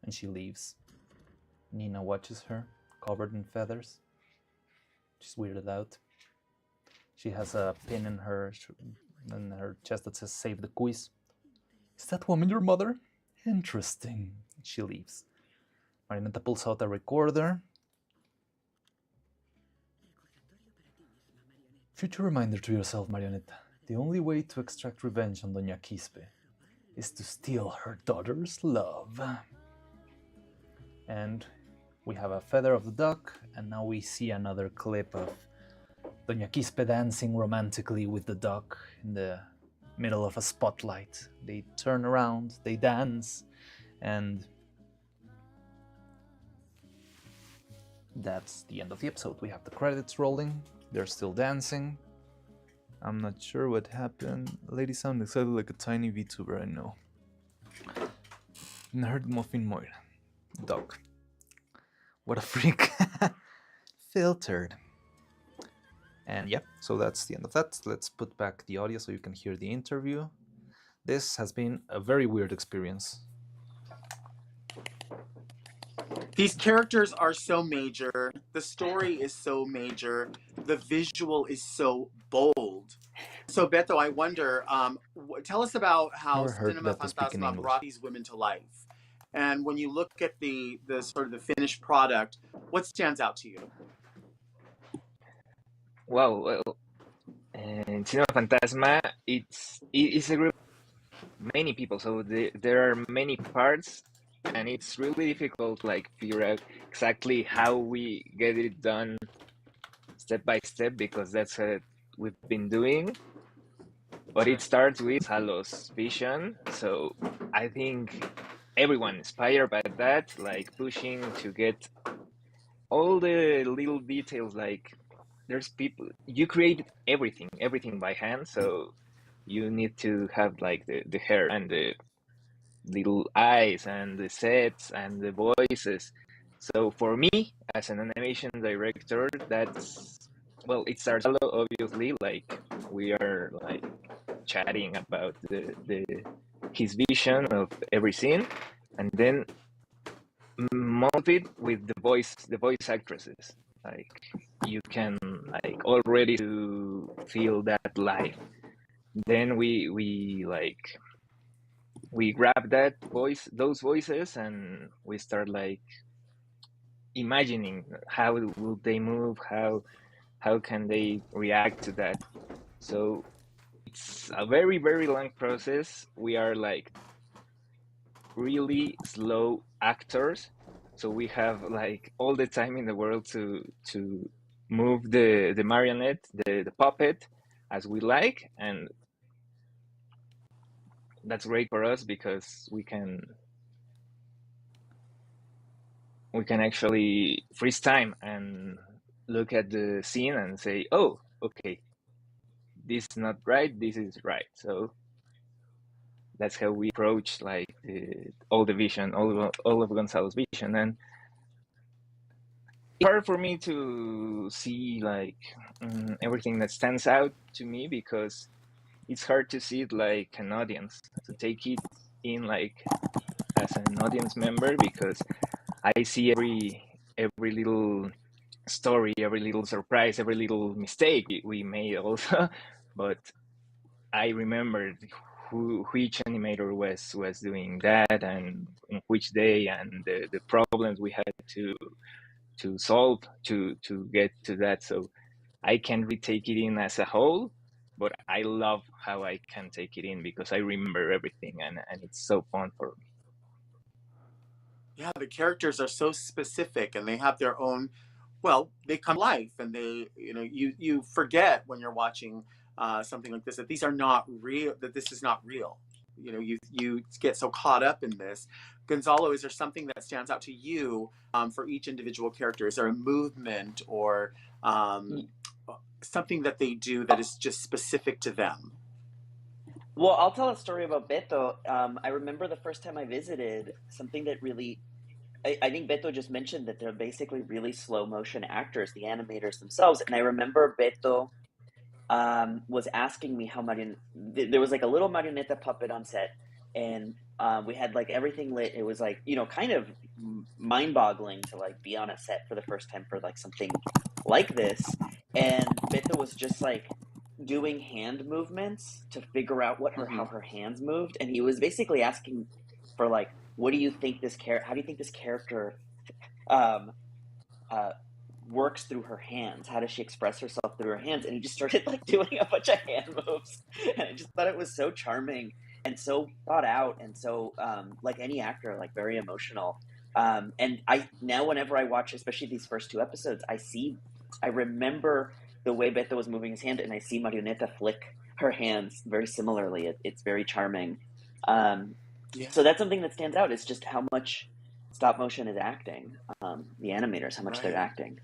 and she leaves. Nina watches her, covered in feathers. She's weirded out. She has a pin in her chest that says "Save the quiz." Is that woman your mother? Interesting. She leaves. Marionetta pulls out a recorder. Future reminder to yourself, Marionetta. The only way to extract revenge on Doña Quispe is to steal her daughter's love. And we have a feather of the duck, and now we see another clip of Doña Quispe dancing romantically with the duck in the middle of a spotlight. They turn around, they dance, and that's the end of the episode. We have the credits rolling. They're still dancing. I'm not sure what happened. Lady sound excited like a tiny VTuber, I know. Nerd Muffin Moira. Dog. What a freak. Filtered. And yeah, so that's the end of that. Let's put back the audio so you can hear the interview. This has been a very weird experience. These characters are so major. The story is so major. The visual is so bold. So Beto, I wonder, tell us about how Never heard Cinema Beto speak in Fantasma English. brought these women to life. And when you look at the sort of the finished product, what stands out to you? Well, in Cinema Fantasma, it's a group of many people, so there are many parts, and it's really difficult, like, figure out exactly how we get it done step by step, because that's what we've been doing. But it starts with Halo's vision, so I think everyone inspired by that, like pushing to get all the little details, like there's people, you create everything by hand, so you need to have like the hair and the little eyes and the sets and the voices. So for me as an animation director, that's, well, it starts obviously, like we are like chatting about his vision of every scene, and then mold it with the voice actresses. Like you can like already to feel that life. Then we grab those voices, and we start like imagining how will they move, how can they react to that. So it's a very, very long process. We are like really slow actors, so we have like all the time in the world to move the marionette, the puppet, as we like, and that's great for us because we can actually freeze time and look at the scene and say, oh, okay, this is not right, this is right. So that's how we approach like all the vision, all of Gonzalo's vision. And it's hard for me to see like everything that stands out to me, because it's hard to see it like an audience, to take it in like as an audience member, because I see every little story, every little surprise, every little mistake we made also. But I remembered which animator was doing that, and on which day, and the problems we had to solve to get to that. So I can't really take it in as a whole, but I love how I can take it in because I remember everything, and it's so fun for me. Yeah, the characters are so specific and they have their own well, they come to life, and they, you forget when you're watching something like this that these are not real, that this is not real. You get so caught up in this. Gonzalo, is there something that stands out to you for each individual character? Is there a movement or something that they do that is just specific to them? Well, I'll tell a story about Beto. I remember the first time I visited, something that really, I think Beto just mentioned that they're basically really slow motion actors, the animators themselves. And I remember Beto was asking me how there was like a little marionetta puppet on set, and we had like everything lit. It was like, kind of mind boggling to like be on a set for the first time for like something like this. And Beto was just like doing hand movements to figure out how her hands moved, and he was basically asking for like, what do you think how do you think this character um works through her hands? How does she express herself through her hands? And he just started like doing a bunch of hand moves, and I just thought it was so charming and so thought out, and so like any actor, like very emotional. And I now, whenever I watch, especially these first two episodes, I remember the way Beto was moving his hand, and I see Marioneta flick her hands very similarly. It's very charming. Yeah. So that's something that stands out, is just how much stop motion is acting. The animators, how much they're acting.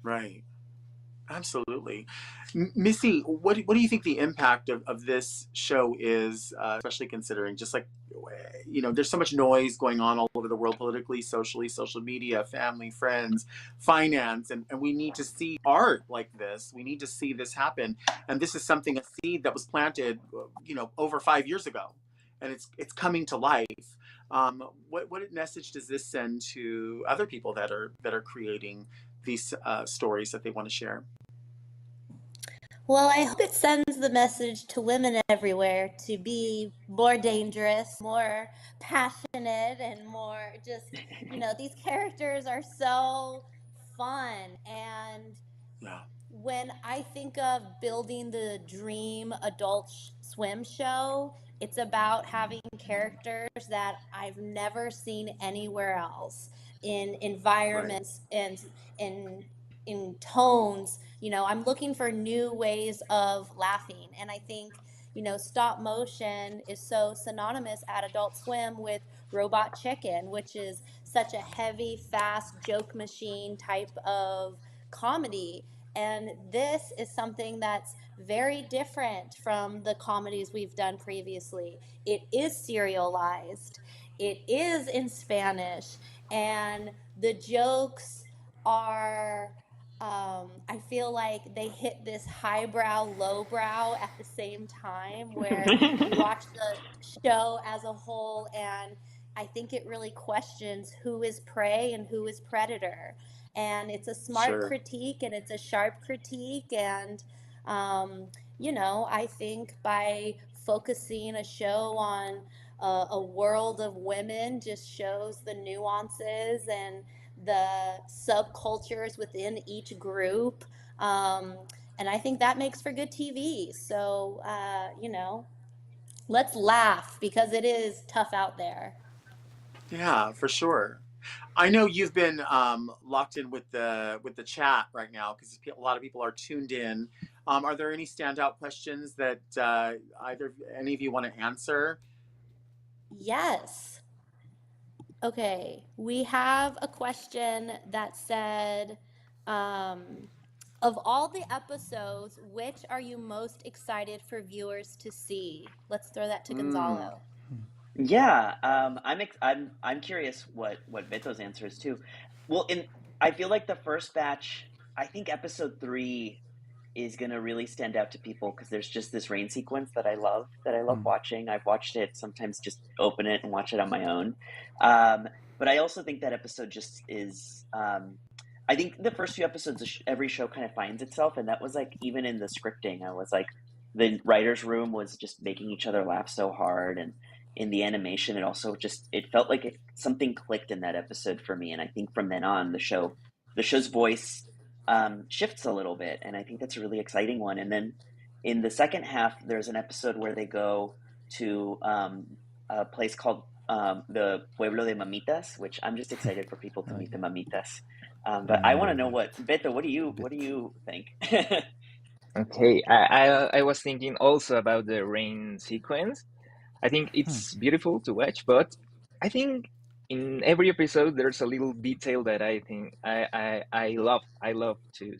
Right. Absolutely. Missy, what do you think the impact of this show is, especially considering just like, there's so much noise going on all over the world, politically, socially, social media, family, friends, finance, and we need to see art like this. We need to see this happen. And this is something, a seed that was planted, over 5 years ago, and it's coming to life. What message does this send to other people that are creating these stories that they want to share? Well, I hope it sends the message to women everywhere to be more dangerous, more passionate, and more just, these characters are so fun. And Yeah. when I think of building the dream adult swim show, it's about having characters that I've never seen anywhere else, in environments and in tones. I'm looking for new ways of laughing, and I think stop motion is so synonymous at Adult Swim with Robot Chicken, which is such a heavy, fast joke machine type of comedy. And this is something that's very different from the comedies we've done previously. It is serialized, it is in Spanish, and the jokes are, I feel like they hit this highbrow, lowbrow at the same time, where you watch the show as a whole, and I think it really questions who is prey and who is predator. And it's a smart Sure. critique, and it's a sharp critique. And, I think by focusing a show on a world of women just shows the nuances and the subcultures within each group. And I think that makes for good TV. So, let's laugh, because it is tough out there. Yeah, for sure. I know you've been locked in with the chat right now because a lot of people are tuned in. Are there any standout questions that any of you want to answer? Yes. Okay, we have a question that said, of all the episodes, which are you most excited for viewers to see? Let's throw that to Gonzalo. Yeah, I'm curious what Beto's answer is too. Well, I feel like the first batch, I think episode 3 is gonna really stand out to people because there's just this rain sequence that I love watching. I've watched it sometimes, just open it and watch it on my own. But I also think that episode just is. I think the first few episodes of every show kind of finds itself, and that was like even in the scripting, I was like, the writers' room was just making each other laugh so hard, and in the animation, it felt like something clicked in that episode for me, and I think from then on, the show's voice shifts a little bit, and I think that's a really exciting one. And then in the second half, there's an episode where they go to a place called the Pueblo de Mamitas, which I'm just excited for people to meet the Mamitas. But I want to know what Beto. What do you think? Okay, I was thinking also about the rain sequence. I think it's beautiful to watch, but I think in every episode there's a little detail that I think I love to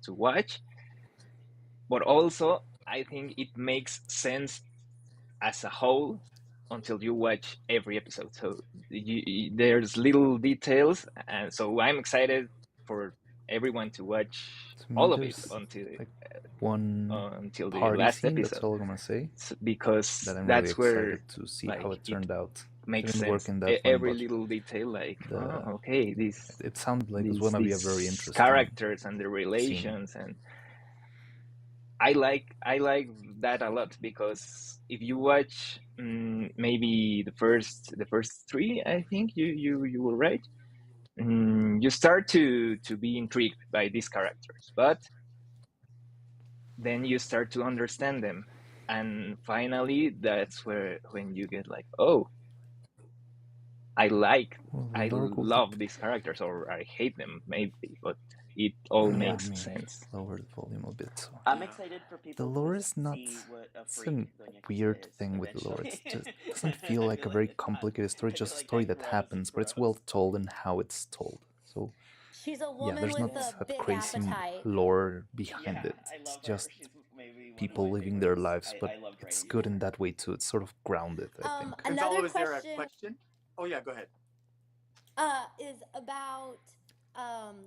watch, but also I think it makes sense as a whole until you watch every episode. So there's little details, and so I'm excited for everyone to watch To me, all of it there's until like one the party last scene. That's episode, all I'm gonna say. because That I'm really that's where excited to see how like it it turned out. makes Didn't work sense. in that one, Every but little detail, like the okay, it sounded like it was gonna be a very these interesting characters and the scene. relations, and I like that a lot, because if you watch maybe the first three, I think you were right. You start to be intrigued by these characters, but then you start to understand them, and finally that's when you get like, oh, I love these characters, or I hate them maybe, but it all Let makes me sense. lower the volume a bit. So I'm excited for the people lore to is not. see what a It's freak a Doña weird Quinta is thing with the lore. It eventually. just doesn't feel like a very complicated story. Just a story that happens, but it's well told and how it's told. So She's a yeah, woman there's not with a a big crazy appetite. lore behind Yeah, it. I It's love her. just She's maybe one of people my living their favorites. lives, but I loved it's writing good for in her. that way too. It's sort of grounded, I think. Another Gonzalo, is there a question question? Oh yeah, go ahead. is about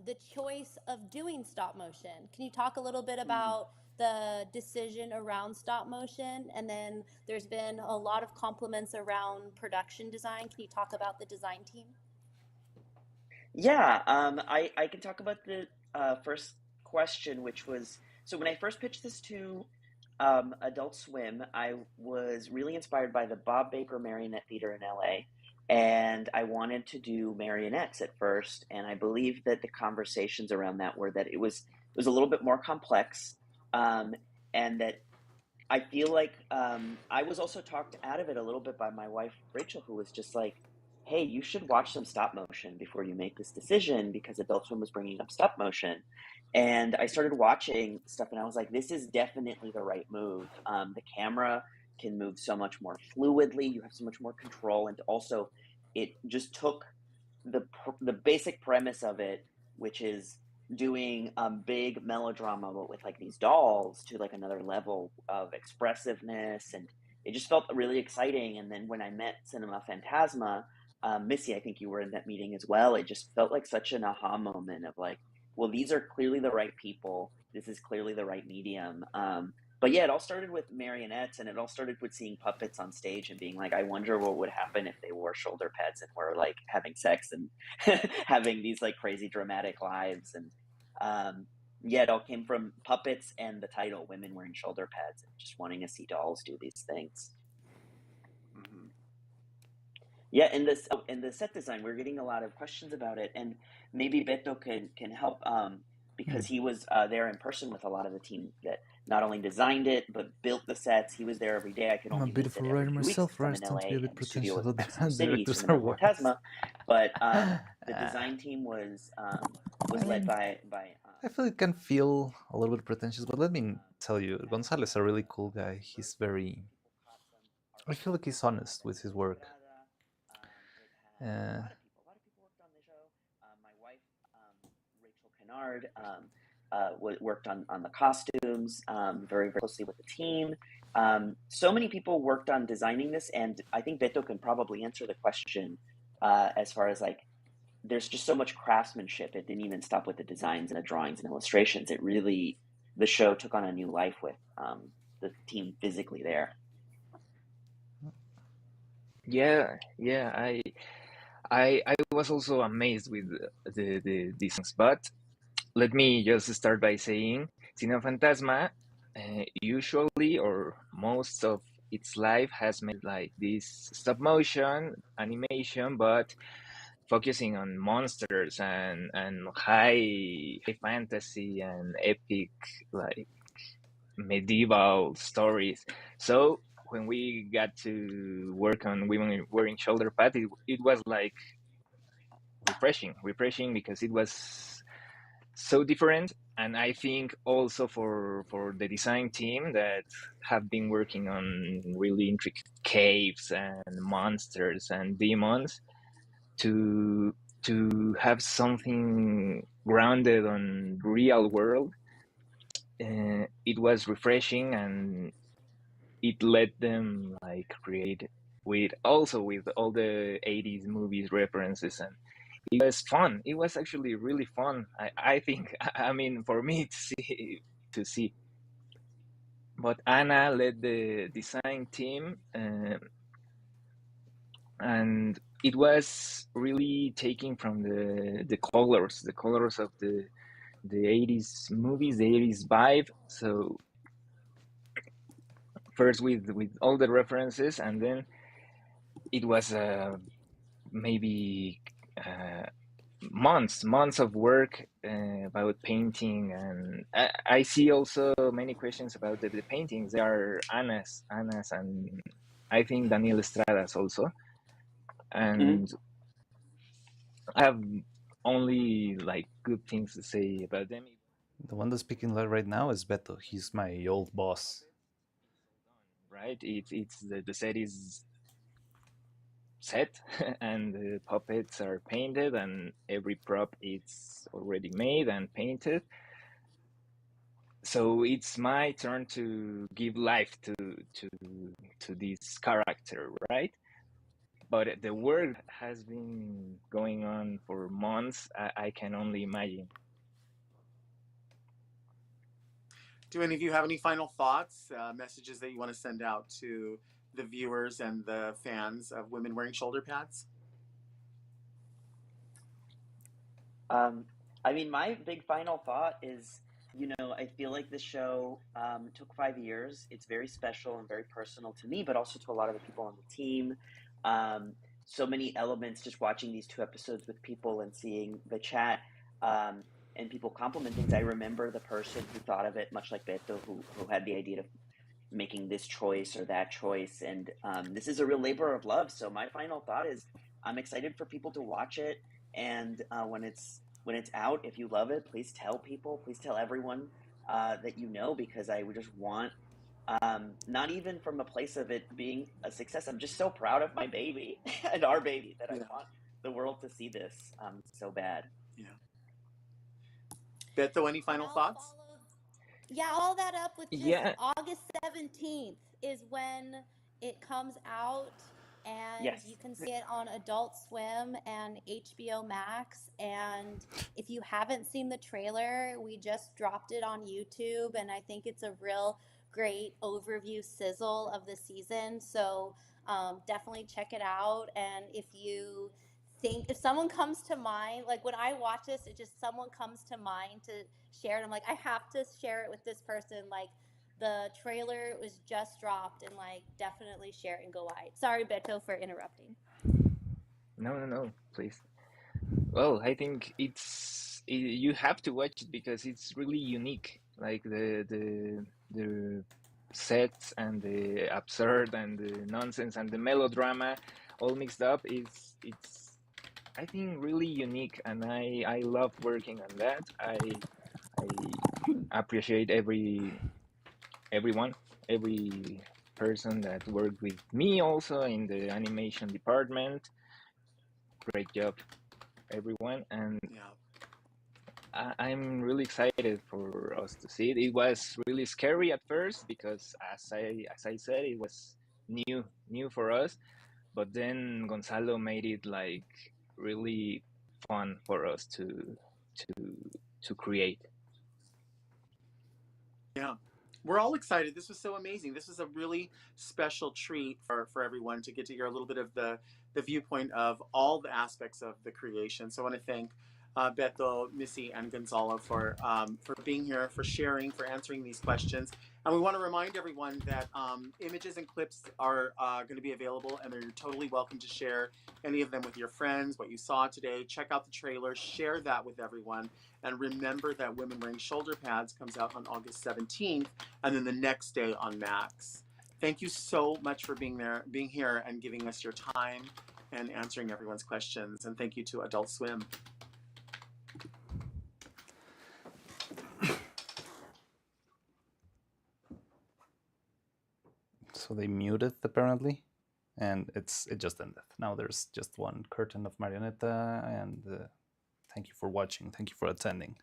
the choice of doing stop motion. Can you talk a little bit about the decision around stop motion? And then there's been a lot of compliments around production design. Can you talk about the design team? Yeah, I can talk about the first question, which was, so when I first pitched this to Adult Swim, I was really inspired by the Bob Baker Marionette Theater in LA, and I wanted to do marionettes at first, and I believe that the conversations around that were that it was a little bit more complex, and that I feel like I was also talked out of it a little bit by my wife Rachel, who was just like, "Hey, you should watch some stop motion before you make this decision," because Adult Swim was bringing up stop motion, and I started watching stuff, and I was like, "This is definitely the right move. The camera can move so much more fluidly. You have so much more control, and also, it just took the basic premise of it, which is doing big melodrama but with like these dolls, to like another level of expressiveness, and it just felt really exciting. And then when I met Cinema Fantasma, Missy, I think you were in that meeting as well, it just felt like such an aha moment of like, well, these are clearly the right people, this is clearly the right medium. But yeah, it all started with marionettes, and it all started with seeing puppets on stage and being like, I wonder what would happen if they wore shoulder pads and were like having sex and having these like crazy dramatic lives. And yeah, it all came from puppets and the title, women wearing shoulder pads, and just wanting to see dolls do these things. Yeah, in the set design, we're getting a lot of questions about it, and maybe Beto can help, because he was there in person with a lot of the team that not only designed it but built the sets. He was there every day. I could I'm a only bit visit of a every wrter 2 weeks myself, because I'm right? in Tend to be LA a bit and the studio pretentious. was in Mexico City, Directors are Cinema wise. Fantasma. But the design team was led by I feel it can feel a little bit pretentious, but let me tell you, Gonzalo is a really cool guy. He's very. I feel like he's honest with his work. a lot of people worked on the show. My wife, Rachel Kennard, worked on the costumes very, very closely with the team. So many people worked on designing this, and I think Beto can probably answer the question as far as like, there's just so much craftsmanship. It didn't even stop with the designs and the drawings and illustrations. It really, the show took on a new life with the team physically there. Yeah, I was also amazed with these things, but let me just start by saying Cinema Fantasma usually, or most of its life, has made like this stop motion animation, but focusing on monsters and high fantasy and epic, like medieval stories. So when we got to work on women wearing shoulder pads, it was like refreshing because it was so different. And I think also for the design team that have been working on really intricate caves and monsters and demons, to have something grounded on real world, it was refreshing, and it let them like create with all the 80s movies references, and it was fun. It was actually really fun. I think, I mean, for me to see. But Anna led the design team, and it was really taking from the colors of the 80s movies, the 80s vibe. So first with all the references, and then it was maybe months of work about painting. And I see also many questions about the paintings. They are Anna's, and I think Daniel Estrada's also. And I have only like good things to say about them. The one that's speaking right now is Beto. He's my old boss. Right? It's the set is set and the puppets are painted, and every prop is already made and painted. So it's my turn to give life to this character, right? But the work has been going on for months. I can only imagine. Do any of you have any final thoughts, messages that you want to send out to the viewers and the fans of women wearing shoulder pads? I mean, my big final thought is, I feel like this show took 5 years. It's very special and very personal to me, but also to a lot of the people on the team. So many elements, just watching these 2 episodes with people and seeing the chat, and people compliment things. I remember the person who thought of it, much like Beto, who had the idea of making this choice or that choice. And this is a real labor of love. So my final thought is I'm excited for people to watch it. And when it's out, if you love it, please tell people, please tell everyone that you know, because I would just want, not even from a place of it being a success. I'm just so proud of my baby and our baby that I want the world to see this so bad. Yeah. Beto, any final thoughts? I'll follow that up with just Yeah. August 17th is when it comes out, and Yes. you can see it on Adult Swim and HBO Max. And if you haven't seen the trailer, we just dropped it on YouTube, and I think it's a real great overview sizzle of the season. So definitely check it out. And if someone comes to mind, like when I watch this, it just someone comes to mind to share it. I'm like, I have to share it with this person. Like, the trailer was just dropped, and like definitely share it and go wide. Sorry, Beto, for interrupting. No, please. Well, I think you have to watch it because it's really unique. Like the sets and the absurd and the nonsense and the melodrama all mixed up. It's I think really unique, and I love working on that. I appreciate every person that worked with me also in the animation department. Great job, everyone. And I'm really excited for us to see it. It was really scary at first because, as I said, it was new for us. But then Gonzalo made it like really fun for us to create. Yeah. We're all excited. This was so amazing. This was a really special treat for everyone to get to hear a little bit of the viewpoint of all the aspects of the creation. So I want to thank Beto, Missy, and Gonzalo for being here, for sharing, for answering these questions. And we want to remind everyone that images and clips are going to be available, and you're totally welcome to share any of them with your friends, what you saw today. Check out the trailer, share that with everyone. And remember that Women Wearing Shoulder Pads comes out on August 17th, and then the next day on Max. Thank you so much for being here and giving us your time and answering everyone's questions. And thank you to Adult Swim. So they muted apparently, and it just ended. Now there's just one curtain of Marionetta, and thank you for watching. Thank you for attending.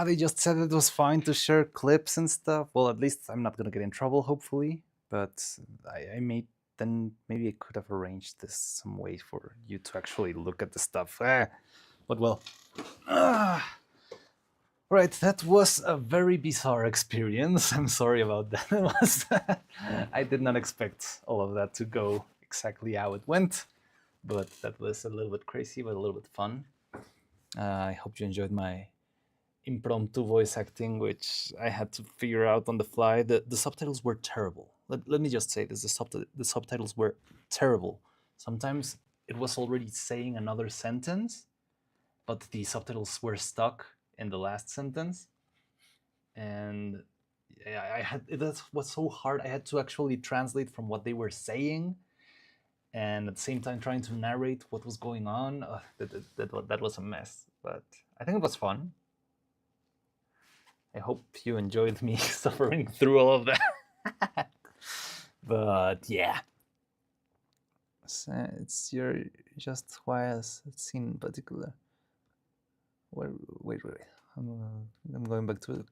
They just said it was fine to share clips and stuff. Well, at least I'm not gonna get in trouble, hopefully. But I made then maybe I could have arranged this some way for you to actually look at the stuff. But well. Right, that was a very bizarre experience. I'm sorry about that. It was I did not expect all of that to go exactly how it went, but that was a little bit crazy, but a little bit fun. I hope you enjoyed my impromptu voice acting, which I had to figure out on the fly. The subtitles were terrible. Let me just say this, the subtitles were terrible. Sometimes it was already saying another sentence, but the subtitles were stuck in the last sentence, and that was so hard. I had to actually translate from what they were saying, and at the same time trying to narrate what was going on. That was a mess, but I think it was fun. I hope you enjoyed me suffering through all of that. But yeah, so it's your just why as scene in particular. Wait. I'm going back to it.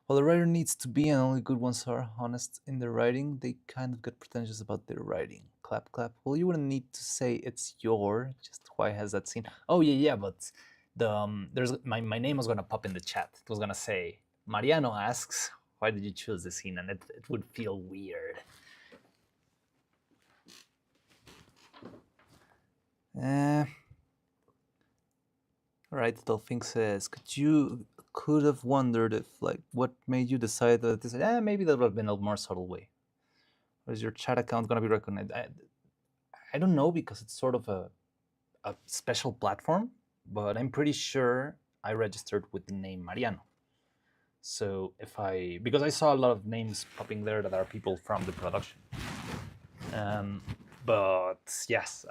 While the writer needs to be, and only good ones are honest in their writing, they kind of get pretentious about their writing. Clap, clap. Well, you wouldn't need to say it's your. Just why has that scene? Oh yeah, but the there's my name was gonna pop in the chat. It was gonna say Mariano asks, why did you choose this scene? And it would feel weird. Alright, Dolphink says, could have wondered if, like, what made you decide that this, maybe that would have been a more subtle way. Or is your chat account going to be recognized? I don't know, because it's sort of a special platform, but I'm pretty sure I registered with the name Mariano. So because I saw a lot of names popping there that are people from the production. But yes,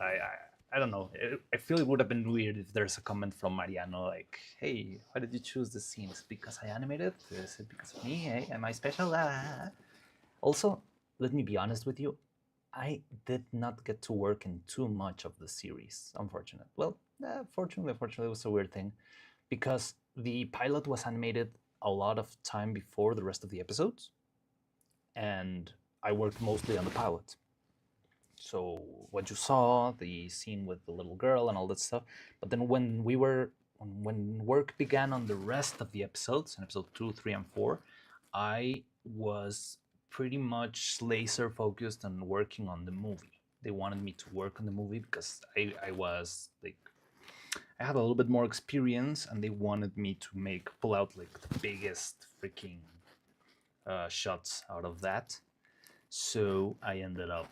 I don't know. I feel it would have been weird if there's a comment from Mariano like, hey, why did you choose this scene? Is it because I animated? Is it because of me? Hey, am I special? Also, let me be honest with you. I did not get to work in too much of the series, unfortunately. Well, fortunately, it was a weird thing. Because the pilot was animated a lot of time before the rest of the episodes. And I worked mostly on the pilot. So what you saw, the scene with the little girl and all that stuff. But then when work began on the rest of the episodes, in episode 2, 3, and 4, I was pretty much laser focused on working on the movie. They wanted me to work on the movie because I was like, I had a little bit more experience, and they wanted me to pull out like the biggest freaking shots out of that. So I ended up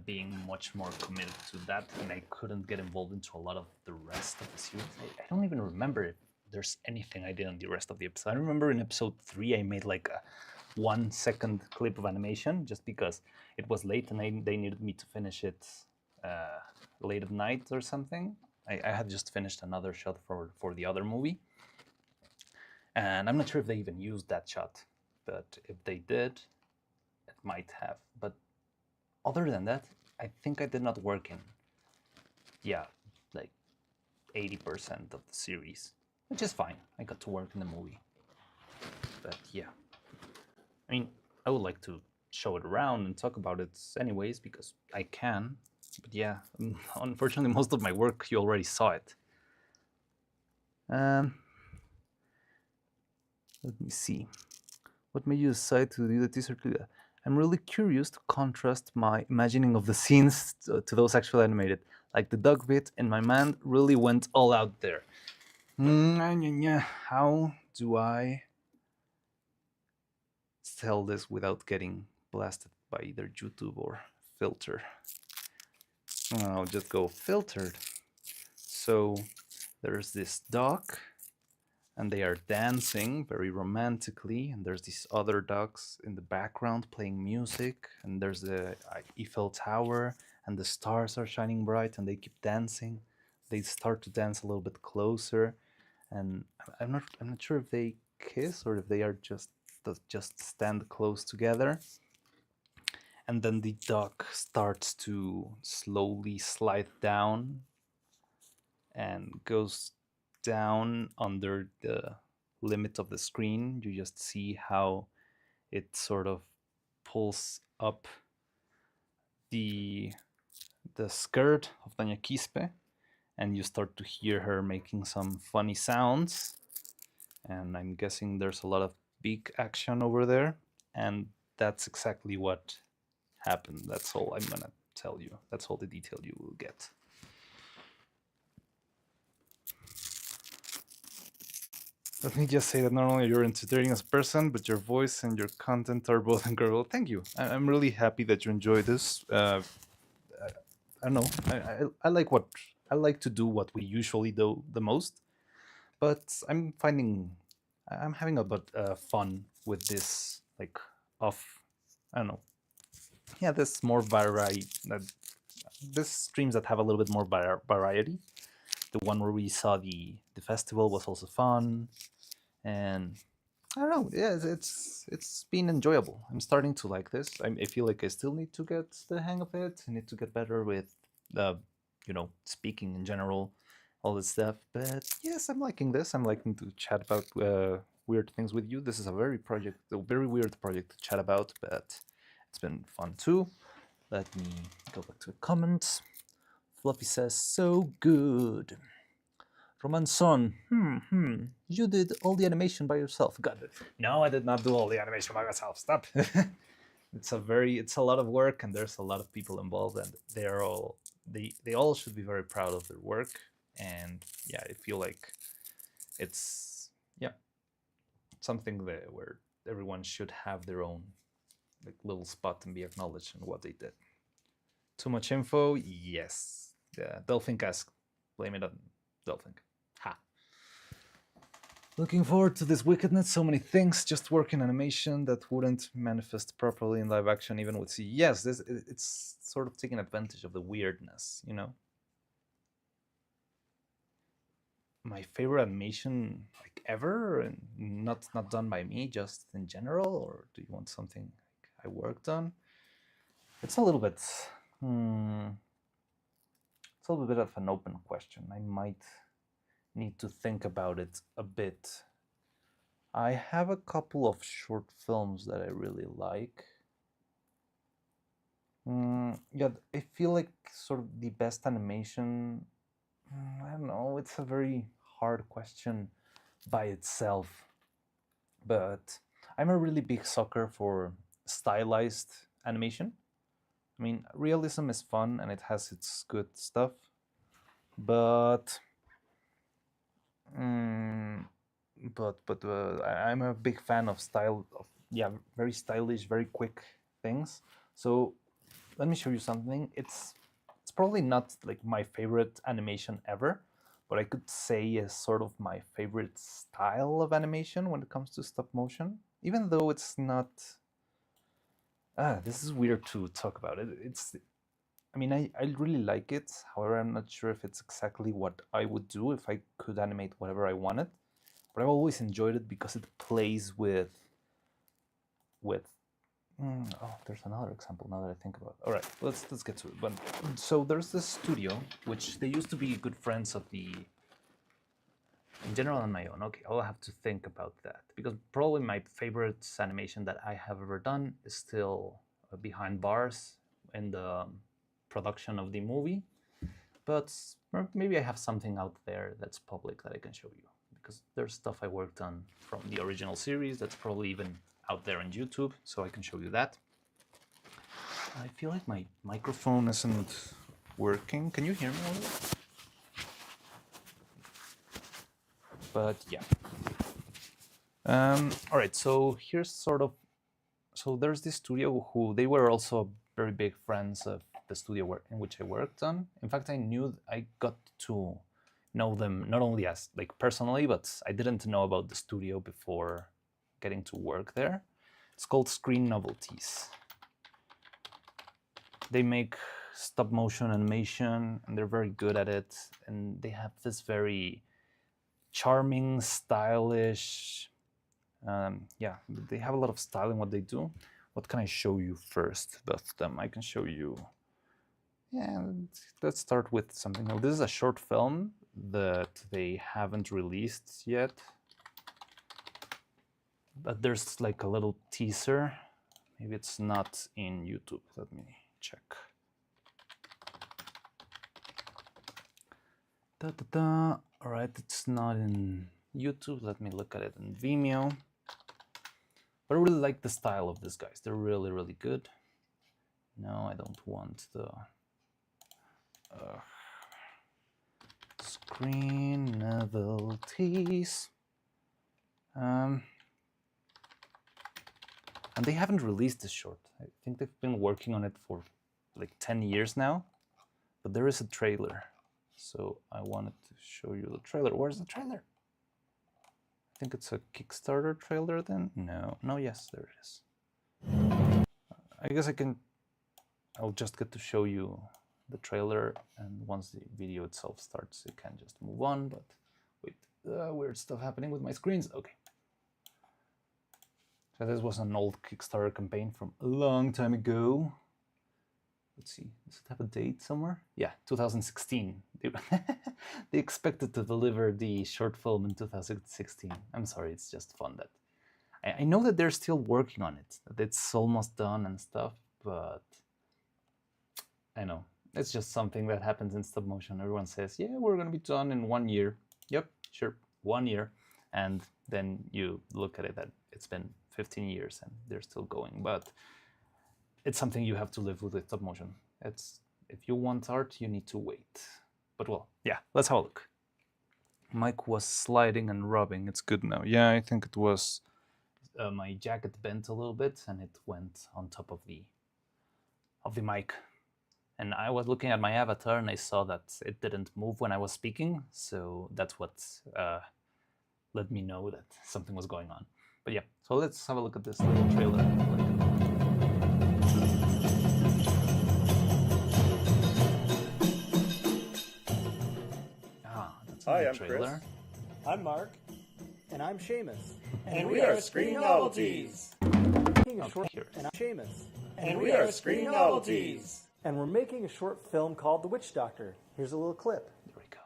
being much more committed to that, and I couldn't get involved into a lot of the rest of the series. I don't even remember if there's anything I did on the rest of the episode. I remember in episode 3 I made like a 1-second clip of animation just because it was late and they needed me to finish it late at night or something. I had just finished another shot for the other movie, and I'm not sure if they even used that shot, but if they did, it might have. But other than that, I think I did not work in, like 80% of the series, which is fine. I got to work in the movie. But yeah, I mean, I would like to show it around and talk about it anyways, because I can. But yeah, unfortunately, most of my work, you already saw it. Let me see. What made you decide to do the teaser to that? I'm really curious to contrast my imagining of the scenes to those actually animated. Like the dog bit, and my mind really went all out there. How do I tell this without getting blasted by either YouTube or filter? I'll just go filtered. So there's this dog, and they are dancing very romantically, and there's these other dogs in the background playing music, and there's the Eiffel Tower, and the stars are shining bright, and they keep dancing. They start to dance a little bit closer, and I'm not sure if they kiss or if they are just stand close together. and then the duck starts to slowly slide down and goes down under the limit of the screen. You just see how it sort of pulls up the skirt of Doña Quispe, and you start to hear her making some funny sounds. And I'm guessing there's a lot of big action over there, and that's exactly what happened. That's all I'm gonna tell you. That's all the detail you will get. Let me just say that not only you're entertaining as a person, but your voice and your content are both incredible. Thank you. I'm really happy that you enjoy this. I don't know. I like what I like to do what we usually do the most, but I'm having a bit fun with this, like, off. I don't know. Yeah, this more variety. This streams that have a little bit more variety. The one where we saw the festival was also fun, and I don't know. Yeah, it's been enjoyable. I'm starting to like this. I feel like I still need to get the hang of it. I need to get better with, speaking in general, all this stuff. But yes, I'm liking this. I'm liking to chat about weird things with you. This is a very weird project to chat about, but it's been fun too. Let me go back to the comments. Fluffy says, "So good." Romanson, you did all the animation by yourself. Got it. No, I did not do all the animation by myself. Stop. It's a lot of work, and there's a lot of people involved, and they all should be very proud of their work. And yeah, I feel like it's something where everyone should have their own, like, little spot and be acknowledged in what they did. Too much info? Yes. Yeah, Delphink asked. Blame it on Delphink. Ha. Looking forward to this wickedness. So many things just work in animation that wouldn't manifest properly in live action, even with CG. Yes, it's sort of taking advantage of the weirdness, you know? My favorite animation, like, ever, and not done by me, just in general, or do you want something like I worked on? It's a little bit it's a little bit of an open question. I might need to think about it a bit. I have a couple of short films that I really like. Yeah, I feel like sort of the best animation. I don't know. It's a very hard question by itself, but I'm a really big sucker for stylized animation. I mean, realism is fun and it has its good stuff, but I'm a big fan of very stylish, very quick things. So let me show you something. It's probably not like my favorite animation ever, but I could say is sort of my favorite style of animation when it comes to stop motion, even though it's not. This is weird to talk about it. I mean, I really like it. However, I'm not sure if it's exactly what I would do if I could animate whatever I wanted. But I've always enjoyed it because it plays with. Oh, there's another example now that I think about it. All right, let's get to it. But so there's this studio, which they used to be good friends of the. In general, on my own. Okay, I'll have to think about that because probably my favorite animation that I have ever done is still behind bars in the production of the movie. But maybe I have something out there that's public that I can show you because there's stuff I worked on from the original series that's probably even out there on YouTube, so I can show you that. I feel like my microphone isn't working. Can you hear me a little? But yeah. All right, so here's so there's this studio who they were also very big friends of the studio in which I worked on. In fact, I got to know them not only as like personally, but I didn't know about the studio before getting to work there. It's called Screen Novelties. They make stop motion animation and they're very good at it, and they have this very charming, stylish, they have a lot of style in what they do. What can I show you first? Both of them. I can show you. Yeah, let's start with something else. This is a short film that they haven't released yet, but there's like a little teaser. Maybe it's not in YouTube. Let me check. All right, it's not in YouTube. Let me look at it in Vimeo. But I really like the style of these guys. They're really, really good. No, I don't want the screen novelties. And they haven't released this short. I think they've been working on it for like 10 years now. But there is a trailer. So I wanted to show you the trailer. Where's the trailer? I think it's a Kickstarter trailer then? No, yes, there it is. I guess I'll just get to show you the trailer, and once the video itself starts, you can just move on, but wait, weird stuff happening with my screens. Okay. So this was an old Kickstarter campaign from a long time ago. Let's see, does it have a date somewhere? Yeah, 2016. They expected to deliver the short film in 2016. I'm sorry, it's just fun that... I know that they're still working on it, that it's almost done and stuff, but I know. It's just something that happens in stop motion. Everyone says, yeah, we're going to be done in 1 year. Yep, sure, 1 year. And then you look at it that it's been 15 years and they're still going. But it's something you have to live with stop motion. It's, if you want art, you need to wait. But well, yeah, let's have a look. Mic was sliding and rubbing. It's good now. Yeah, I think it was my jacket bent a little bit and it went on top of the mic. And I was looking at my avatar and I saw that it didn't move when I was speaking. So that's what let me know that something was going on. But yeah, so let's have a look at this little trailer. Hi, I'm trailer. Chris. I'm Mark. And I'm Seamus. And we are Screen Novelties. And I'm Seamus. And we are Screen Novelties. And we're making a short film called The Witch Doctor. Here's a little clip. Here we go.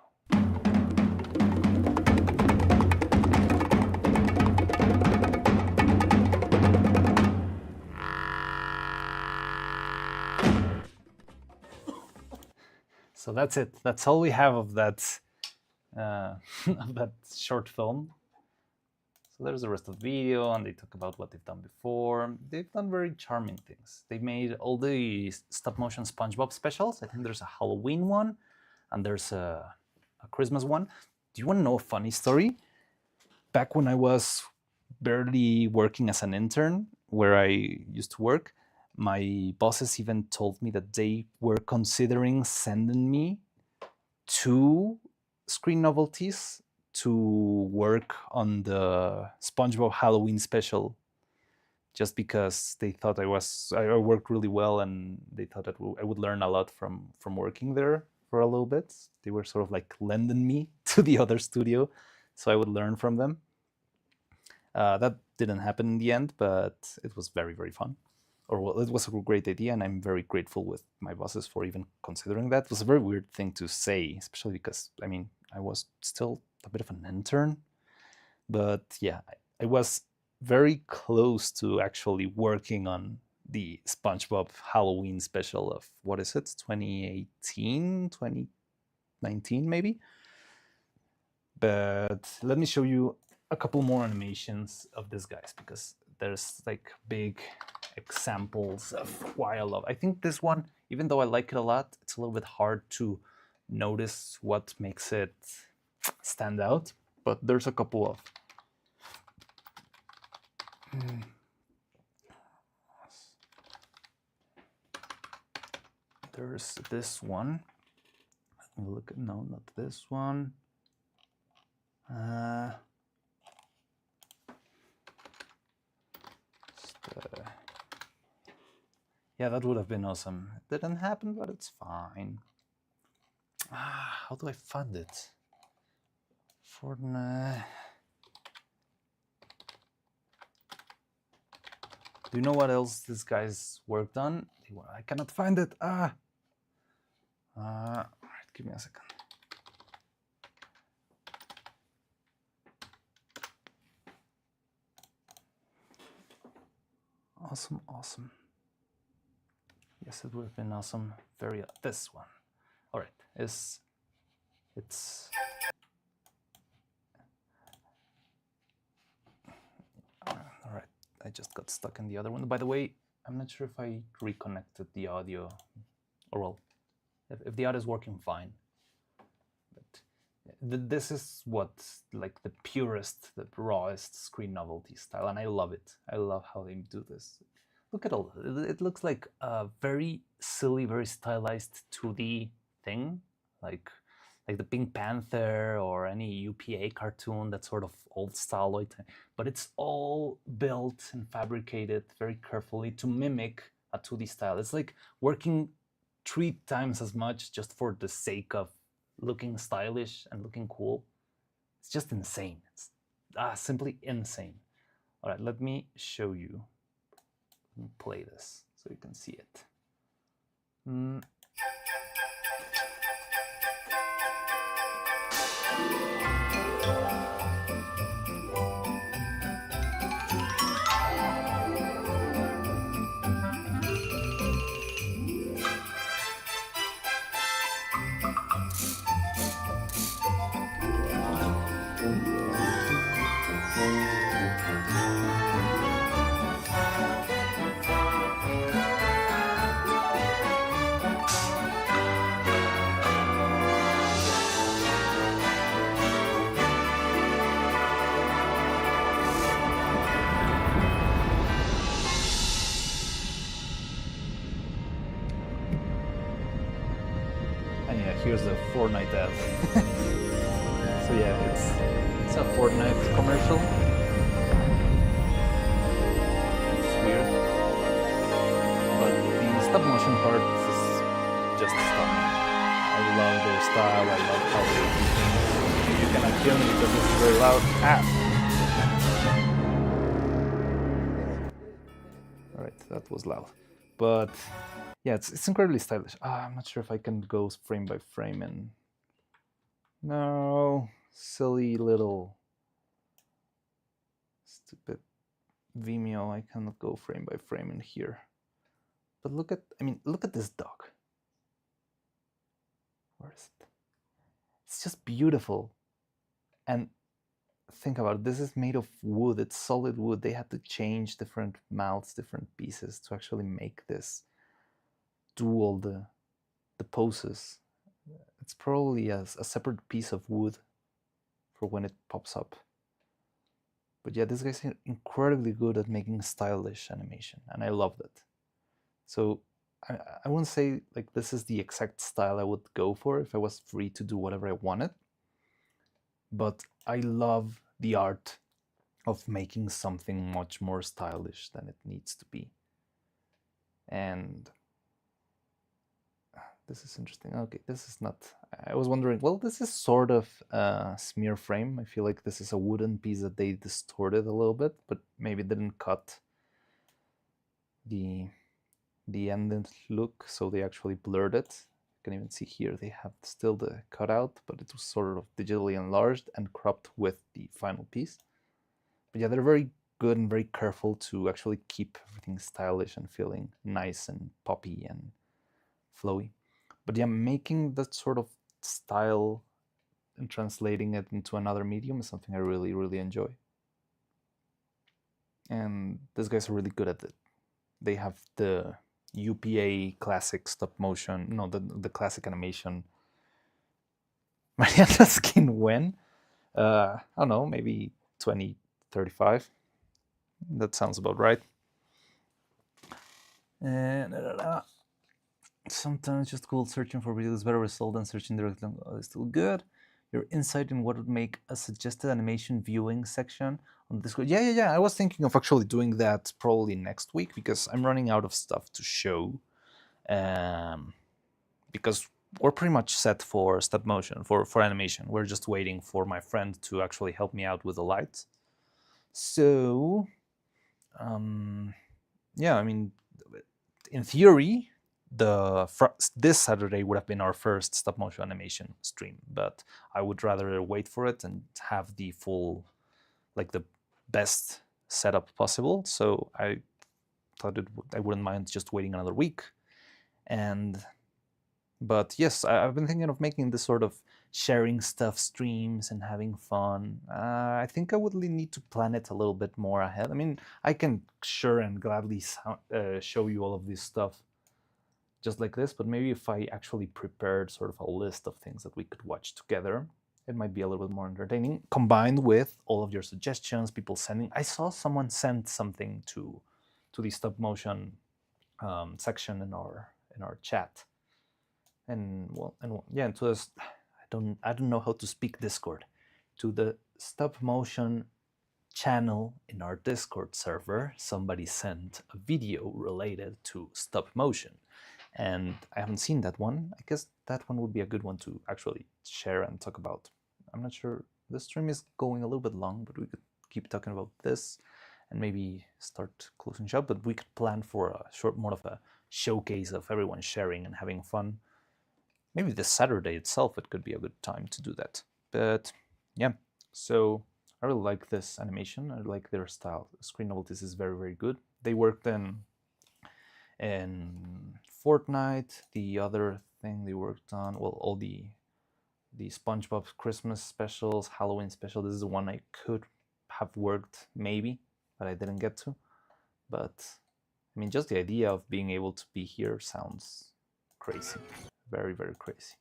So that's it. That's all we have of that of that short film. So there's the rest of the video, and they talk about what they've done before. They've done very charming things. They made all the stop-motion SpongeBob specials. I think there's a Halloween one, and there's a Christmas one. Do you want to know a funny story? Back when I was barely working as an intern, where I used to work, my bosses even told me that they were considering sending me to Screen Novelties to work on the SpongeBob Halloween special, just because they thought I worked really well, and they thought that I would learn a lot from working there for a little bit. They were sort of like lending me to the other studio so I would learn from them. That didn't happen in the end, but it was very, very fun. Or well, it was a great idea, and I'm very grateful with my bosses for even considering that. It was a very weird thing to say, especially because, I mean, I was still a bit of an intern. But yeah, I was very close to actually working on the SpongeBob Halloween special of, what is it, 2018, 2019 maybe? But let me show you a couple more animations of these guys, because there's like big examples of why I love. I think this one, even though I like it a lot, it's a little bit hard to notice what makes it stand out. But there's a couple of there's this one. Let me look at, no, not this one. Yeah, that would have been awesome. It didn't happen, but it's fine. How do I fund it? Do you know what else this guy's worked on? I cannot find it. All right, give me a second. Awesome, awesome. Yes, it would have been awesome. This one. All right, it's. All right, I just got stuck in the other one. By the way, I'm not sure if I reconnected the audio, or well, if the audio is working fine. But this is what like the purest, the rawest screen novelty style, and I love it. I love how they do this. Look at all. It looks like a very silly, very stylized 2D thing, like the Pink Panther or any UPA cartoon, that sort of old style. But it's all built and fabricated very carefully to mimic a 2D style. It's like working 3 times as much just for the sake of looking stylish and looking cool. It's just insane. It's simply insane. All right, let me show you. Let me play this so you can see it. Here's a Fortnite ad. So yeah, it's a Fortnite commercial. It's weird, but the stop motion part is just stunning. I love their style. I love how they do things. You cannot hear me because it's very loud. All right, that was loud, but. Yeah, it's incredibly stylish. I'm not sure if I can go frame by frame and... No, silly little... Stupid Vimeo, I cannot go frame by frame in here. But look at this dog. Where is it? It's just beautiful. And think about it, this is made of wood, it's solid wood. They had to change different mouths, different pieces to actually make this. Do all the poses. It's probably a separate piece of wood for when it pops up. But yeah, this guy's incredibly good at making stylish animation, and I love that. So I wouldn't say like this is the exact style I would go for if I was free to do whatever I wanted. But I love the art of making something much more stylish than it needs to be. And this is interesting. Okay, this is not... I was wondering, well, this is sort of a smear frame. I feel like this is a wooden piece that they distorted a little bit, but maybe didn't cut the ended look, so they actually blurred it. You can even see here they have still the cutout, but it was sort of digitally enlarged and cropped with the final piece. But yeah, they're very good and very careful to actually keep everything stylish and feeling nice and poppy and flowy. But yeah, making that sort of style and translating it into another medium is something I really, really enjoy. And these guys are really good at it. They have the UPA classic stop motion, no, the classic animation. Mariana skin when? I don't know, maybe 2035. That sounds about right. And sometimes just Google searching for videos better result than searching directly. Oh, it's still good. Your insight in what would make a suggested animation viewing section on Discord. Yeah. I was thinking of actually doing that probably next week because I'm running out of stuff to show. Because we're pretty much set for stop motion, for animation. We're just waiting for my friend to actually help me out with the lights. So, yeah, I mean, in theory, this Saturday would have been our first stop motion animation stream, but I would rather wait for it and have the full, like the best setup possible. So I thought I wouldn't mind just waiting another week. But yes, I've been thinking of making this sort of sharing stuff streams and having fun. I think I would need to plan it a little bit more ahead. I mean, I can sure and gladly show you all of this stuff just like this, but maybe if I actually prepared sort of a list of things that we could watch together, it might be a little bit more entertaining, combined with all of your suggestions, people sending. I saw someone send something to the stop motion section in our chat. And yeah, to us, I don't know how to speak Discord, to the stop motion channel in our Discord server. Somebody sent a video related to stop motion, and I haven't seen that one. I guess that one would be a good one to actually share and talk about. I'm not sure. The stream is going a little bit long, but we could keep talking about this and maybe start closing shop. But we could plan for a short, more of a showcase of everyone sharing and having fun. Maybe this Saturday itself, it could be a good time to do that. But yeah, so I really like this animation. I like their style. Screen Novelties is very, very good. They worked in Fortnite. The other thing they worked on, well, all the SpongeBob Christmas specials, Halloween special. This is the one I could have worked maybe, but I didn't get to. But I mean, just the idea of being able to be here sounds crazy. Very, very crazy.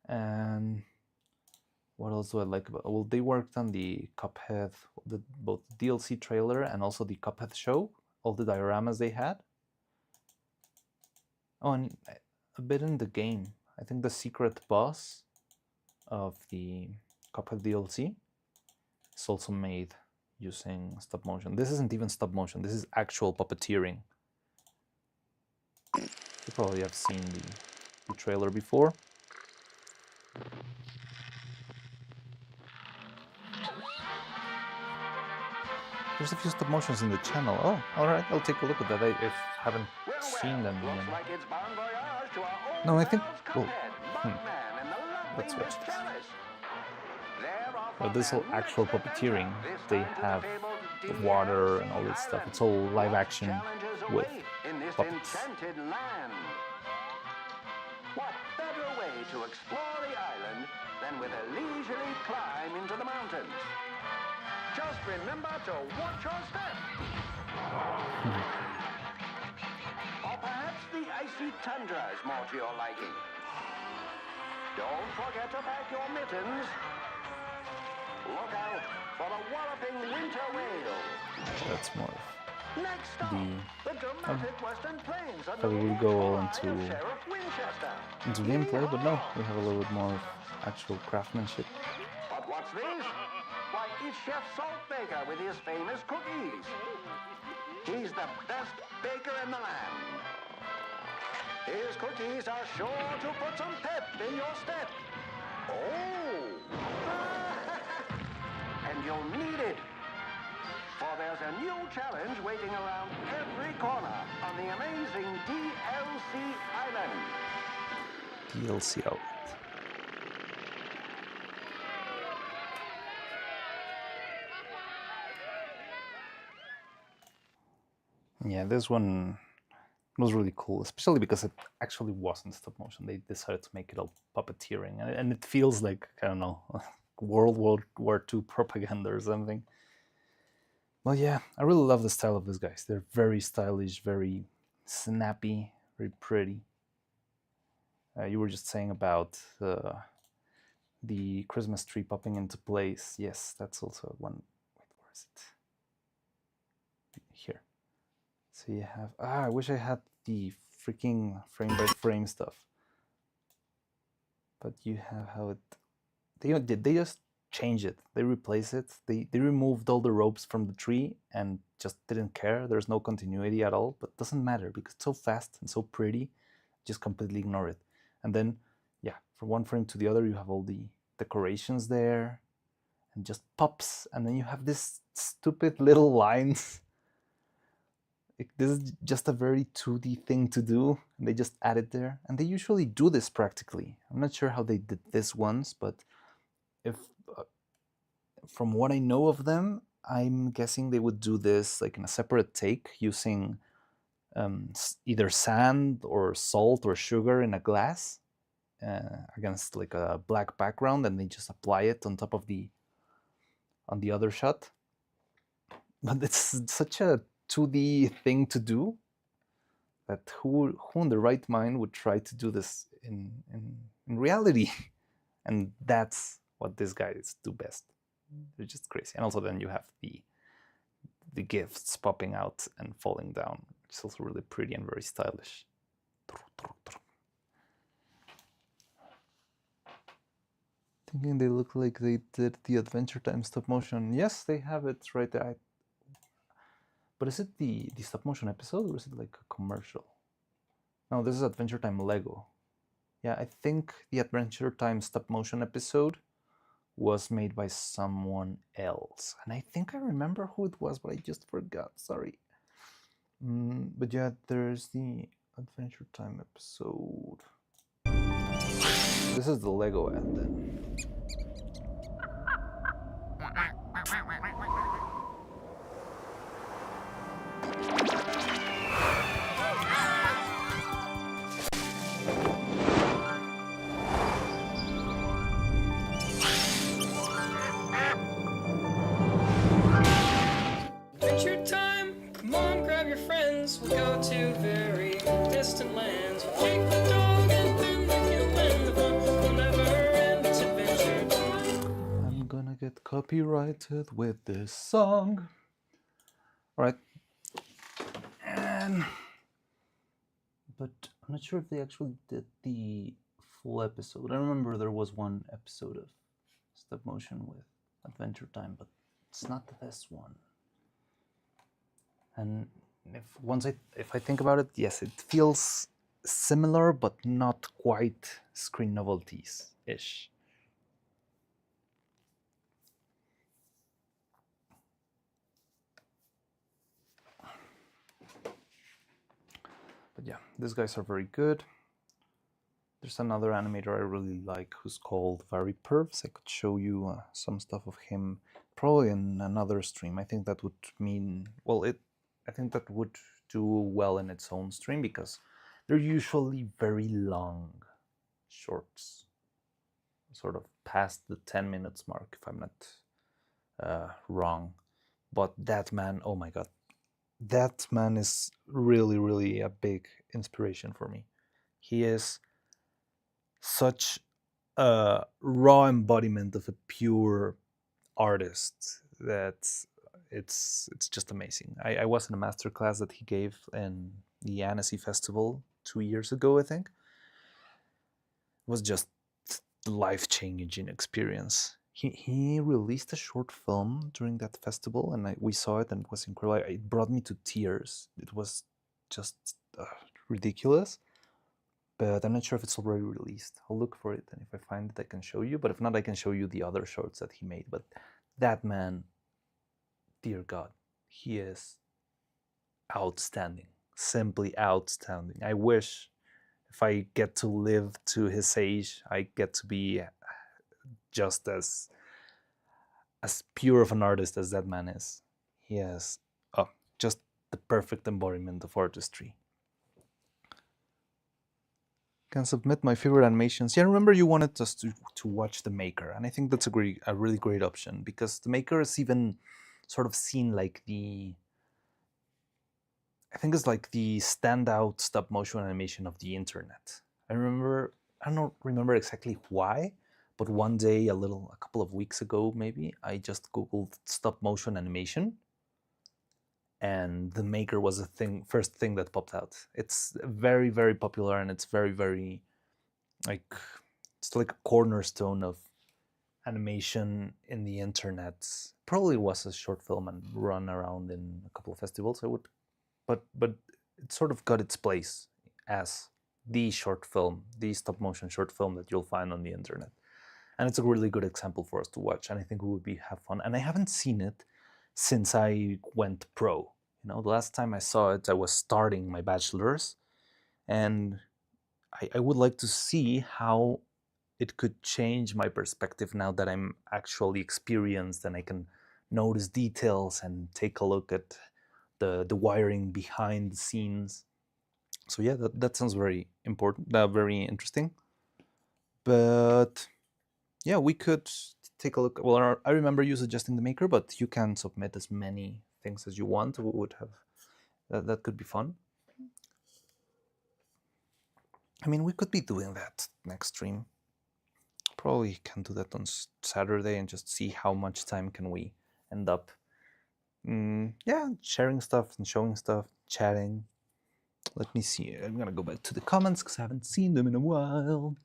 And what else do I like about? Well, they worked on the Cuphead, both DLC trailer and also the Cuphead show. All the dioramas they had. Oh, and a bit in the game. I think the secret boss of the Cuphead DLC is also made using stop motion. This isn't even stop motion. This is actual puppeteering. You probably have seen the trailer before. There's a few stop motions in the channel. Oh, all right, I'll take a look at that. I haven't seen them yet. No, I think. Well, let's watch this. But this whole actual puppeteering, they have the water and all this stuff. It's all live action with puppets. What better way to explore the island than with a leisurely climb into the mountains? Just remember to watch your step. Or perhaps the icy tundra is more to your liking. Don't forget to pack your mittens. Look out for the walloping winter whale. That's more of Next stop, the dramatic Western Plains I will go all into gameplay, but no, we have a little bit more of actual craftsmanship. But what's this? Why, it's Chef Saltbaker with his famous cookies. He's the best baker in the land. His cookies are sure to put some pep in your step. Oh! And you'll need it. For there's a new challenge waiting around every corner on the amazing DLC Island. DLC Outlet. Yeah, this one was really cool, especially because it actually wasn't stop motion. They decided to make it all puppeteering, and it feels like, I don't know, World War II propaganda or something. Well, yeah, I really love the style of these guys. They're very stylish, very snappy, very pretty. You were just saying about the Christmas tree popping into place. Yes, that's also one. Wait, where is it? Here. So you have. I wish I had the freaking frame by frame stuff. But you have how it. They just change it. They replace it. They removed all the ropes from the tree and just didn't care. There's no continuity at all. But it doesn't matter because it's so fast and so pretty. Just completely ignore it. And then, yeah, from one frame to the other, you have all the decorations there, and just pops. And then you have this stupid little lines This is just a very 2D thing to do, and they just add it there. And they usually do this practically. I'm not sure how they did this once, but if from what I know of them, I'm guessing they would do this like in a separate take using either sand or salt or sugar in a glass against like a black background, and they just apply it on top of on the other shot. But it's such a 2D thing to do that who in the right mind would try to do this in reality? And that's what these guys do best. They're just crazy. And also then you have the gifts popping out and falling down. It's also really pretty and very stylish. Thinking they look like they did the Adventure Time stop motion. Yes, they have it right there. But is it the stop motion episode or is it like a commercial? No, this is Adventure Time Lego. Yeah, I think the Adventure Time stop motion episode was made by someone else. And I think I remember who it was, but I just forgot, sorry. But yeah, there's the Adventure Time episode. This is the Lego ad then. Adventure time! Come on, grab your friends. We'll go to very distant lands. We'll take the dog and then the human. The fun will never end. It's adventure time. I'm gonna get copyrighted with this song. Alright. But I'm not sure if they actually did the full episode. I remember there was one episode of stop motion with Adventure Time, but it's not this one. And if I think about it, yes, it feels similar, but not quite Screen Novelties-ish. But yeah, these guys are very good. There's another animator I really like who's called VariPervs. I could show you some stuff of him probably in another stream. I think that would mean, well, I think that would do well in its own stream because they're usually very long shorts, sort of past the 10 minutes mark, if I'm not wrong. But that man, oh my god, that man is really, really a big inspiration for me. He is such a raw embodiment of a pure artist that it's just amazing. I was in a master class that he gave in the Annecy Festival 2 years ago, I think. It was just life-changing experience. He released a short film during that festival, and we saw it, and it was incredible. It brought me to tears. It was just ridiculous. But I'm not sure if it's already released. I'll look for it, and if I find it, I can show you. But if not, I can show you the other shorts that he made. But that man, dear God, he is outstanding. Simply outstanding. I wish if I get to live to his age, I get to be just as pure of an artist as that man is. He has just the perfect embodiment of artistry. Can submit my favorite animations. Yeah, remember you wanted us to watch The Maker, and I think that's a really great option because The Maker is even sort of seen like I think it's like the standout stop motion animation of the internet. I don't remember exactly why, but one day, a couple of weeks ago maybe, I just Googled stop motion animation, and The Maker was the first thing that popped out. It's very, very popular, and it's very, very it's like a cornerstone of animation in the internet. Probably was a short film and run around in a couple of festivals. But it sort of got its place as the short film, the stop motion short film that you'll find on the internet. And it's a really good example for us to watch, and I think it would have fun. And I haven't seen it since I went pro You know, the last time I saw it, I was starting my bachelor's, and I would like to see how it could change my perspective now that I'm actually experienced and I can notice details and take a look at the wiring behind the scenes. So yeah, that sounds very important, very interesting. But yeah, we could take a look. Well, I remember you suggesting the maker, but you can submit as many things as you want. We would have that could be fun. I mean, we could be doing that next stream. Probably can do that on Saturday and just see how much time can we end up. Yeah, sharing stuff and showing stuff, chatting. Let me see. I'm gonna go back to the comments because I haven't seen them in a while.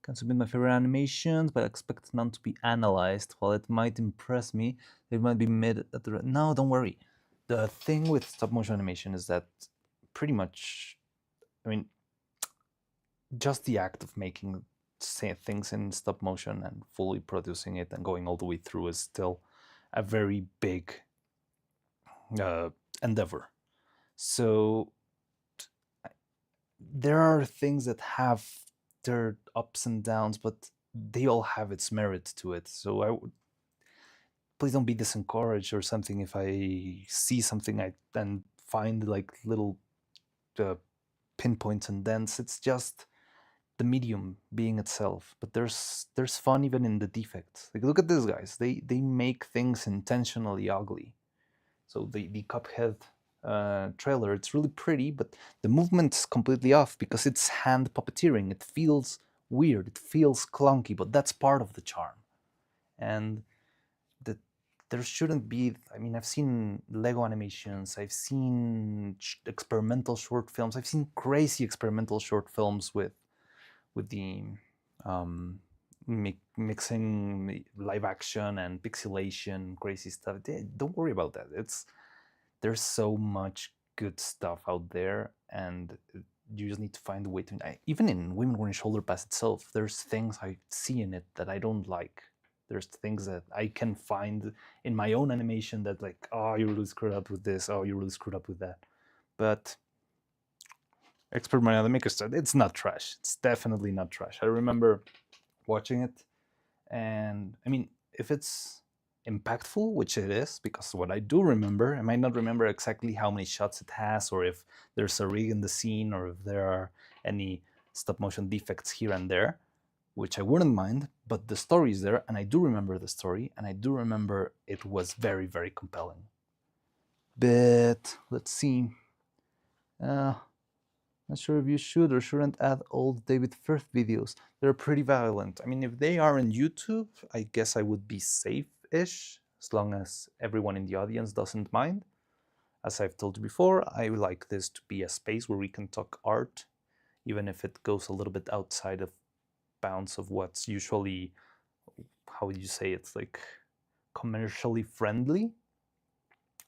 Can submit my favorite animations, but I expect none to be analyzed. While it might impress me, they might be made at the... No, don't worry. The thing with stop motion animation is that pretty much, I mean, just the act of making things in stop motion and fully producing it and going all the way through is still a very big endeavor. So there are things that have their ups and downs, but they all have its merit to it. So I would, please don't be disencouraged or something if I see something and find like little pinpoints and dents. It's just the medium being itself. But there's fun even in the defects. Like look at these guys. They make things intentionally ugly. So the Cuphead trailer, it's really pretty, but the movement's completely off because it's hand puppeteering. It feels weird, it feels clunky, but that's part of the charm. And there shouldn't be, I mean, I've seen Lego animations, I've seen experimental short films, I've seen crazy experimental short films with the mixing live action and pixelation, crazy stuff. Don't worry about that. There's so much good stuff out there, and you just need to find a way to... even in Women Wearing Shoulder Pads itself, there's things I see in it that I don't like. There's things that I can find in my own animation that like, oh, you really screwed up with this, oh, you really screwed up with that. But Expert Mario the Maker said it's not trash. It's definitely not trash. I remember watching it, and I mean, if it's impactful, which it is, because what I do remember, I might not remember exactly how many shots it has, or if there's a rig in the scene, or if there are any stop motion defects here and there, which I wouldn't mind, but the story is there, and I do remember the story, and I do remember it was very, very compelling. But let's see. Not sure if you should or shouldn't add old David Firth videos. They're pretty violent. I mean, if they are on YouTube, I guess I would be safe-ish, as long as everyone in the audience doesn't mind. As I've told you before, I like this to be a space where we can talk art, even if it goes a little bit outside of bounds of what's usually, how would you say, it's like commercially friendly.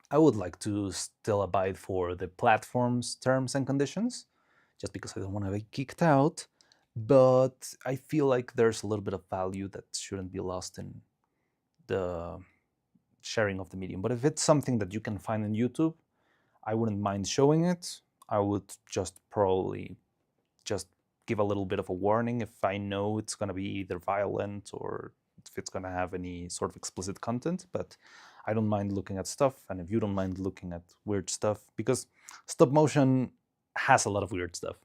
I would like to still abide for the platform's terms and conditions, just because I don't want to be kicked out, but I feel like there's a little bit of value that shouldn't be lost in the sharing of the medium. But if it's something that you can find on YouTube, I wouldn't mind showing it. I would just probably just give a little bit of a warning if I know it's going to be either violent or if it's going to have any sort of explicit content, but I don't mind looking at stuff, and if you don't mind looking at weird stuff, because stop motion has a lot of weird stuff.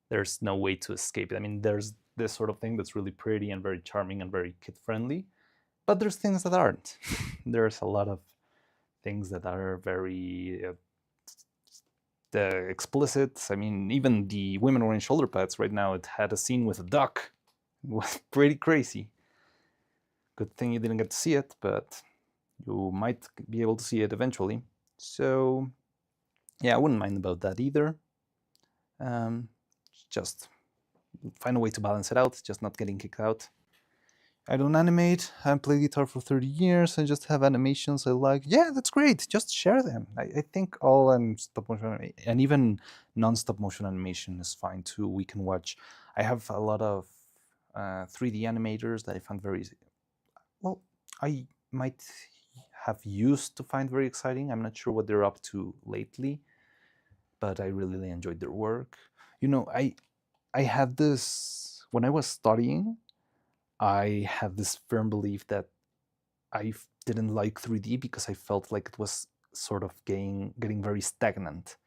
There's no way to escape it. I mean, there's this sort of thing that's really pretty and very charming and very kid-friendly, but there's things that aren't. There's a lot of things that are very explicit. I mean, even the Women Wearing Shoulder Pads right now, it had a scene with a duck. It was pretty crazy. Good thing you didn't get to see it, but you might be able to see it eventually. So yeah, I wouldn't mind about that either. Just find a way to balance it out, just not getting kicked out. I don't animate. I haven't played guitar for 30 years. I just have animations I like. Yeah, that's great. Just share them. I think all stop motion and even non-stop motion animation is fine too. We can watch. I have a lot of 3D animators that I found very... Well, I might have used to find very exciting. I'm not sure what they're up to lately, but I really enjoyed their work. You know, I had this when I was studying. I had this firm belief that I didn't like 3D because I felt like it was sort of getting very stagnant.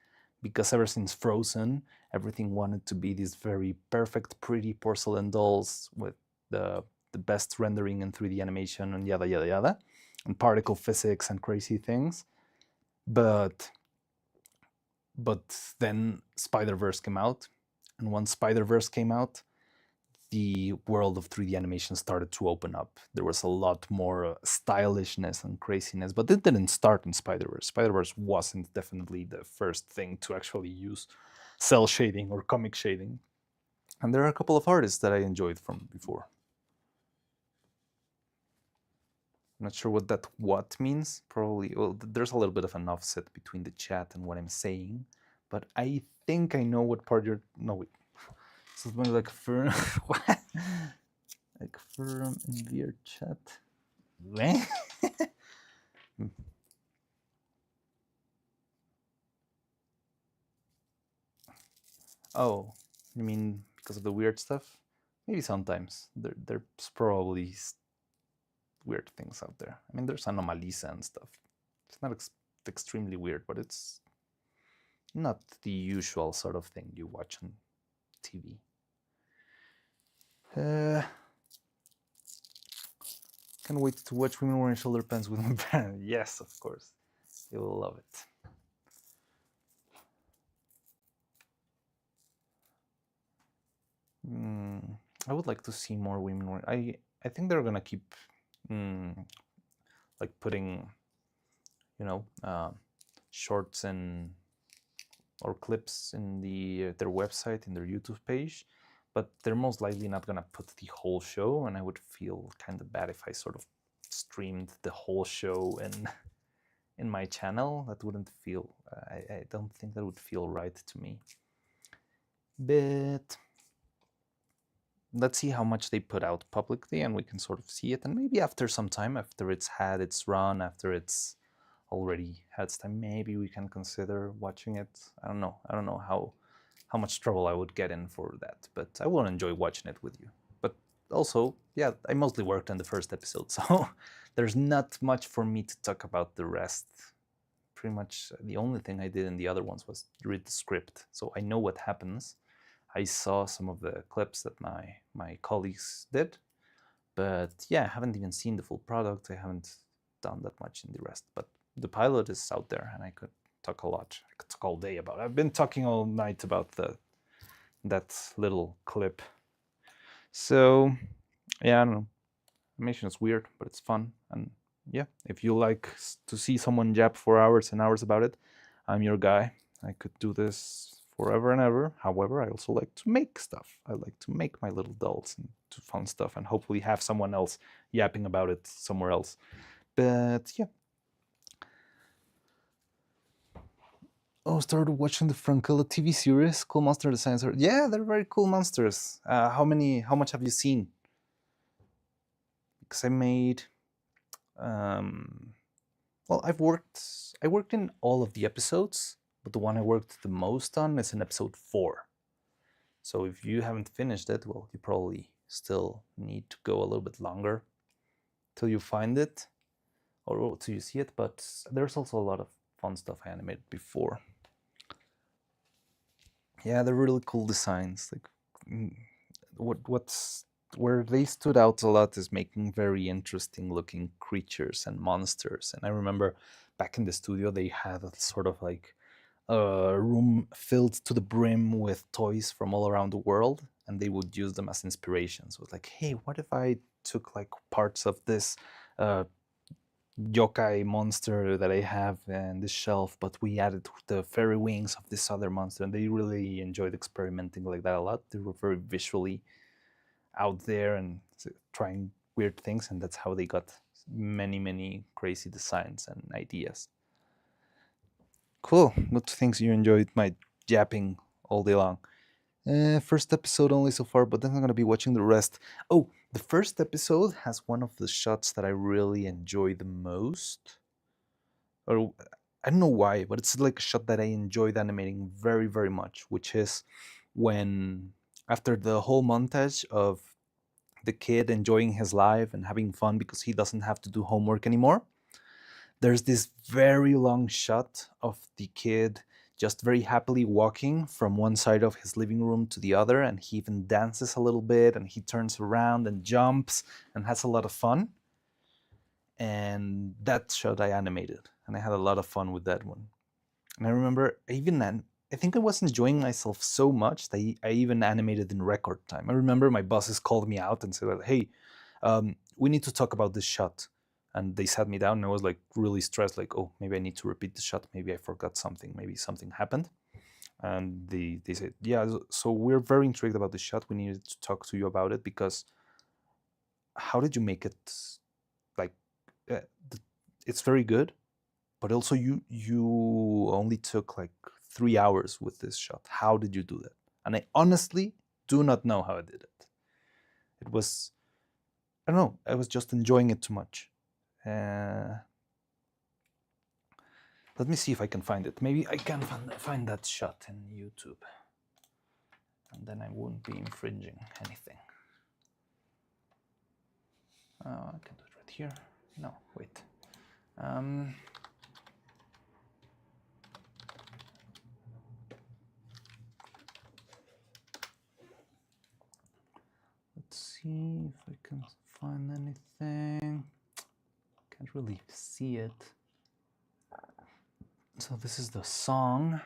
Because ever since Frozen, everything wanted to be these very perfect, pretty porcelain dolls with the best rendering and 3D animation and yada yada yada, and particle physics and crazy things. But then Spider-Verse came out, and once Spider-Verse came out, the world of 3D animation started to open up. There was a lot more stylishness and craziness, but it didn't start in Spider-Verse. Spider-Verse wasn't definitely the first thing to actually use cell shading or comic shading. And there are a couple of artists that I enjoyed from before. I'm not sure what that what means. Probably, well, there's a little bit of an offset between the chat and what I'm saying, but I think I know what part you're. No, wait. So it's like firm, what? Like firm in weird chat. Oh, you mean because of the weird stuff? Maybe sometimes. There's probably weird things out there. I mean, there's Anomalisa and stuff. It's not extremely weird, but it's not the usual sort of thing you watch on TV. Can't wait to watch women wearing shoulder pads with my parents. Yes, of course. You will love it. I would like to see more women wearing. I think they're gonna keep like putting, you know, shorts and or clips in their website, in their YouTube page, but they're most likely not gonna put the whole show, and I would feel kind of bad if I sort of streamed the whole show in my channel. That wouldn't feel. I don't think that would feel right to me. But let's see how much they put out publicly, and we can sort of see it. And maybe after some time, after it's had its run, after it's already had its time, maybe we can consider watching it. I don't know. I don't know how much trouble I would get in for that, but I will enjoy watching it with you. But also, yeah, I mostly worked on the first episode, so there's not much for me to talk about the rest. Pretty much the only thing I did in the other ones was read the script, so I know what happens. I saw some of the clips that my colleagues did, but yeah, I haven't even seen the full product. I haven't done that much in the rest, but the pilot is out there, and I could talk a lot. I could talk all day about it. I've been talking all night about that little clip. So yeah, I don't know. Animation is weird, but it's fun, and yeah, if you like to see someone jab for hours and hours about it, I'm your guy. I could do this forever and ever. However, I also like to make stuff. I like to make my little dolls and do fun stuff, and hopefully have someone else yapping about it somewhere else. But yeah. Oh, started watching the Frankella TV series. Cool monster designs. Yeah, they're very cool monsters. How much have you seen? Because I made. Well, I worked in all of the episodes, but the one I worked the most on is in episode 4. So if you haven't finished it, well, you probably still need to go a little bit longer till you find it or till you see it. But there's also a lot of fun stuff I animated before. Yeah, they're really cool designs. Like where they stood out a lot is making very interesting looking creatures and monsters. And I remember back in the studio they had a sort of like a room filled to the brim with toys from all around the world, and they would use them as inspirations. It was like, hey, what if I took like parts of this yokai monster that I have in this shelf, but we added the fairy wings of this other monster, and they really enjoyed experimenting like that a lot. They were very visually out there and trying weird things, and that's how they got many crazy designs and ideas. Cool. Good things you enjoyed my yapping all day long. First episode only so far, but then I'm going to be watching the rest. Oh, the first episode has one of the shots that I really enjoy the most. or I don't know why, but it's like a shot that I enjoyed animating very, very much, which is when after the whole montage of the kid enjoying his life and having fun because he doesn't have to do homework anymore, there's this very long shot of the kid just very happily walking from one side of his living room to the other, and he even dances a little bit and he turns around and jumps and has a lot of fun. And that shot I animated, and I had a lot of fun with that one. And I remember even then, I think I was enjoying myself so much that I even animated in record time. I remember my bosses called me out and said, "Hey, we need to talk about this shot." And they sat me down, and I was like really stressed, like, "Oh, maybe I need to repeat the shot. Maybe I forgot something. Maybe something happened." And they said, "Yeah, so we're very intrigued about the shot. We needed to talk to you about it because how did you make it? Like, uh, it's very good, but also you only took like 3 hours with this shot. How did you do that?" And I honestly do not know how I did it. It was, I don't know, I was just enjoying it too much. Let me see if I can find it. Maybe I can find that shot in YouTube, and then I won't be infringing anything. I can do it right here. No, wait. Let's see if I can find anything. Can't really see it. So this is the song.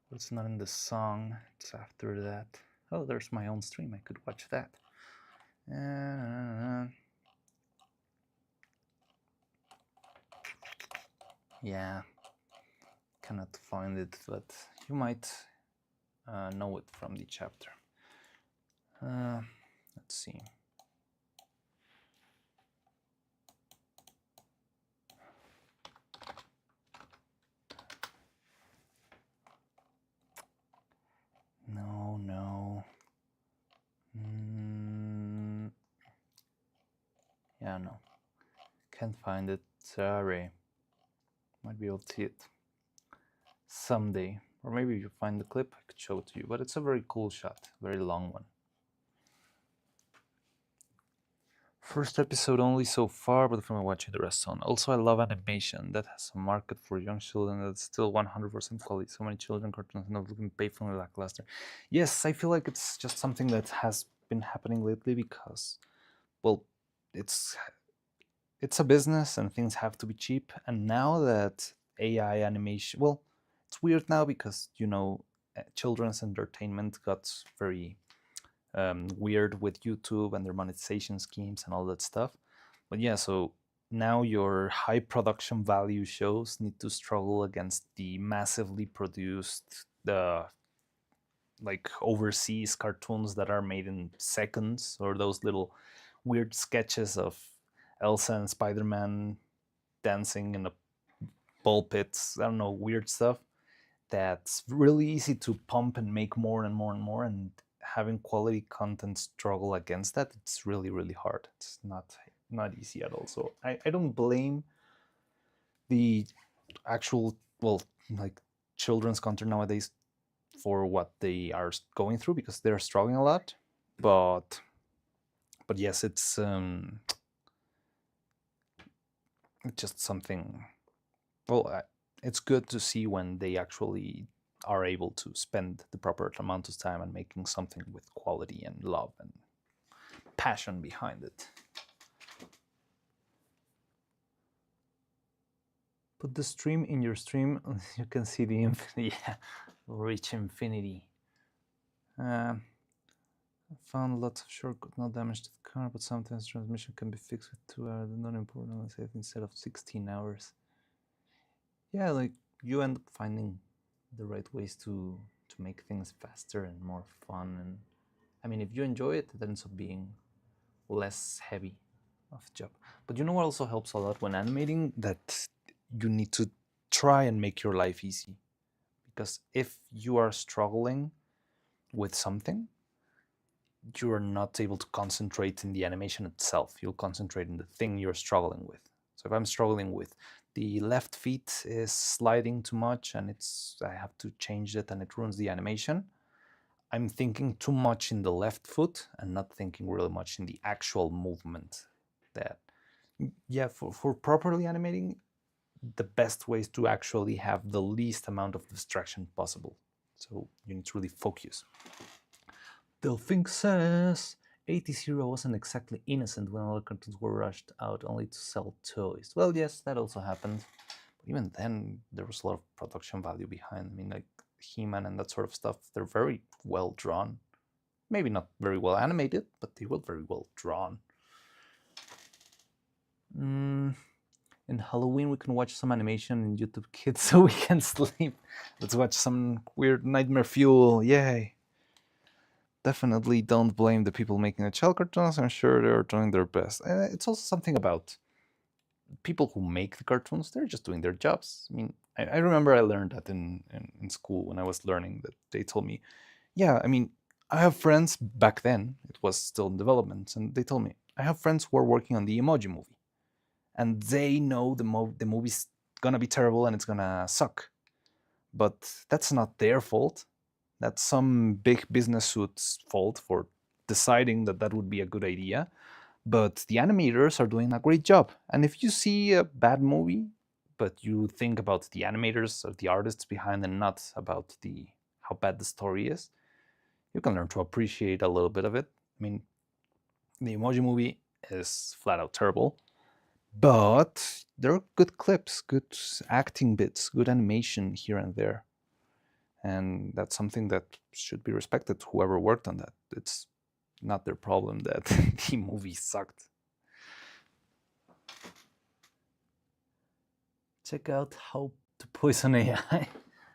But it's not in the song. It's after that. Oh, there's my own stream. I could watch that. Yeah, cannot find it, but you might know it from the chapter. Let's see. No. Yeah, no. Can't find it. Sorry. Might be able to see it someday. Or maybe if you find the clip, I could show it to you. But it's a very cool shot. Very long one. First episode only so far, but from watching the rest on. Also, I love animation. That has a market for young children that's still 100% quality. So many children cartoons not looking painfully lackluster. Yes, I feel like it's just something that has been happening lately because, well, it's a business and things have to be cheap. And now that AI animation, well, it's weird now because, children's entertainment got very weird with YouTube and their monetization schemes and all that stuff. But yeah, so now your high production value shows need to struggle against the massively produced, like overseas cartoons that are made in seconds, or those little weird sketches of Elsa and Spider-Man dancing in a ball pits. I don't know, weird stuff that's really easy to pump and make more and more and more, and having quality content struggle against that, it's really, really hard. It's not easy at all. So I don't blame the actual, well, like children's content nowadays for what they are going through, because they're struggling a lot. But yes, it's just something, well, it's good to see when they actually are able to spend the proper amount of time and making something with quality and love and passion behind it. Put the stream in your stream, you can see the infinity. Yeah, reach infinity. I found lots of shortcuts, no damage to the car, but sometimes transmission can be fixed with 2 hours. Not important, let's say, instead of 16 hours. Yeah, like you end up finding the right ways to make things faster and more fun. And I mean, if you enjoy it, it ends up being less heavy of a job. But you know what also helps a lot when animating? That you need to try and make your life easy. Because if you are struggling with something, you're not able to concentrate in the animation itself. You'll concentrate in the thing you're struggling with. So if I'm struggling with the left feet is sliding too much and I have to change it and it ruins the animation, I'm thinking too much in the left foot and not thinking really much in the actual movement. That, yeah, for properly animating, the best way is to actually have the least amount of distraction possible. So you need to really focus. Delphine says, 80s hero wasn't exactly innocent when all cartoons were rushed out only to sell toys. Well, yes, that also happened. But even then, there was a lot of production value behind. I mean, like He-Man and that sort of stuff, they're very well drawn. Maybe not very well animated, but they were very well drawn. In Halloween, we can watch some animation in YouTube Kids so we can sleep. Let's watch some weird Nightmare Fuel. Yay. Definitely don't blame the people making the child cartoons. I'm sure they're doing their best. It's also something about people who make the cartoons. They're just doing their jobs. I mean, I remember I learned that in school when I was learning, that they told me, yeah, I mean, I have friends back then. It was still in development. And they told me, I have friends who are working on the Emoji Movie. And they know the movie's gonna be terrible and it's gonna suck. But that's not their fault. That's some big business suit's fault for deciding that that would be a good idea. But the animators are doing a great job. And if you see a bad movie, but you think about the animators or the artists behind and not about how bad the story is, you can learn to appreciate a little bit of it. I mean, the Emoji Movie is flat out terrible. But there are good clips, good acting bits, good animation here and there. And that's something that should be respected, whoever worked on that. It's not their problem that the movie sucked. Check out How to Poison AI.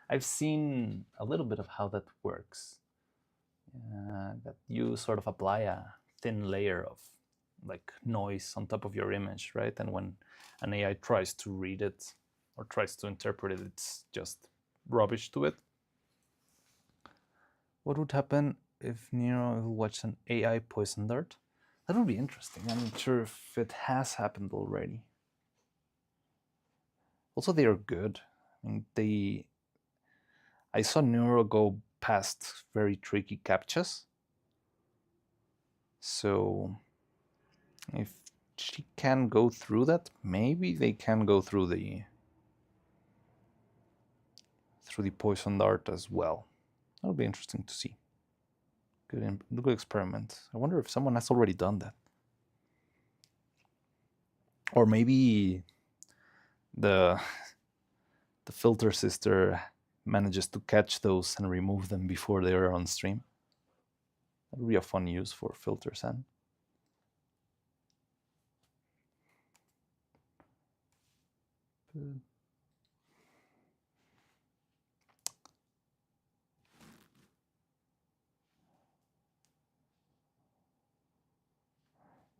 I've seen a little bit of how that works. That you sort of apply a thin layer of like noise on top of your image, right? And when an AI tries to read it or tries to interpret it, it's just rubbish to it. What would happen if Nero watched an AI poison dart? That would be interesting. I'm not sure if it has happened already. Also, they are good. I mean, I saw Nero go past very tricky captchas. So if she can go through that, maybe they can go through the poison dart as well. That would be interesting to see. Good experiment. I wonder if someone has already done that. Or maybe the filter sister manages to catch those and remove them before they are on stream. That would be a fun use for filters. And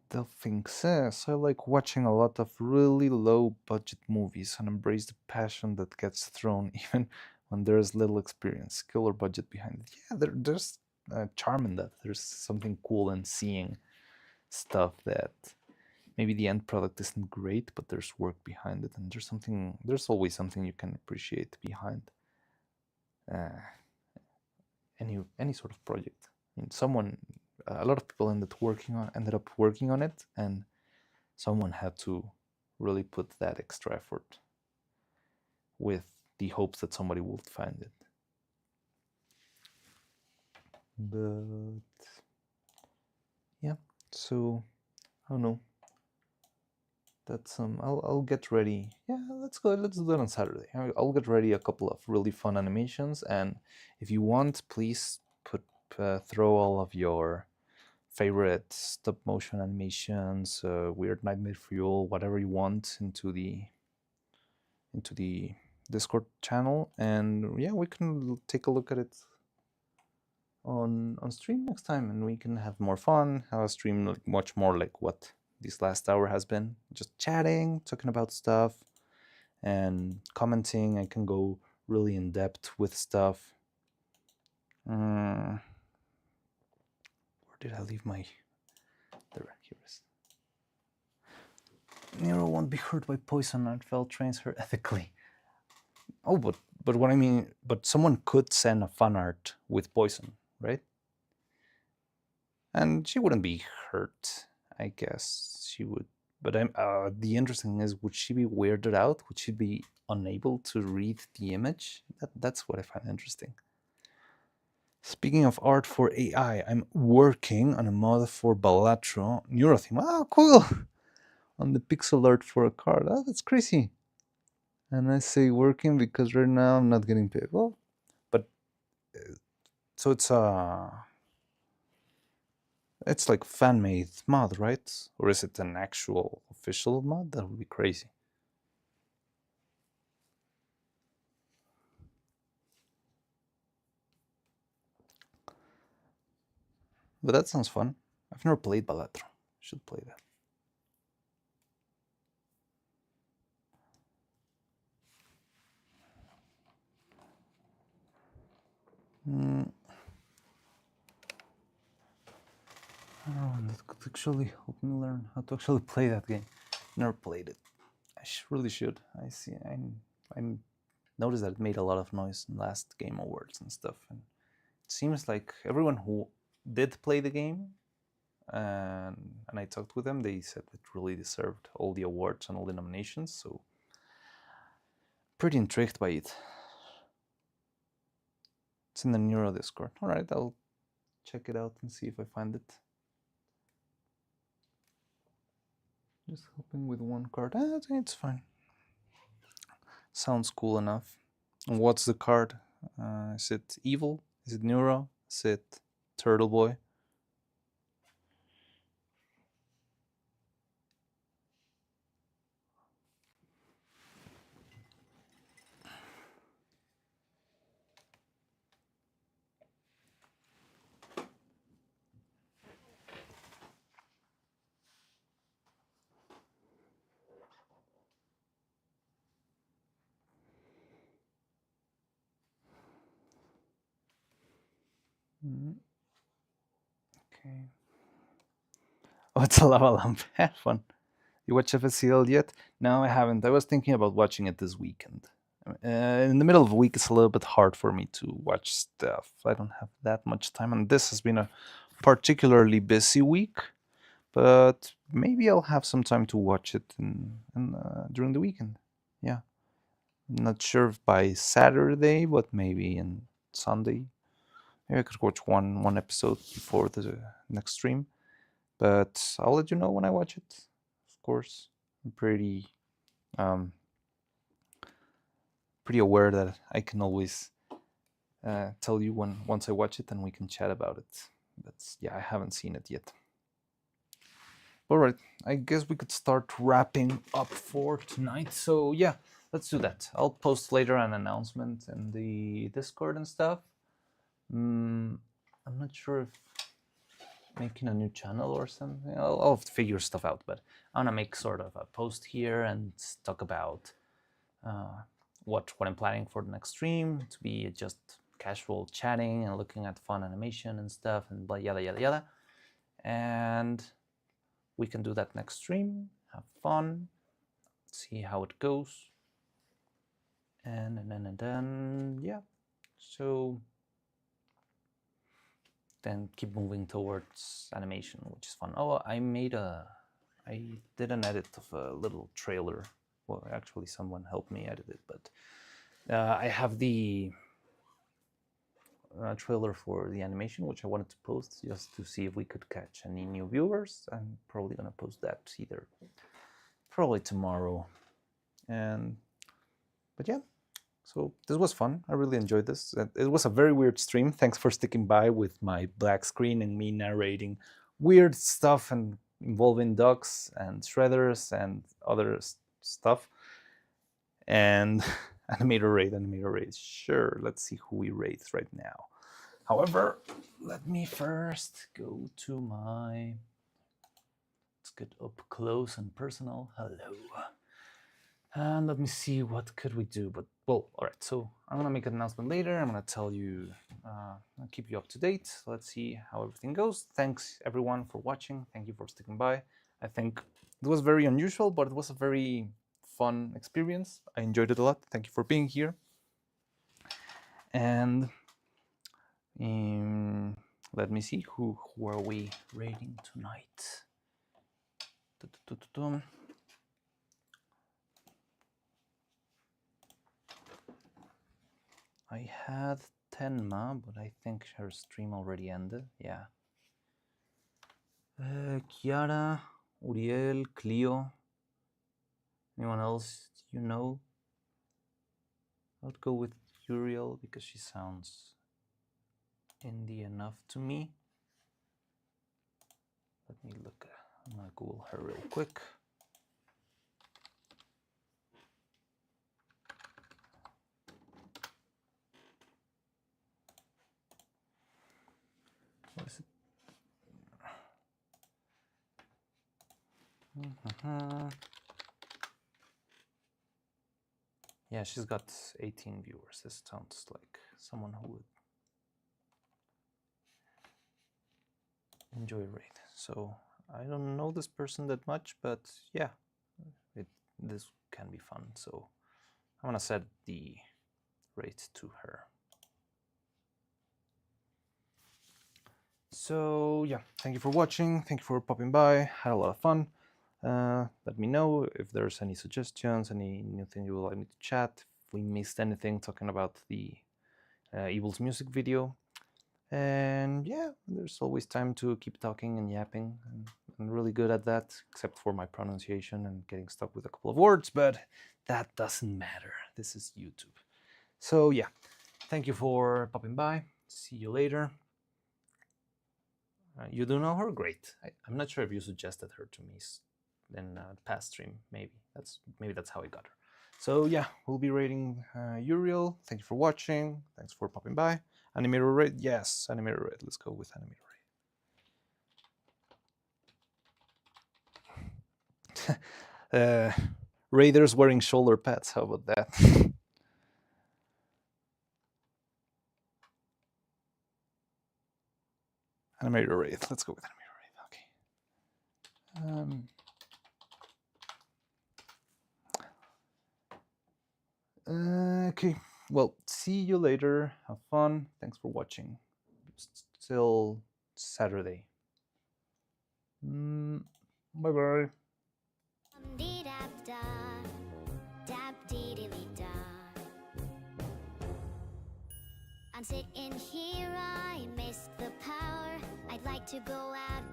Delphine says, I like watching a lot of really low budget movies and embrace the passion that gets thrown even when there's little experience, skill, or budget behind it. Yeah, there's a charm in that. There's something cool in seeing stuff that maybe the end product isn't great, but there's work behind it, and there's always something you can appreciate behind any sort of project. I mean, a lot of people ended up working on it, and someone had to really put that extra effort with the hopes that somebody would find it. But yeah, so I don't know. That's I'll get ready. Yeah, let's do that on Saturday. I'll get ready a couple of really fun animations, and if you want, please throw all of your favorite stop motion animations, weird Nightmare Fuel, whatever you want into the Discord channel, and yeah, we can take a look at it on stream next time, and we can have more fun, have a stream much more like what this last hour has been, just chatting, talking about stuff and commenting. I can go really in depth with stuff. Where did I leave my... Here it is. Nero won't be hurt by poison. Artfell trains her ethically. Oh, but what I mean, but someone could send a fan art with poison, right? And she wouldn't be hurt. I guess she would. But the interesting thing is, would she be weirded out? Would she be unable to read the image? That's what I find interesting. Speaking of art for AI, I'm working on a mod for Balatro Neurotheme. Oh, cool! On the pixel art for a card. Oh, that's crazy. And I say working because right now I'm not getting paid. Well, but so it's like fan-made mod, right? Or is it an actual official mod? That would be crazy. But that sounds fun. I've never played Balatro. Should play that. Oh, that could actually help me learn how to actually play that game. Never played it. I really should. I see. I'm noticed that it made a lot of noise in last Game Awards and stuff. And it seems like everyone who did play the game and I talked with them, they said it really deserved all the awards and all the nominations. So pretty intrigued by it. It's in the Neuro Discord. All right, I'll check it out and see if I find it. Just helping with one card. I think it's fine. Sounds cool enough. And what's the card? Is it Evil? Is it Neuro? Is it Turtle Boy? Okay. Oh, it's a lava lamp. Have fun. You watch FSCL yet? No, I haven't. I was thinking about watching it this weekend. In the middle of the week, it's a little bit hard for me to watch stuff. I don't have that much time, and this has been a particularly busy week. But maybe I'll have some time to watch it during the weekend. Yeah. I'm not sure if by Saturday, but maybe in Sunday. Maybe I could watch one episode before the next stream. But I'll let you know when I watch it. Of course, I'm pretty aware that I can always tell you once I watch it, and we can chat about it. But yeah, I haven't seen it yet. All right, I guess we could start wrapping up for tonight. So yeah, let's do that. I'll post later an announcement in the Discord and stuff. I'm not sure if making a new channel or something. I'll figure stuff out, but I'm gonna make sort of a post here and talk about what I'm planning for the next stream, to be just casual chatting and looking at fun animation and stuff and blah, yada yada yada. And we can do that next stream, have fun, see how it goes. And then yeah. So then keep moving towards animation, which is fun. Oh, I did an edit of a little trailer. Well, actually, someone helped me edit it, but I have the trailer for the animation, which I wanted to post just to see if we could catch any new viewers. I'm probably gonna post that either probably tomorrow. But yeah. So this was fun. I really enjoyed this. It was a very weird stream. Thanks for sticking by with my black screen and me narrating weird stuff and involving ducks and shredders and other stuff. And animator raid. Sure, let's see who we raid right now. However, let me first go to my... Let's get up close and personal. Hello. And let me see, what could we do? But, well, all right, so I'm going to make an announcement later. I'm going to tell you, I'll keep you up to date. Let's see how everything goes. Thanks, everyone, for watching. Thank you for sticking by. I think it was very unusual, but it was a very fun experience. I enjoyed it a lot. Thank you for being here. And let me see, who are we rating tonight? I had Tenma, but I think her stream already ended. Yeah. Kiara, Uriel, Cleo. Anyone else you know? I'll go with Uriel because she sounds indie enough to me. Let me look. I'm gonna Google her real quick. What is it? Yeah, she's got 18 viewers. This sounds like someone who would enjoy raid. So I don't know this person that much, but yeah, this can be fun. So I'm gonna set the rate to her. So yeah, thank you for watching. Thank you for popping by. Had a lot of fun. Let me know if there's any suggestions, any new thing you would like me to chat. If we missed anything talking about the Wwsp music video. And yeah, there's always time to keep talking and yapping. I'm really good at that, except for my pronunciation and getting stuck with a couple of words, but that doesn't matter. This is YouTube. So yeah, thank you for popping by. See you later. You do know her? Great. I'm not sure if you suggested her to me in the past stream. Maybe that's how I got her. So yeah, we'll be rating Uriel. Thank you for watching. Thanks for popping by. Animator raid? Yes, animator raid. Let's go with animator raid. Raiders wearing shoulder pads. How about that? Animator raid. Let's go with animator raid. Okay. Okay. Well, see you later. Have fun. Thanks for watching. Still Saturday. Bye-bye. I'm sitting here, I miss the power. I'd like to go out,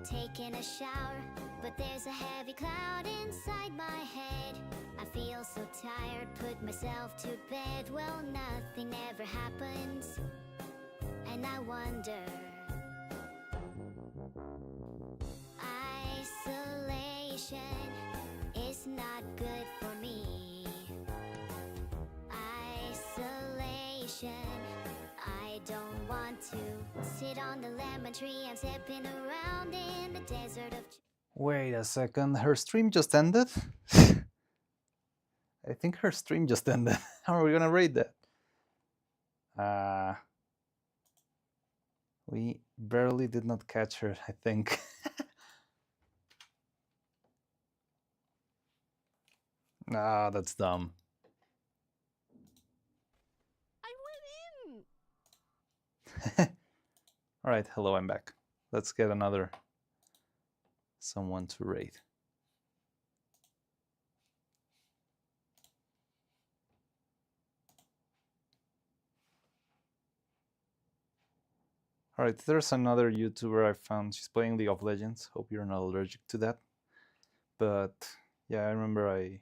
taking a shower, but there's a heavy cloud inside my head. I feel so tired, put myself to bed. Well, nothing ever happens, and I wonder. Isolation is not good for me. Isolation, I don't want to sit on the lemon tree. I'm stepping around in the desert of... Wait a second, her stream just ended? I think her stream just ended. How are we gonna rate that? We barely did not catch her, I think. Ah, that's dumb. I went in. All right, hello, I'm back. Let's get another someone to rate. All right, there's another YouTuber I found. She's playing League of Legends. Hope you're not allergic to that. But yeah, I remember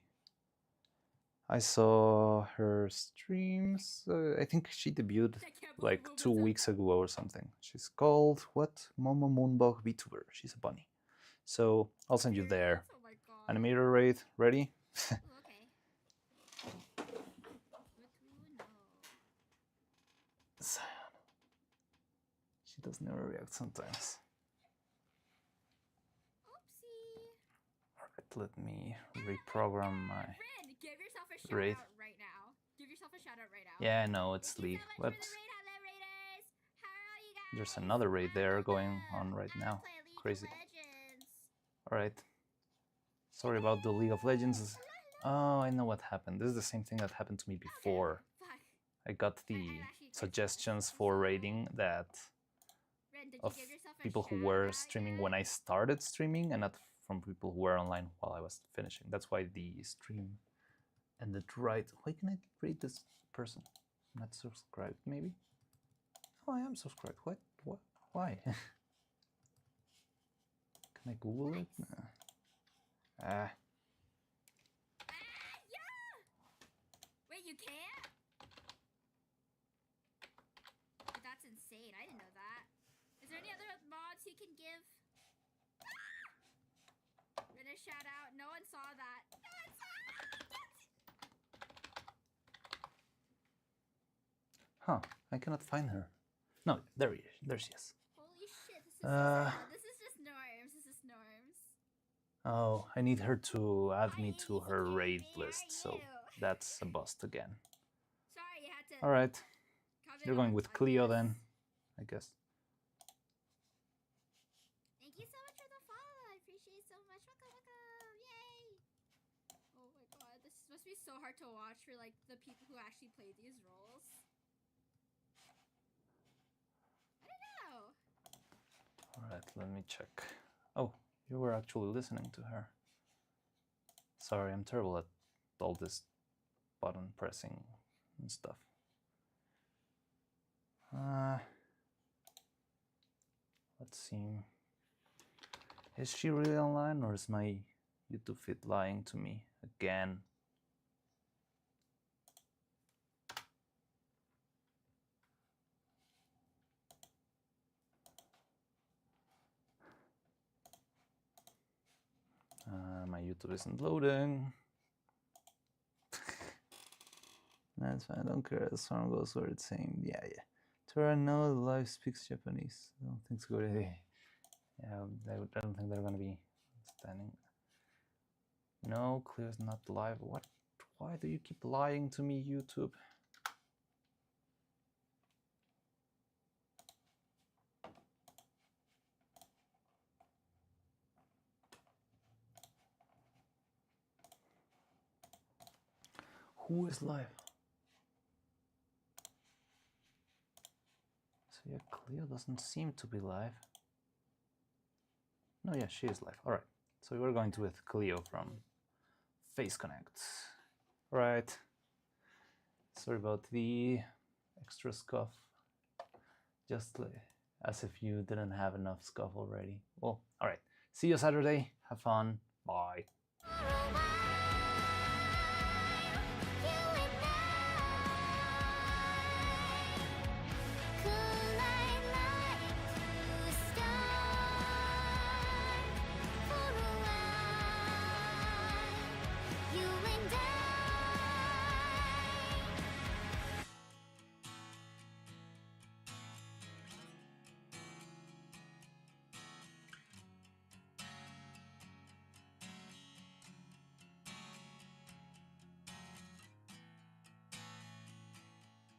I saw her streams. I think she debuted like 2 weeks ago or something. She's called what? Momo Moonbug VTuber. She's a bunny. So I'll send you there. Animator rate. Ready? She does never react sometimes. Alright, let me reprogram my rate. Right now. Give yourself a shout out right now. Yeah, I know it's League, but there's another raid there going on right now. Crazy. Alright. Sorry about the League of Legends. Oh, I know what happened. This is the same thing that happened to me before. I got the suggestions for rating that of people who were streaming when I started streaming and not from people who were online while I was finishing. That's why the stream ended right. Why can I rate this person? I'm not subscribed, maybe? Oh, I am subscribed. What? Why? Can I Google it? No. Ah. Wait, you can't? That's insane. I didn't know that. Is there any other mods you can give? Gonna shout out. No one saw that. No one saw that. Huh. I cannot find her. No, there she is. Holy shit, this is so sad. This is just Norms. This is Norms. Oh, I need her to add me to her raid list, so that's a bust again. Sorry, you had to. Alright. You're going with Cleo then, I guess. Thank you so much for the follow. I appreciate it so much. Welcome. Yay. Oh my god, this must be so hard to watch for like the people who actually play these roles. I don't know. Alright, let me check. Oh, you were actually listening to her. Sorry, I'm terrible at all this button pressing and stuff. Let's see. Is she really online or is my YouTube feed lying to me again? My YouTube isn't loading. That's fine, I don't care. The song goes where it's saying, yeah. Tora, no, the live speaks Japanese. I don't think it's good. Yeah, I don't think they're gonna be standing. No, Clear's not live. What? Why do you keep lying to me, YouTube? Who is live? So yeah, Cleo doesn't seem to be live. No, yeah, she is live. All right. So we're going to with Cleo from Face Connect. Right. Sorry about the extra scuff. Just as if you didn't have enough scuff already. Well, all right. See you Saturday. Have fun. Bye.